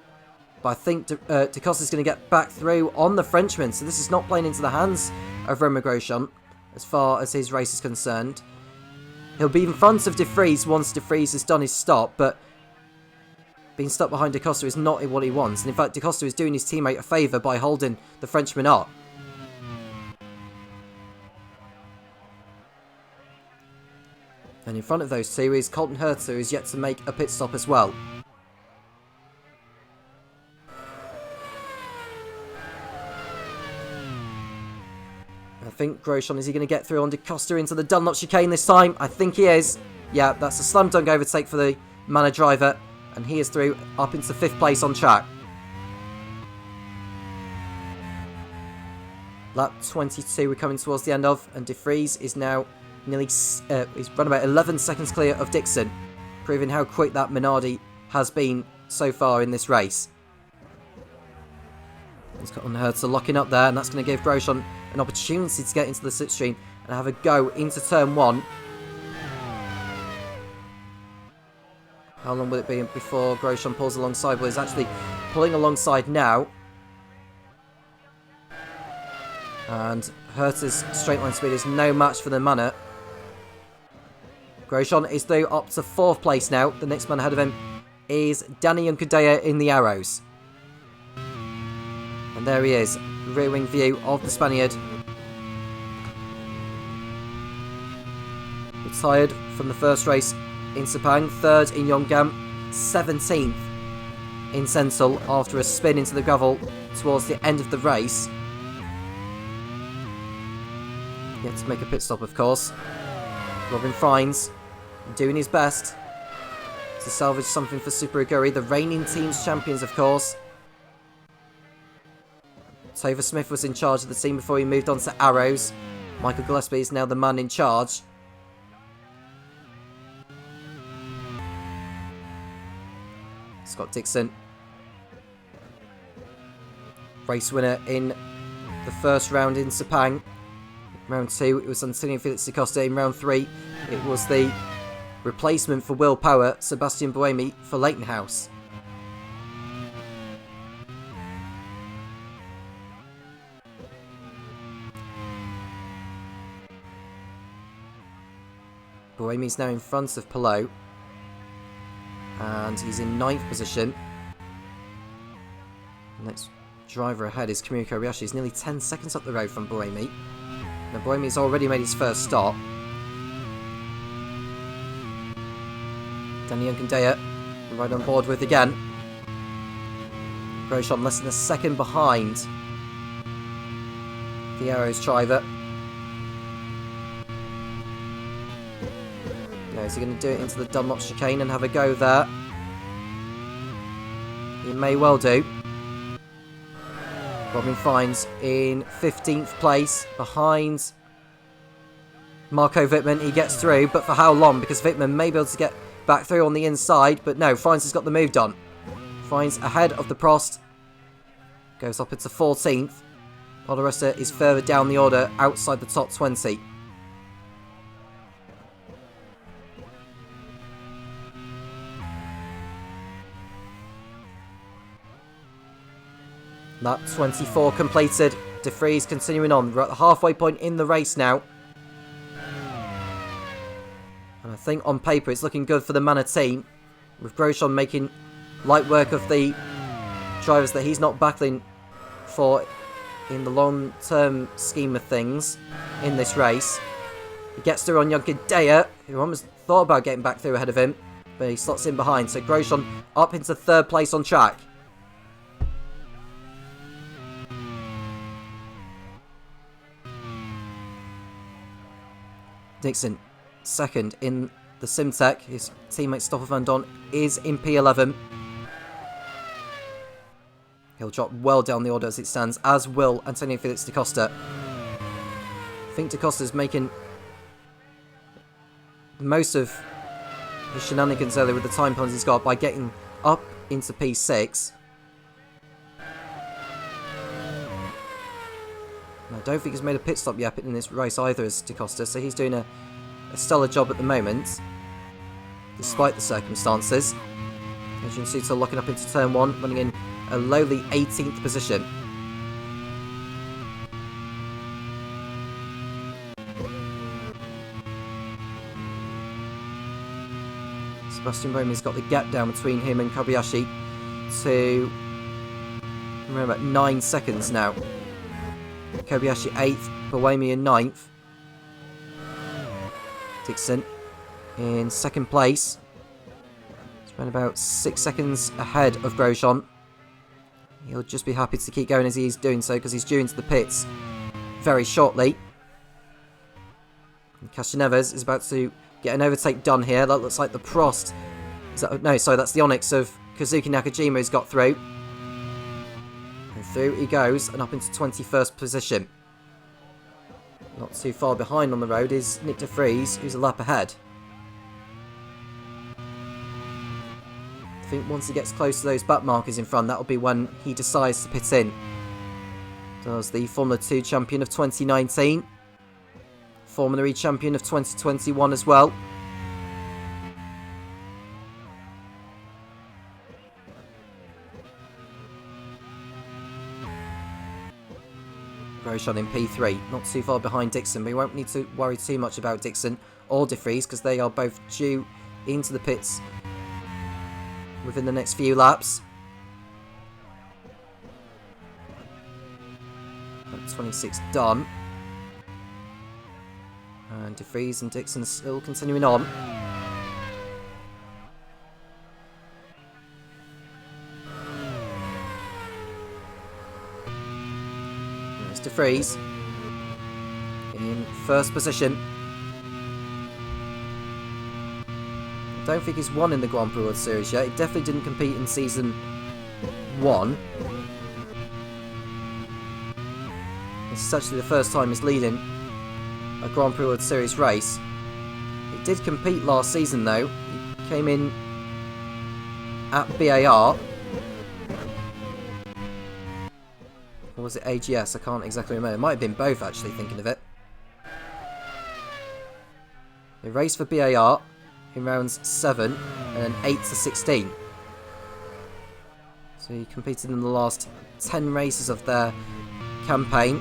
But I think da Costa's going to get back through on the Frenchman. So this is not playing into the hands of Roman Grosjean as far as his race is concerned. He'll be in front of De Vries once De Vries has done his stop. But being stuck behind da Costa is not what he wants. And in fact, da Costa is doing his teammate a favour by holding the Frenchman up. And in front of those two is Colton Herta, who is yet to make a pit stop as well. I think Grosjean, is he going to get through on da Costa into the Dunlop chicane this time? I think he is. Yeah, that's a slam dunk overtake for the Manor driver. And he is through up into 5th place on track. Lap 22 we're coming towards the end of. And De Vries is now nearly, he's run about 11 seconds clear of Dixon, proving how quick that Minardi has been so far in this race. He's got on Herta locking up there, and that's going to give Grosjean an opportunity to get into the slipstream and have a go into turn one. How long will it be before Grosjean pulls alongside? Well, he's actually pulling alongside now. And Herta's straight line speed is no match for the Manor. Grosjean is though up to 4th place now. The next man ahead of him is Danny Unkadea in the Arrows. And there he is, rear wing view of the Spaniard. Retired from the first race in Sepang, 3rd in Yongam, 17th in Sentul after a spin into the gravel towards the end of the race. Yet to make a pit stop, of course. Robin Frines doing his best to salvage something for Super Aguri, the reigning team's champions, of course. Topher Smith was in charge of the team before he moved on to Arrows. Michael Gillespie is now the man in charge. Scott Dixon. Race winner in the first round in Sepang. Round 2, it was Antonio Felix da Costa. In round 3, it was the replacement for Will Power, Sebastian Buemi, for Leighton House. Buemi's now in front of Palou, and he's in 9th position. Next driver ahead is Kamui Kobayashi. He's nearly 10 seconds up the road from Buemi. Now Buemi's already made his first stop. Danny Unkandea right on board with again. Grosjean less than a second behind the Arrows driver. Now, is he going to do it into the Dunlop chicane and have a go there? He may well do. Robin Fines in 15th place behind Marco Wittmann. He gets through, but for how long? Because Wittmann may be able to get back through on the inside, but no, Fines has got the move done. Fines ahead of the Prost. Goes up into 14th. Poderosa is further down the order, outside the top 20. Lap 24 completed. De Vries continuing on. We're at the halfway point in the race now. And I think on paper it's looking good for the Manor team, with Grosjean making light work of the drivers that he's not battling for in the long-term scheme of things in this race. He gets through on Unkandea, who almost thought about getting back through ahead of him, but he slots in behind. So Grosjean up into 3rd place on track. Dixon, 2nd in the Simtech. His teammate Stoffel van Don is in P11. He'll drop well down the order as it stands, as will Antonio Felix da Costa. I think da Costa's making most of his shenanigans earlier with the time penalties he's got by getting up into P6. I don't think he's made a pit stop yet in this race either as da Costa, so he's doing a stellar job at the moment, despite the circumstances. Adrian Suter locking up into turn 1, running in a lowly 18th position. Sebastian Buemi's got the gap down between him and Kobayashi to around about 9 seconds now. Kobayashi 8th, Buemi in 9th. Dixon in 2nd place. He's around about 6 seconds ahead of Grosjean. He'll just be happy to keep going as he's doing so, because he's due into the pits very shortly. And Castroneves is about to get an overtake done here. That looks like the Prost. No, sorry, that's the Onyx of Kazuki Nakajima who's got through. And through he goes, and up into 21st position. Not too far behind on the road is Nick de Vries, who's a lap ahead. I think once he gets close to those back markers in front, that'll be when he decides to pit in. Does the Formula 2 champion of 2019, Formula E champion of 2021 as well. Grosjean in P3, not too far behind Dixon. We won't need to worry too much about Dixon or de Vries, because they are both due into the pits within the next few laps. 26 done. And de Vries and Dixon still continuing on. There's de Vries in 1st position. I don't think he's won in the Grand Prix World Series yet. He definitely didn't compete in Season 1. This is actually the first time he's leading a Grand Prix World Series race. He did compete last season though. He came in at BAR. Or was it AGS? I can't exactly remember. It might have been both, actually, thinking of it. They raced for BAR in rounds 7 and then 8 to 16. So he competed in the last 10 races of their campaign.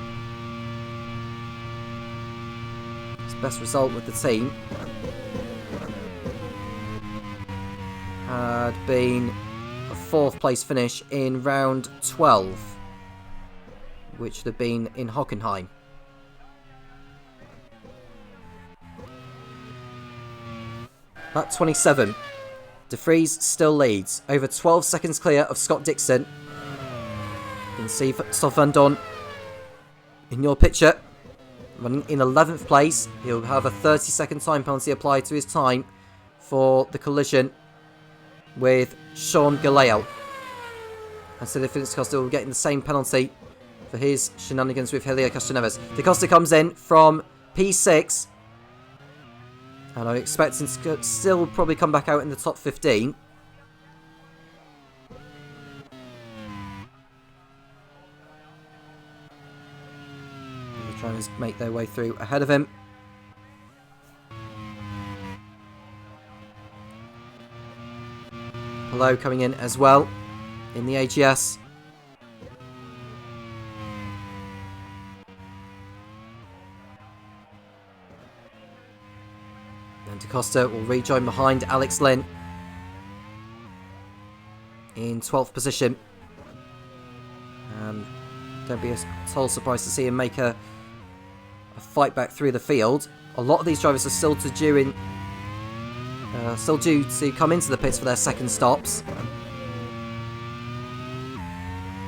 His best result with the team had been a 4th place finish in round 12, which would have been in Hockenheim. At 27, De Vries still leads, over 12 seconds clear of Scott Dixon. You can see Stoff Van Dorn in your picture, running in 11th place. He'll have a 30-second time penalty applied to his time for the collision with Sean Galeo. And so Felix Costa will get the same penalty for his shenanigans with Helio Castroneves. De Costa comes in from P6. And I expect him to still probably come back out in the top 15. They're trying to make their way through ahead of him. Hello coming in as well in the AGS. And DaCosta will rejoin behind Alex Lynn in 12th position. Don't be at all surprised to see him make a fight back through the field. A lot of these drivers are still due to come into the pits for their second stops.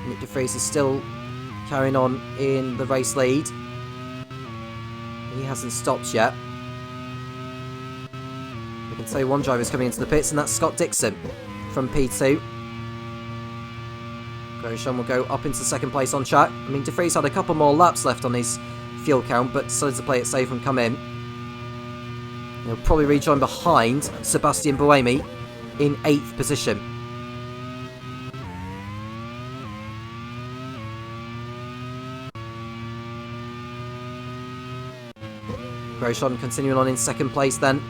Nick De Vries is still carrying on in the race lead. He hasn't stopped yet. We can say one driver is coming into the pits, and that's Scott Dixon from P2. Grosjean will go up into second place on track. I mean, De Vries had a couple more laps left on his fuel count, but decided to play it safe and come in. He'll probably rejoin behind Sebastian Buemi in 8th position. Grosjean continuing on in second place then.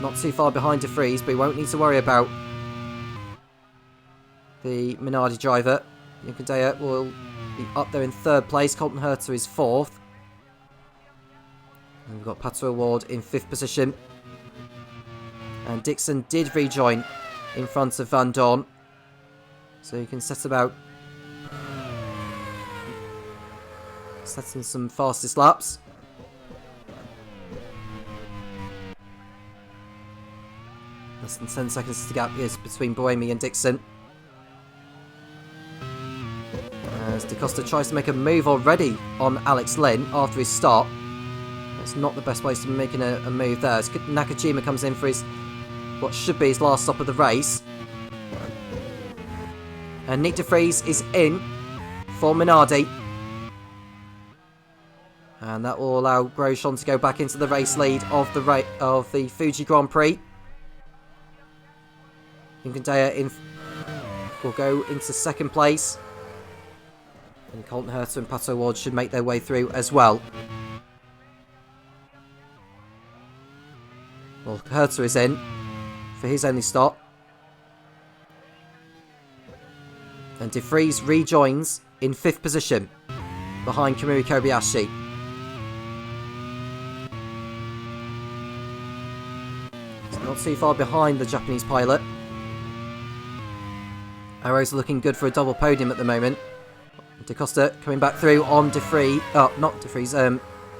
Not too far behind De Vries, but he won't need to worry about the Minardi driver. Yunkadea will be up there in 3rd place. Colton Herter is 4th. And we've got Pato Award in 5th position. And Dixon did rejoin in front of Van Dorn. So you can set about setting some fastest laps. Less than 10 seconds to gap is between Buemi and Dixon. As DaCosta tries to make a move already on Alex Lynn after his stop. It's not the best place to be making a move there. As Nakajima comes in for his what should be his last stop of the race. And Nick De Vries is in for Minardi. And that will allow Grosjean to go back into the race lead of the Fuji Grand Prix. Yunkadea will go into second place. And Colton Herter and Pato Award should make their way through as well. Well, Herter is in for his only stop. And De Vries rejoins in 5th position behind Kamui Kobayashi. He's not too far behind the Japanese pilot. Arrows are looking good for a double podium at the moment. DaCosta coming back through on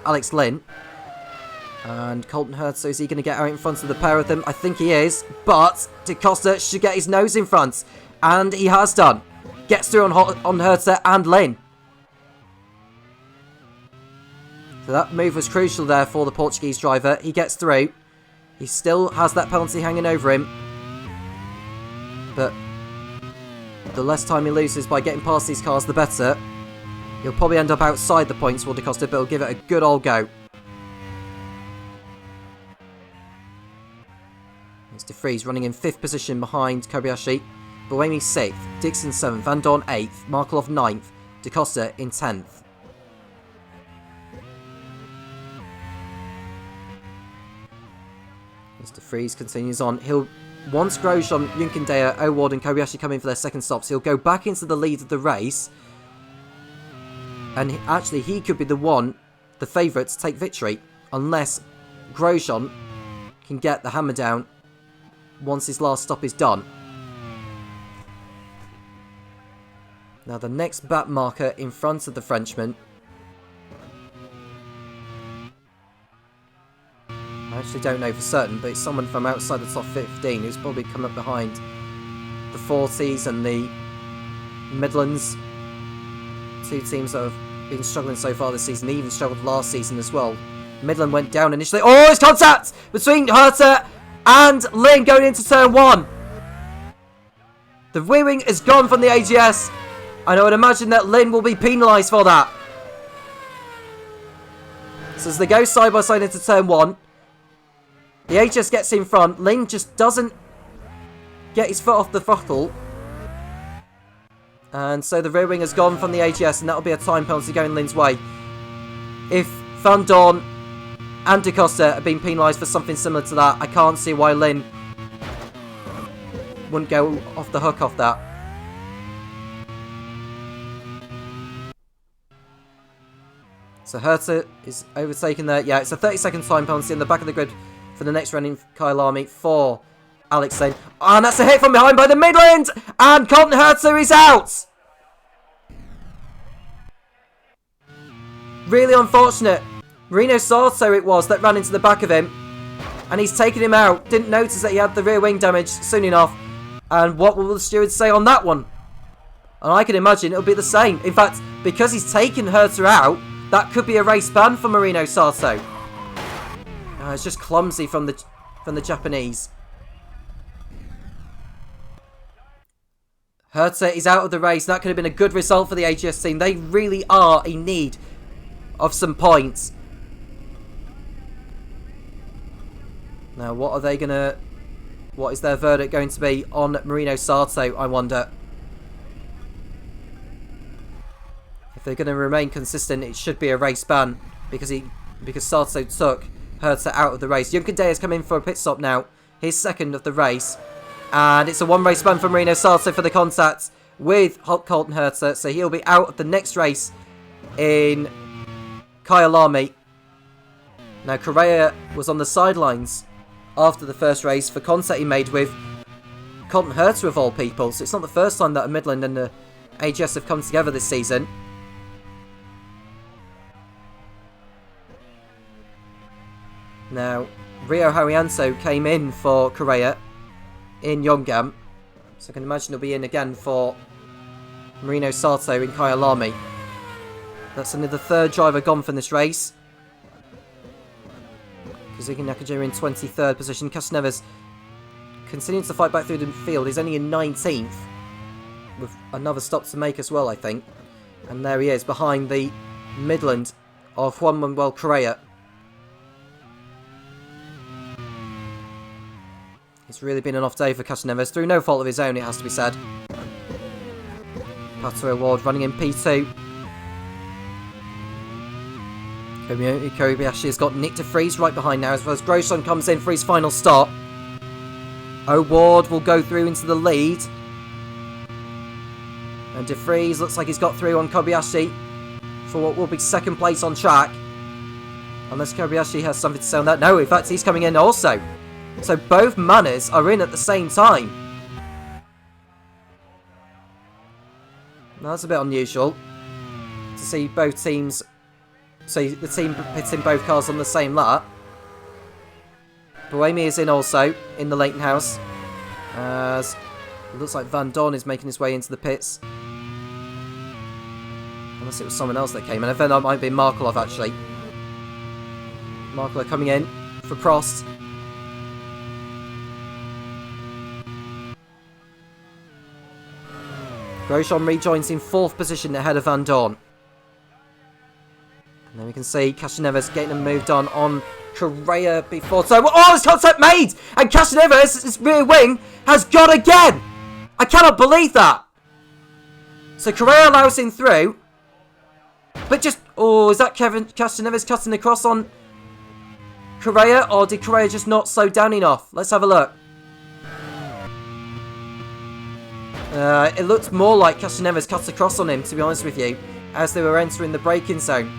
Alex Lynn. And Colton Herter, is he going to get out in front of the pair of them? I think he is, but DaCosta should get his nose in front. And he has done. Gets through on Herter and Lynn. So that move was crucial there for the Portuguese driver. He gets through. He still has that penalty hanging over him. But the less time he loses by getting past these cars, the better. He'll probably end up outside the points for DaCosta, but he'll give it a good old go. It's De Vries running in 5th position behind Kobayashi. Buemi 6th, Dixon 7th, Van Dorn 8th, Markelov 9th, Da Costa in 10th. Mr. Freeze continues on. Once Grosjean, Junkendaya, O'Ward and Kobayashi come in for their second stops, he'll go back into the lead of the race. And actually, he could be the favourite to take victory, unless Grosjean can get the hammer down once his last stop is done. Now the next back marker in front of the Frenchman. I actually don't know for certain, but it's someone from outside the top 15 who's probably come up behind the 40s and the Midlands. Two teams that have been struggling so far this season. They even struggled last season as well. Midland went down initially. Oh, it's contact between Herta and Lin going into turn 1. The rear wing is gone from the AGS. And I would imagine that Lin will be penalised for that. So as they go side by side into turn 1, the AGS gets in front. Lin just doesn't get his foot off the throttle. And so the rear wing has gone from the AGS, and that'll be a time penalty going Lin's way. If Van Dorn and Da Costa have been penalised for something similar to that, I can't see why Lin wouldn't go off the hook off that. So Herta is overtaken there. Yeah, it's a 30-second time penalty in the back of the grid for the next running Kyalami for Alex Lane. And that's a hit from behind by the Midland! And Colton Herta is out! Really unfortunate. Marino Sarto it was that ran into the back of him. And he's taken him out. Didn't notice that he had the rear wing damage soon enough. And what will the stewards say on that one? And I can imagine it'll be the same. In fact, because he's taken Herta out, that could be a race ban for Marino Sarto. It's just clumsy from the Japanese. Herta is out of the race. That could have been a good result for the AGS team. They really are in need of some points. Now, what is their verdict going to be on Marino Sarto, I wonder? If they're going to remain consistent, it should be a race ban because Sarto took Herta out of the race. Junkendaya has come in for a pit stop now. His second of the race. And it's a one-race ban for Marino Sarto for the contact with Colton Herta. So he'll be out of the next race in Kyalami. Now, Correa was on the sidelines after the first race for contact he made with Colton Herta of all people. So it's not the first time that a Midland and the AGS have come together this season. Now, Rio Haryanto came in for Correa in Yongam. So I can imagine he'll be in again for Marino Sarto in Kyalami. That's only the third driver gone from this race. Kazuki Nakajima in 23rd position. Casneves continues to fight back through the field. He's only in 19th. With another stop to make as well, I think. And there he is, behind the Midland of Juan Manuel Correa. It's really been an off day for Casneves, through no fault of his own, it has to be said. Pato Award running in P2. Kobayashi has got Nick de Vries right behind now, as well as Grosjean comes in for his final stop. O'Ward will go through into the lead. And de Vries looks like he's got through on Kobayashi for what will be second place on track. Unless Kobayashi has something to say on that. No, in fact, he's coming in also. So both Manners are in at the same time. Now that's a bit unusual to see both teams. So the team pitting both cars on the same lap. Buemi is in also in the Leighton House. As it looks like Van Dorn is making his way into the pits. Unless it was someone else that came in. I think that might be Markelov actually. Markelov coming in for Prost. Grosjean rejoins in 4th position ahead of Van Dorn. And then we can see Casneves getting them moved on Correa before. So, oh, this contact made! And Casneves, his rear wing, has gone again! I cannot believe that! So Correa allows him through. But just... Oh, is that Kevin Castroneves cutting across on Correa? Or did Correa just not slow down enough? Let's have a look. It looks more like Castroneves cut across on him, to be honest with you, as they were entering the braking zone.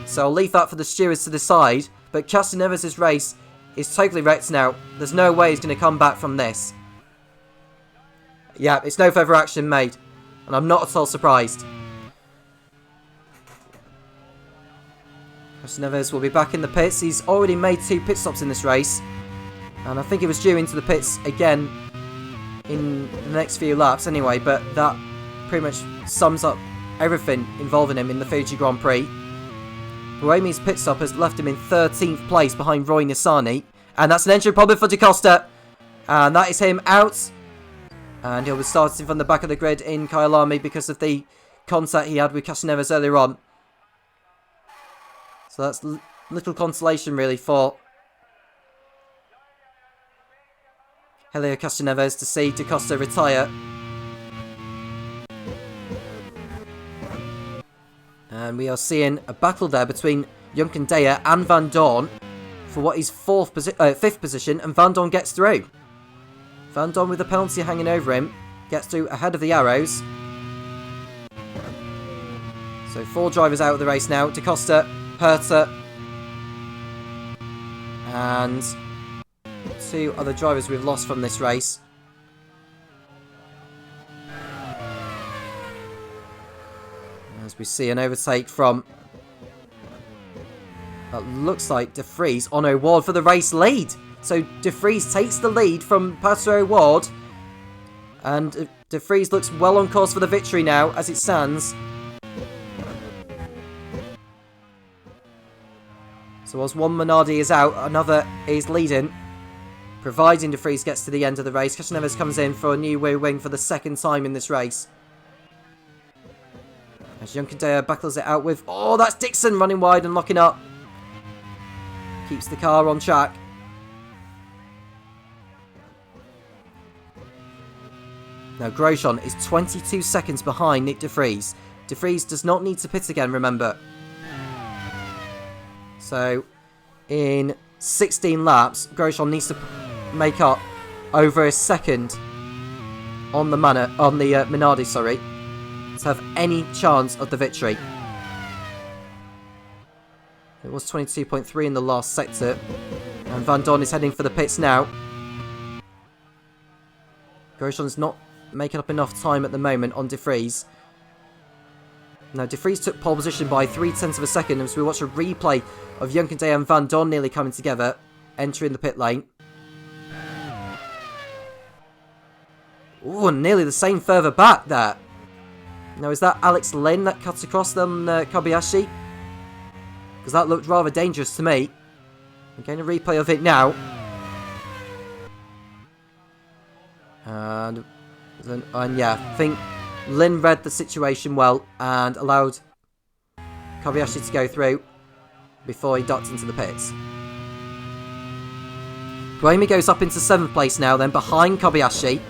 So I'll leave that for the stewards to decide. But Castroneves' race is totally wrecked now. There's no way he's going to come back from this. Yeah, it's no further action made. And I'm not at all surprised. Castroneves will be back in the pits. He's already made 2 pit stops in this race. And I think he was due into the pits again in the next few laps anyway. But that pretty much sums up everything involving him in the Fuji Grand Prix. Buemi's pit stop has left him in 13th place behind Roy Nissany. And that's an entry problem for Da Costa. And that is him out. And he'll be starting from the back of the grid in Kyalami because of the contact he had with Castroneves earlier on. So that's little consolation really for Helio Castroneves to see Da Costa retire. And we are seeing a battle there between Junkendaya and Van Dorn for what is 5th position, and Van Dorn gets through. Van Dorn with the penalty hanging over him gets through ahead of the arrows. So 4 drivers out of the race now. Da Costa, Herta, and 2 other drivers we've lost from this race. As we see an overtake from, that looks like De Vries on O'Ward for the race lead. So De Vries takes the lead from Patrick O'Ward. And De Vries looks well on course for the victory now as it stands. So whilst one Minardi is out, another is leading. Providing De Vries gets to the end of the race. Castroneves comes in for a new rear wing for the 2nd time in this race. As Junkendaya battles it out with... Oh, that's Dixon running wide and locking up. Keeps the car on track. Now Grosjean is 22 seconds behind Nick De Vries. De Vries does not need to pit again, remember. So, in 16 laps, Grosjean needs to make up over a second on the Minardi, sorry, to have any chance of the victory. It was 22.3 in the last sector, and Van Dorn is heading for the pits now. Grosjean's not making up enough time at the moment on De Vries. Now, De Vries took pole position by 0.3 of a second as we watch a replay of Junkendaya and Van Dorn nearly coming together, entering the pit lane. Oh, nearly the same further back there. Now, is that Alex Lynn that cuts across them, Kobayashi? Because that looked rather dangerous to me. I'm getting a replay of it now. And yeah, I think Lynn read the situation well and allowed Kobayashi to go through before he ducked into the pits. Buemi goes up into 7th place now, then behind Kobayashi.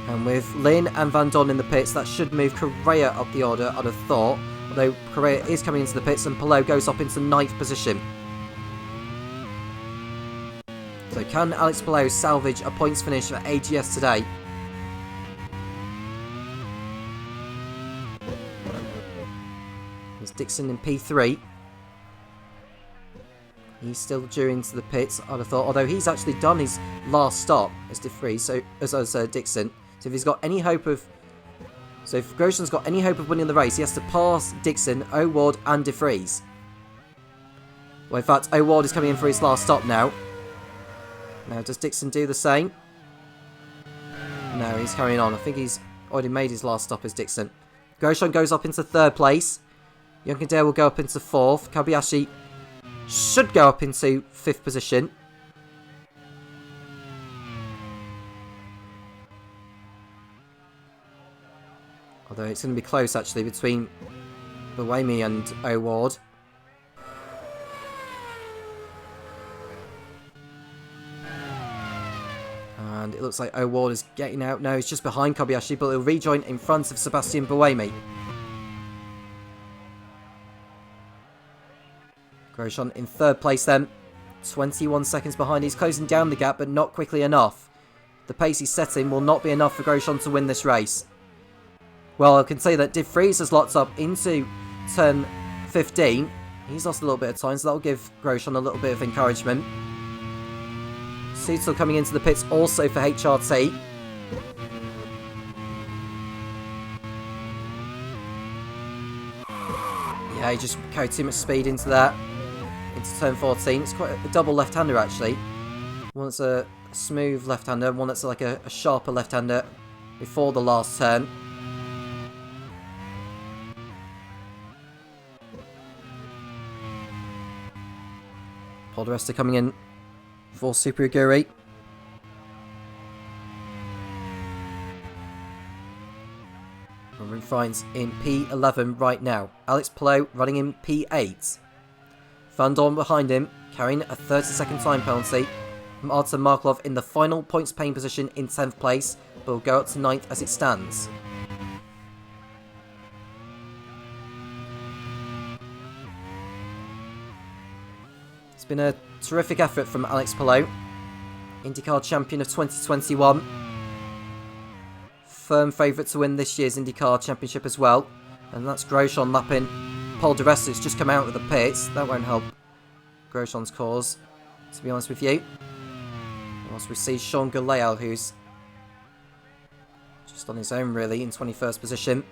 And with Lynn and Van Dorn in the pits, that should move Correa up the order, I'd have thought. Although Correa is coming into the pits and Palou goes up into 9th position. So can Alex Palou salvage a points finish for AGS today? There's Dixon in P3. He's still due into the pits, I'd have thought. Although he's actually done his last stop as De Vries, so as Dixon. So if he's got any hope of... So if Grosjean's got any hope of winning the race, he has to pass Dixon, O'Ward and De Vries. Well, in fact, O'Ward is coming in for his last stop now. Now, does Dixon do the same? No, he's carrying on. I think he's already made his last stop as Dixon. Grosjean goes up into 3rd place. Junkendaya will go up into 4th. Kobayashi should go up into 5th position. Although it's going to be close, actually, between Buemi and O'Ward. And it looks like O'Ward is getting out. No, he's just behind Kobayashi, but he'll rejoin in front of Sebastian Buemi. Grosjean in third place then. 21 seconds behind. He's closing down the gap, but not quickly enough. The pace he's setting will not be enough for Grosjean to win this race. Well, I can say that De Vries has locked up into turn 15. He's lost a little bit of time, so that'll give Grosjean a little bit of encouragement. Sutil coming into the pits also for HRT. Yeah, he just carried too much speed into that. Into turn 14. It's quite a double left-hander, actually. One that's a smooth left-hander, one that's like a sharper left-hander before the last turn. Paul di Resta coming in for Super Aguri. Robin Friends in P11 right now. Alex Palou running in P8. Van Dorn behind him, carrying a 30-second time penalty. Martin Markelov in the final points paying position in 10th place, but will go up to 9th as it stands. It's been a terrific effort from Alex Palou, IndyCar champion of 2021. Firm favourite to win this year's IndyCar Championship as well. And that's Grosjean lapping Paul di Resta, who's just come out of the pits. That won't help Grosjean's cause, to be honest with you. Whilst we see Sean Galeal, who's just on his own really in 21st position.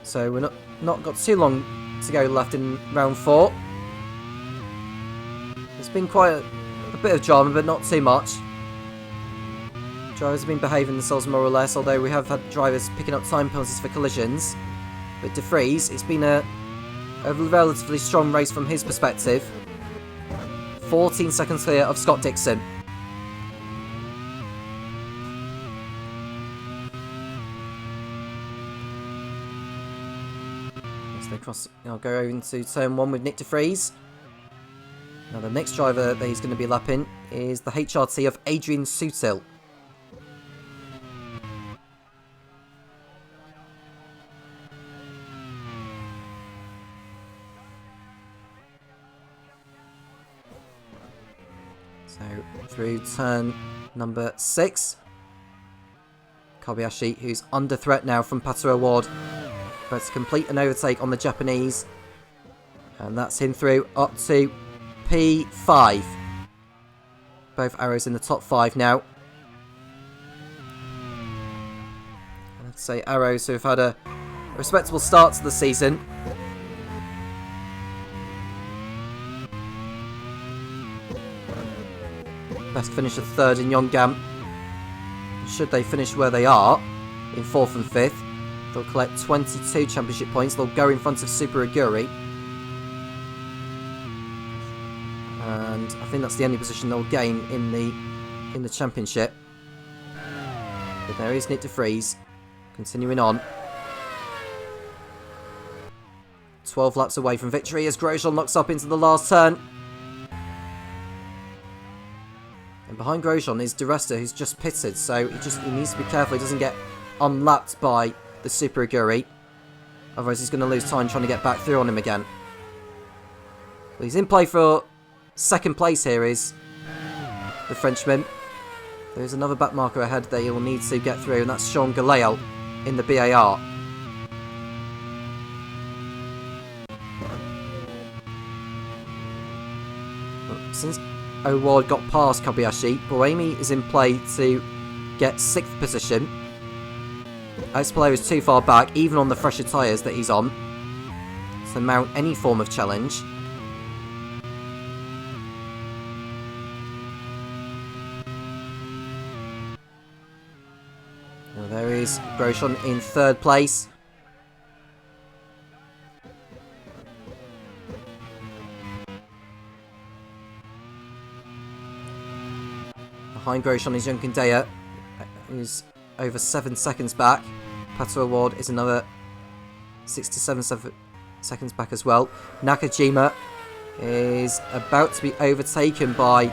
So we're not got too long to go left in round 4. There's been quite a bit of drama, but not too much. Drivers have been behaving themselves more or less, although we have had drivers picking up time penalties for collisions. But De Vries, it's been a relatively strong race from his perspective. 14 seconds clear of Scott Dixon. I'll go over into turn 1 with Nick De Vries. Now the next driver that he's going to be lapping is the HRT of Adrian Sutil. So through turn number 6. Kobayashi, who's under threat now from Pato O'Ward. But to complete an overtake on the Japanese. And that's him through up to P5. Both arrows in the top 5 now. I'd say arrows who have had a respectable start to the season. Best finish of 3rd in Yongam. Should they finish where they are, in 4th and 5th, they'll collect 22 championship points. They'll go in front of Super Aguri. And I think that's the only position they'll gain in the championship. But there is Nick De Vries, continuing on. 12 laps away from victory as Grosjean locks up into the last turn. And behind Grosjean is De Resta, who's just pitted, so he needs to be careful he doesn't get unlapped by the Super Aguri. Otherwise he's going to lose time trying to get back through on him again. Well, he's in play for 2nd place here is the Frenchman. There's another back marker ahead that he'll need to get through, and that's Sean Galeal in the BAR. Since O'Ward got past Kobayashi, Buemi is in play to get 6th position. Alex Palou is too far back, even on the fresher tyres that he's on, to mount any form of challenge. Well, there is Grosjean in 3rd place. Behind Grosjean is Junkindea, who's over 7 seconds back. Pato Award is another 6 to 7 seconds back as well. Nakajima is about to be overtaken by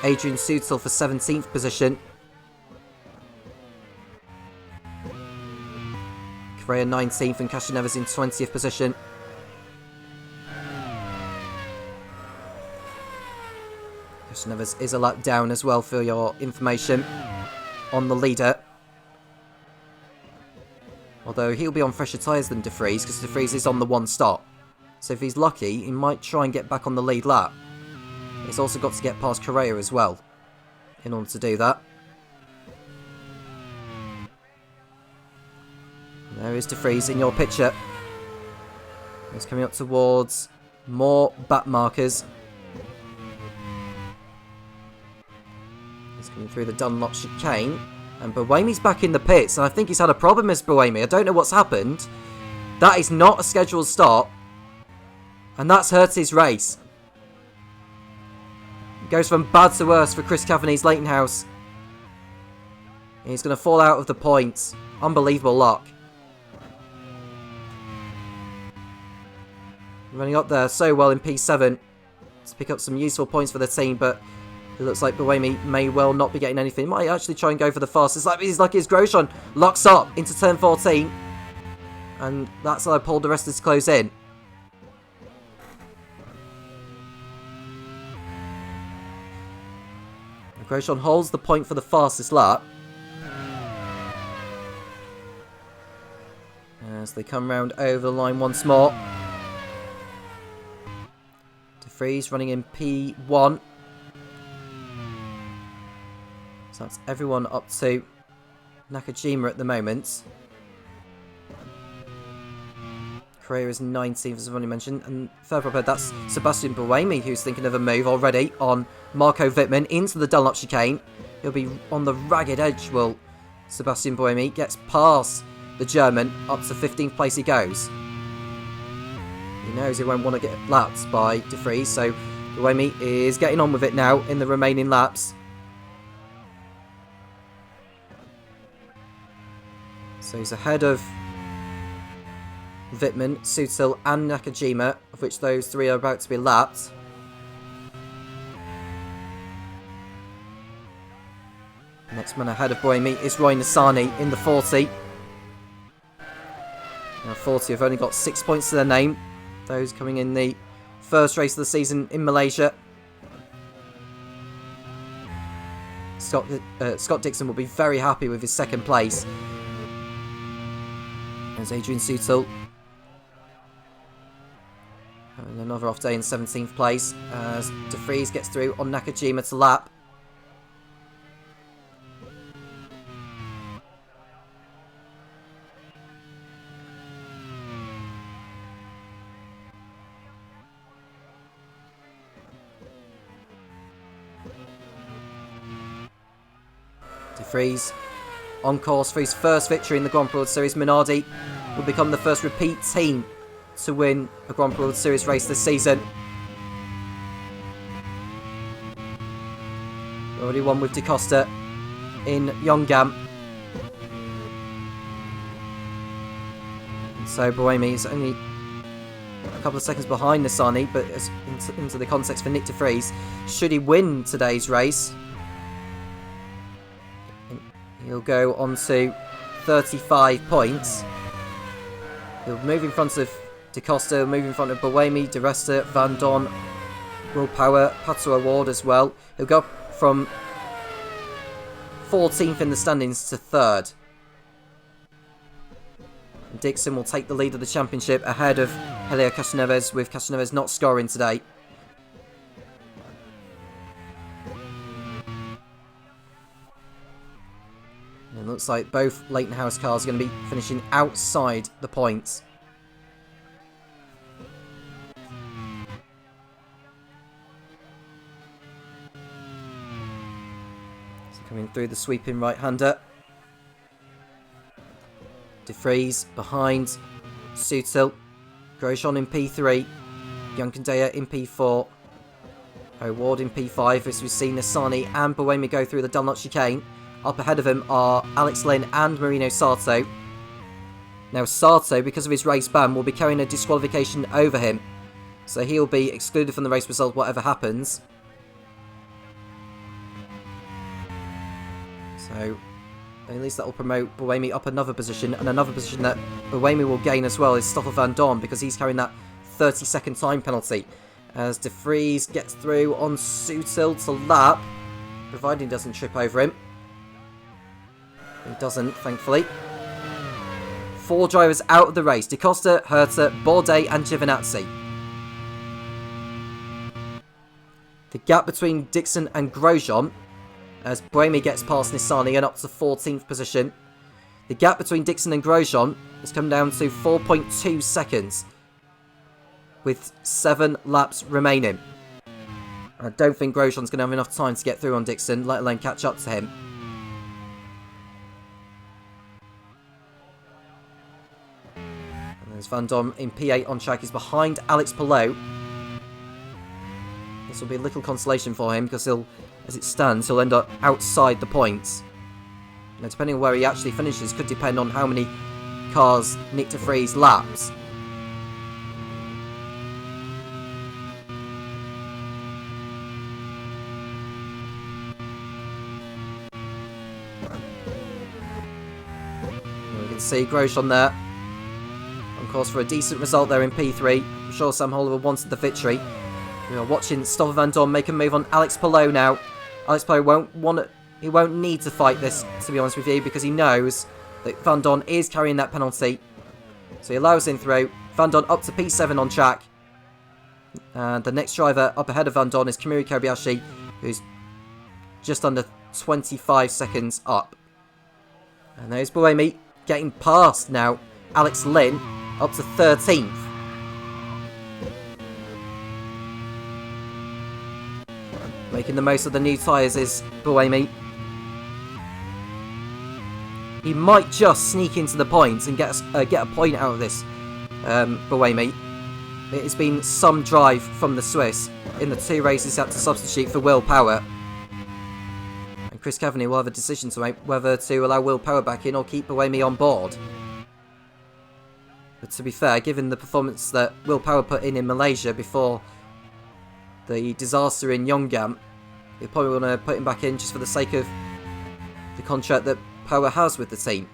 Adrian Sutil for 17th position. Correa 19th and Castroneves in 20th position. Castroneves is a lap down as well for your information on the leader. Although he'll be on fresher tyres than De Vries because De Vries is on the one stop. So if he's lucky, he might try and get back on the lead lap. He's also got to get past Correa as well in order to do that. There is De Vries in your picture. He's coming up towards more back markers. He's coming through the Dunlop chicane. And Buemi's back in the pits. And I think he's had a problem as Buemi. I don't know what's happened. That is not a scheduled stop. And that's hurt his race. It goes from bad to worse for Chris Cavani's Leightonhouse. He's going to fall out of the points. Unbelievable luck. Running up there so well in P7 to pick up some useful points for the team, but it looks like Buemi may well not be getting anything. He might actually try and go for the fastest lap. He's lucky as Grosjean locks up into turn 14. And that's how I pulled the rest of his close in. Grosjean holds the point for the fastest lap. As they come round over the line once more. De Vries running in P1. So that's everyone up to Nakajima at the moment. Correa is 19th, as I've already mentioned. And further up, that's Sebastian Buemi, who's thinking of a move already on Marco Wittmann into the Dunlop chicane. He'll be on the ragged edge. Well, Sebastian Buemi gets past the German. Up to 15th place he goes. He knows he won't want to get lapped by De Vries, so Buemi is getting on with it now in the remaining laps. So he's ahead of Wittmann, Sutil and Nakajima, of which those three are about to be lapped. Next man ahead of Buemi is Roy Nissany in the 40. Now 40 have only got 6 points to their name. Those coming in the first race of the season in Malaysia. Scott Dixon will be very happy with his second place. There's Adrian Sutil. And another off day in 17th place as De Vries gets through on Nakajima to lap. De Vries on course for his first victory in the Grand Prix World Series. Minardi will become the first repeat team to win a Grand Prix World Series race this season. Already won with Da Costa in Yongam. And so Buemi is only a couple of seconds behind Nissany, but into the context for Nick De Vries, should he win today's race, he'll go on to 35 points. He'll move in front of Da Costa, move in front of Buemi, De Resta, Van Don, Will Power, Pato Award as well. He'll go up from 14th in the standings to 3rd. And Dixon will take the lead of the championship ahead of Helio Castroneves, with Castroneves not scoring today. And it looks like both Leightonhouse cars are going to be finishing outside the points. So coming through the sweeping right-hander. De Vries behind Sutil. Grosjean in P3. Junkendaya in P4. O'Ward in P5, as we've seen Nissany and Buemi go through the Dunlop chicane. Up ahead of him are Alex Lynn and Marino Sato. Now Sato, because of his race ban, will be carrying a disqualification over him. So he'll be excluded from the race result whatever happens. So at least that will promote Buemi up another position. And another position that Buemi will gain as well is Stoffel van Dorn, because he's carrying that 30-second time penalty. As De Vries gets through on Sutil to lap, providing he doesn't trip over him. He doesn't, thankfully. 4 drivers out of the race: Da Costa, Herta, Bourdais and Giovinazzi. The gap between Dixon and Grosjean, as Buemi gets past Nissany and up to 14th position. The gap between Dixon and Grosjean has come down to 4.2 seconds, with 7 laps remaining. I don't think Grosjean's going to have enough time to get through on Dixon, let alone catch up to him. And there's Van Dorn in P8 on track. He's behind Alex Palou. This will be a little consolation for him, because as it stands, he'll end up outside the points. Now, depending on where he actually finishes could depend on how many cars Nick De Vries laps. We can see Grosjean there, on course for a decent result there in P3. I'm sure Sam Oliver wanted the victory. We are watching Stoffel van Dorn make a move on Alex Palou now. Alex Palou won't need to fight this, to be honest with you, because he knows that Van Dorn is carrying that penalty. So he allows him through. Van Dorn up to P7 on track. And the next driver up ahead of Van Dorn is Kamui Kobayashi, who's just under 25 seconds up. And there's Buemi getting past now Alex Lynn, up to 13th. Making the most of the new tyres is Buemi. He might just sneak into the points and get a point out of this, Buemi. It has been some drive from the Swiss in the 2 races he had to substitute for Will Power. And Chris Cavani will have a decision to make whether to allow Will Power back in or keep Buemi on board. But to be fair, given the performance that Will Power put in Malaysia before the disaster in Yongan, you're probably going to put him back in just for the sake of the contract that Power has with the team.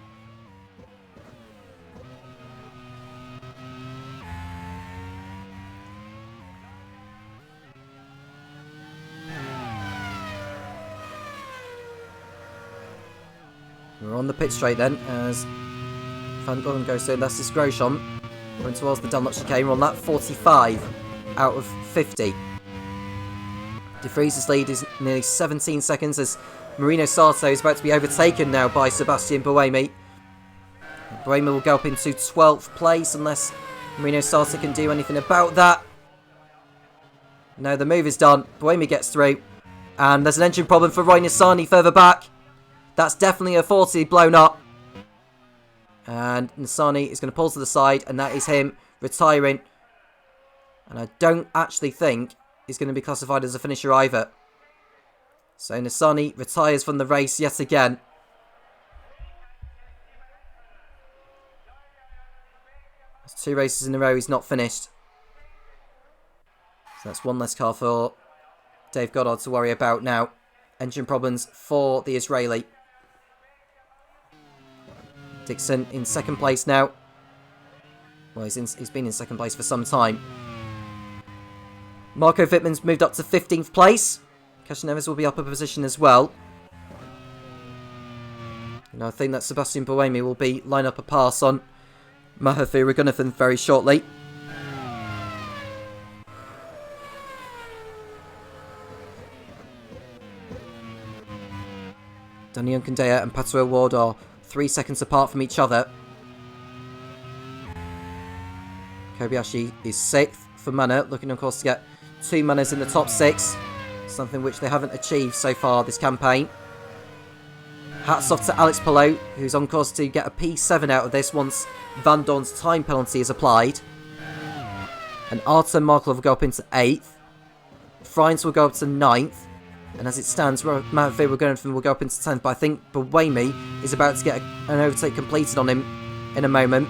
We're on the pit straight then, as Van Dorn goes through. That's this Grosjean going towards the Dunlop chicane. We're on lap 45 out of 50. De Vries' lead is nearly 17 seconds, as Marino Sato is about to be overtaken now by Sebastian Buemi. Buemi will go up into 12th place unless Marino Sato can do anything about that. No, the move is done. Buemi gets through. And there's an engine problem for Roy Nissany further back. That's definitely a 40 blown up. And Nissany is going to pull to the side, and that is him retiring. And I don't actually think he's going to be classified as a finisher either. So Nissany retires from the race yet again. That's 2 races in a row he's not finished. So that's 1 less car for Dave Goddard to worry about now. Engine problems for the Israeli. Dixon in 2nd place now. Well, he's been in 2nd place for some time. Marco Wittmann's moved up to 15th place. Cashin Neves will be up a position as well. And I think that Sebastian Buemi will be line up a pass on Mahathir Raghunathan very shortly. Daniel Kandea and Pato Ward are 3 seconds apart from each other. Kobayashi is 6th for Mana, looking of course to get 2 Manas in the top 6. Something which they haven't achieved so far this campaign. Hats off to Alex Palou, who's on course to get a P7 out of this once Van Dorn's time penalty is applied. And Artem Markov will go up into 8th. Freins will go up to 9th. And as it stands, Matt We're going will go up into 10th, but I think Buemi is about to get an overtake completed on him in a moment.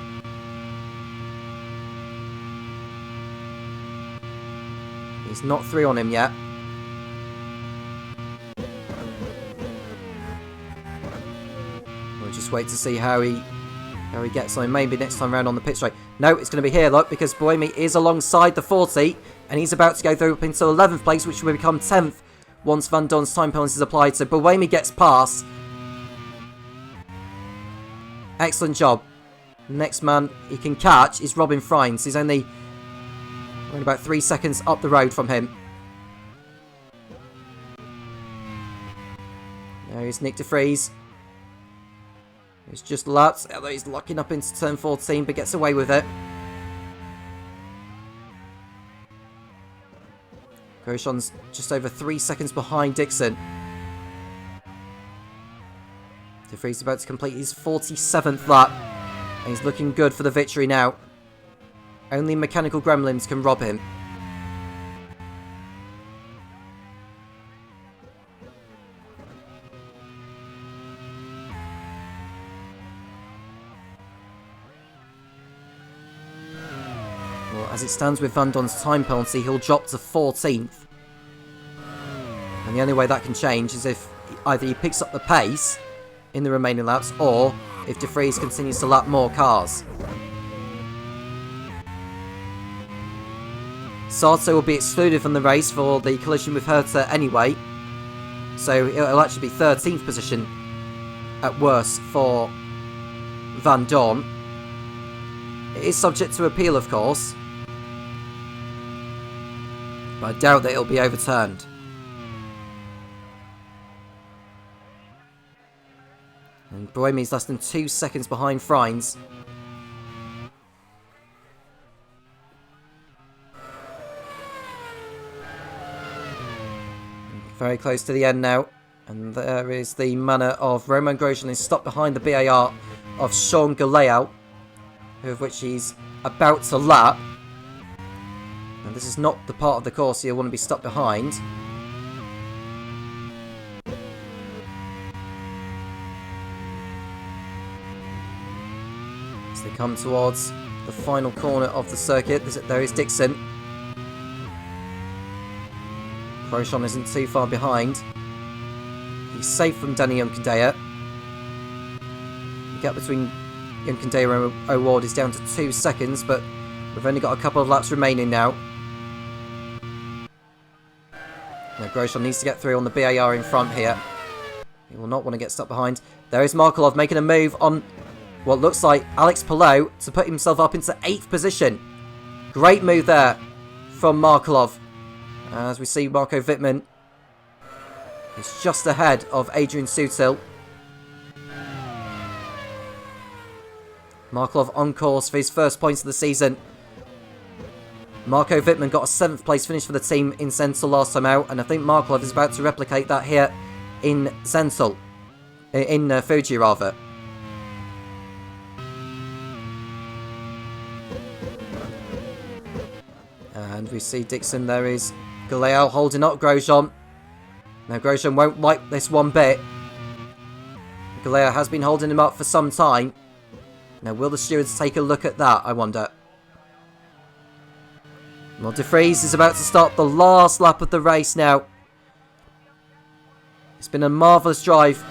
He's not through on him yet. We'll just wait to see how he gets on. Maybe next time round on the pit straight. No, it's going to be here, look, because Buemi is alongside the 40, and he's about to go through up into 11th place, which will become 10th once Van Dorn's time penalty is applied. So Buemi gets past. Excellent job. Next man he can catch is Robin Freins. He's only about 3 seconds up the road from him. There's Nick de Vries. He's just lapped, although he's locking up into turn 14, but gets away with it. Grosjean's just over 3 seconds behind Dixon. De Vries is about to complete his 47th lap, and he's looking good for the victory now. Only mechanical gremlins can rob him. Well, as it stands with Van Dorn's time penalty, he'll drop to 14th. And the only way that can change is if either he picks up the pace in the remaining laps, or if De Vries continues to lap more cars. Sato will be excluded from the race for the collision with Herta anyway, so it'll actually be 13th position at worst for Van Dorn. It is subject to appeal, of course, but I doubt that it'll be overturned. And Buemi's less than 2 seconds behind Freins. Very close to the end now. And there is the manner of Romain Grosjean is stopped behind the BAR of Sean Galeao, of which he's about to lap. And this is not the part of the course you'll want to be stuck behind. As they come towards the final corner of the circuit, there is Dixon. Grosjean isn't too far behind. He's safe from Danny Juncadella. The gap between Juncadella and O'Ward is down to 2 seconds, but we've only got a couple of laps remaining now. Now Grosjean needs to get through on the BAR in front here. He will not want to get stuck behind. There is Markelov making a move on what looks like Alex Palou to put himself up into 8th position. Great move there from Markelov. As we see, Marco Wittmann is just ahead of Adrian Sutil. Markelov on course for his first points of the season. Marco Wittmann got a 7th place finish for the team in Zental last time out, and I think Markelov is about to replicate that here in Zental. In Fuji, rather. And we see Dixon, there is Galeao holding up Grosjean. Now Grosjean won't like this one bit. Galeao has been holding him up for some time. Now will the stewards take a look at that, I wonder? Well, De Vries is about to start the last lap of the race now. It's been a marvellous drive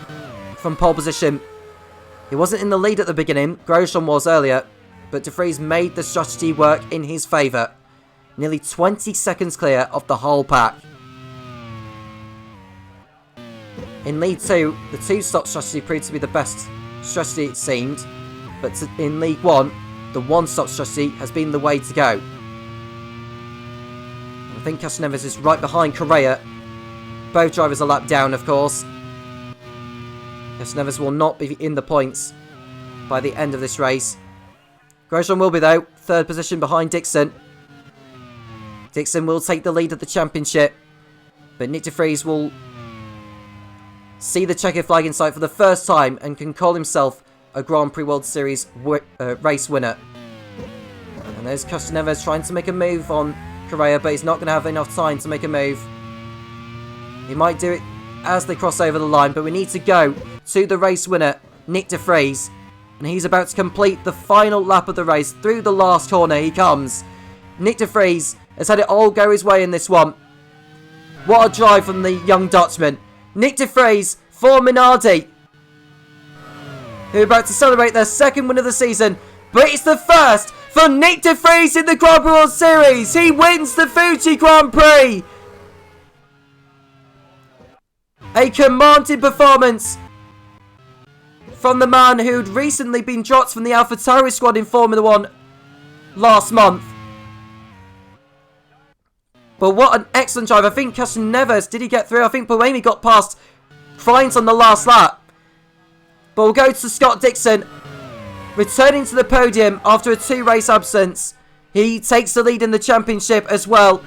from pole position. He wasn't in the lead at the beginning, Grosjean was earlier, but De Vries made the strategy work in his favour. Nearly 20 seconds clear of the whole pack. In League 2, the 2-stop strategy proved to be the best strategy it seemed, but in League 1, the 1-stop strategy has been the way to go. I think Castroneves is right behind Correa. Both drivers are lapped down, of course. Castroneves will not be in the points by the end of this race. Grosjean will be, though. 3rd position behind Dixon. Dixon will take the lead of the championship, but Nick de Vries will see the checkered flag in sight for the first time and can call himself a Grand Prix World Series race winner. And there's Castroneves trying to make a move on Correa, but he's not going to have enough time to make a move. He might do it as they cross over the line, but we need to go to the race winner, Nick de Vries. And he's about to complete the final lap of the race. Through the last corner he comes. Nick de Vries has had it all go his way in this one. What a drive from the young Dutchman. Nick de Vries for Minardi, who are about to celebrate their second win of the season. But it's the first for Nick de Vries in the Grand Prix World Series. He wins the Fuji Grand Prix. A commanding performance from the man who'd recently been dropped from the AlphaTauri squad in Formula 1 last month. But what an excellent drive. I think Christian Neves, did he get through? I think Buemi got past Fines on the last lap. But we'll go to Scott Dixon, returning to the podium after a 2-race absence. He takes the lead in the championship as well,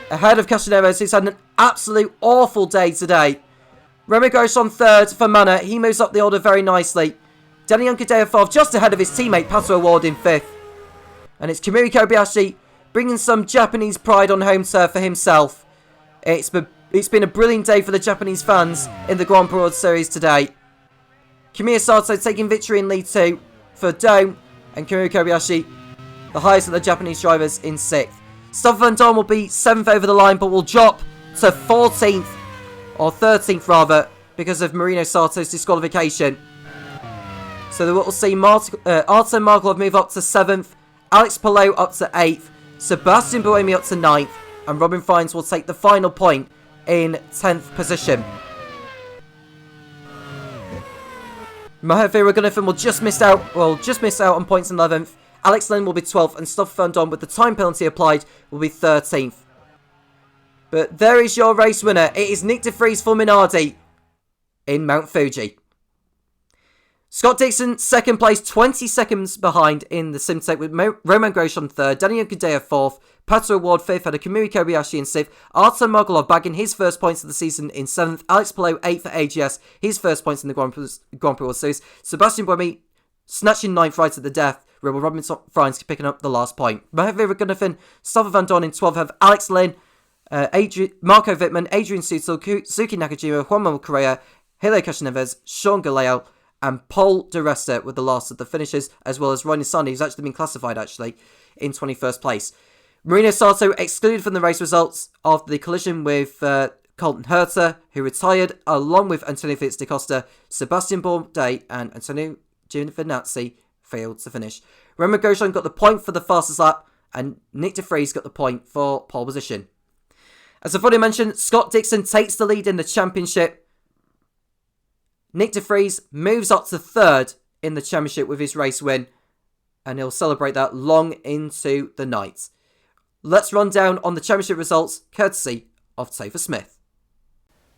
ahead of Christian Neves, who's had an absolute awful day today. Romain Grosjean third for Mana. He moves up the order very nicely. Daniel Kadea fourth, just ahead of his teammate Pato O'Ward in fifth. And it's Kamui Kobayashi bringing some Japanese pride on home turf for himself. It's been a brilliant day for the Japanese fans in the Grand Prix World Series today. Kimiya Sato taking victory in lead 2 for Dome, and Kamui Kobayashi, the highest of the Japanese drivers, in 6th. Stoffel Van Dorn will be 7th over the line, but will drop to 14th, or 13th rather, because of Marino Sato's disqualification. So we'll see Artem Markov move up to 7th, Alex Palou up to 8th, Sebastian Buemi up to 9th, and Robin Fines will take the final point in 10th position. Maher Raghunathan will just miss out on points in 11th. Alex Lynn will be 12th, and Stoffel Van Dorn, with the time penalty applied, will be 13th. But there is your race winner. It is Nick de Vries for Minardi in Mount Fuji. Scott Dixon, second place, 20 seconds behind in the Simtek, with Romain Grosjean third, Daniel Kadea fourth, Pato O'Ward fifth, and Kamui Kobayashi in sixth, Artem Margolov bagging his first points of the season in 7th, Alex Palou 8th for AGS, his first points in the Grand Prix World Series, Sebastian Buemi snatching 9th right at the death, Robin Fines picking up the last point. Maher Raghunathan, Stoffel Van Dorn in 12th, have Alex Lynn, Marco Wittmann, Adrian Sutil, Suki Nakajima, Juan Manuel Correa, Helio Castroneves, Sean Galeo, and Paul de Resta with the last of the finishers, as well as Ronnie Sani, who's actually been classified in 21st place. Marino Sato excluded from the race results after the collision with Colton Herter, who retired, along with Antonio Felix da Costa. Sebastian Bourdais and Antonio Giovinazzi failed to finish. Romain Grosjean got the point for the fastest lap, and Nick de Vries got the point for pole position. As I've already mentioned, Scott Dixon takes the lead in the championship. Nick de Vries moves up to 3rd in the championship with his race win, and he'll celebrate that long into the night. Let's run down on the championship results, courtesy of Topher Smith.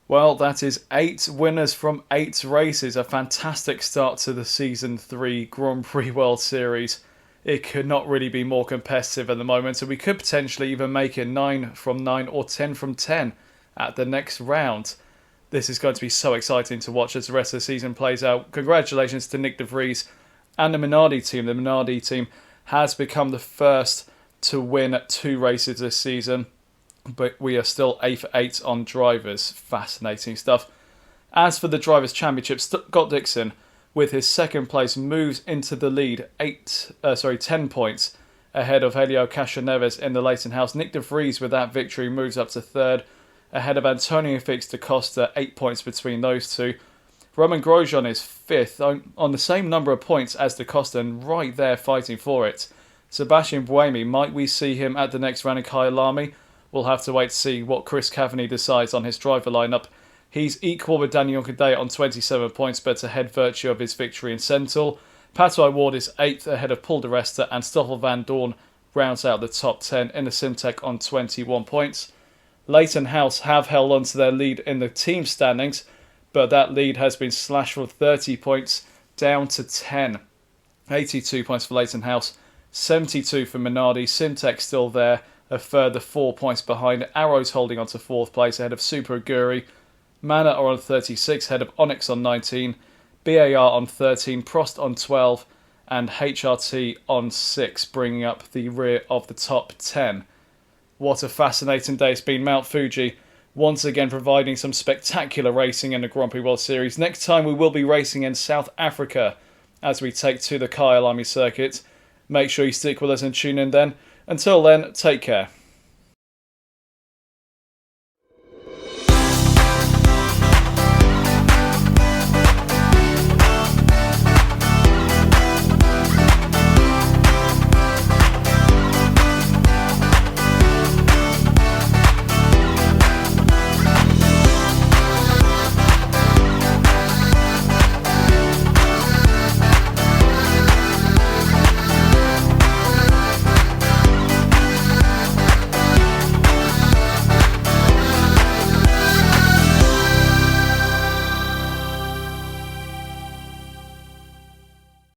Well, that is 8 winners from 8 races. A fantastic start to the Season 3 Grand Prix World Series. It could not really be more competitive at the moment, so we could potentially even make it 9 from 9 or 10 from 10 at the next round. This is going to be so exciting to watch as the rest of the season plays out. Congratulations to Nick de Vries and the Minardi team. The Minardi team has become the first to win 2 races this season, but we are still 8 for 8 on drivers. Fascinating stuff. As for the Drivers' Championship, Scott Dixon, with his second place, moves into the lead 10 points ahead of Helio Castroneves in the Leighton House. Nick de Vries, with that victory, moves up to 3rd, ahead of Antonio Felix da Costa, 8 points between those two. Romain Grosjean is 5th, on the same number of points as da Costa, and right there fighting for it. Sebastian Buemi, might we see him at the next round in Kyalami? We'll have to wait to see what Chris Cavani decides on his driver lineup. He's equal with Daniel Kadea on 27 points, but ahead virtue of his victory in Sentul. Pato O'Ward is 8th, ahead of Paul de Resta, and Stoffel Van Dorn rounds out the top 10 in the Simtek on 21 points. Leighton House have held on to their lead in the team standings, but that lead has been slashed from 30 points down to 10. 82 points for Leighton House, 72 for Minardi. Simtek still there, a further 4 points behind. Arrows holding on to 4th place ahead of Super Aguri. Mana are on 36, ahead of Onyx on 19. BAR on 13, Prost on 12, and HRT on 6, bringing up the rear of the top 10. What a fascinating day it's been. Mount Fuji once again providing some spectacular racing in the Grand Prix World Series. Next time we will be racing in South Africa as we take to the Kyalami circuit. Make sure you stick with us and tune in then. Until then, take care.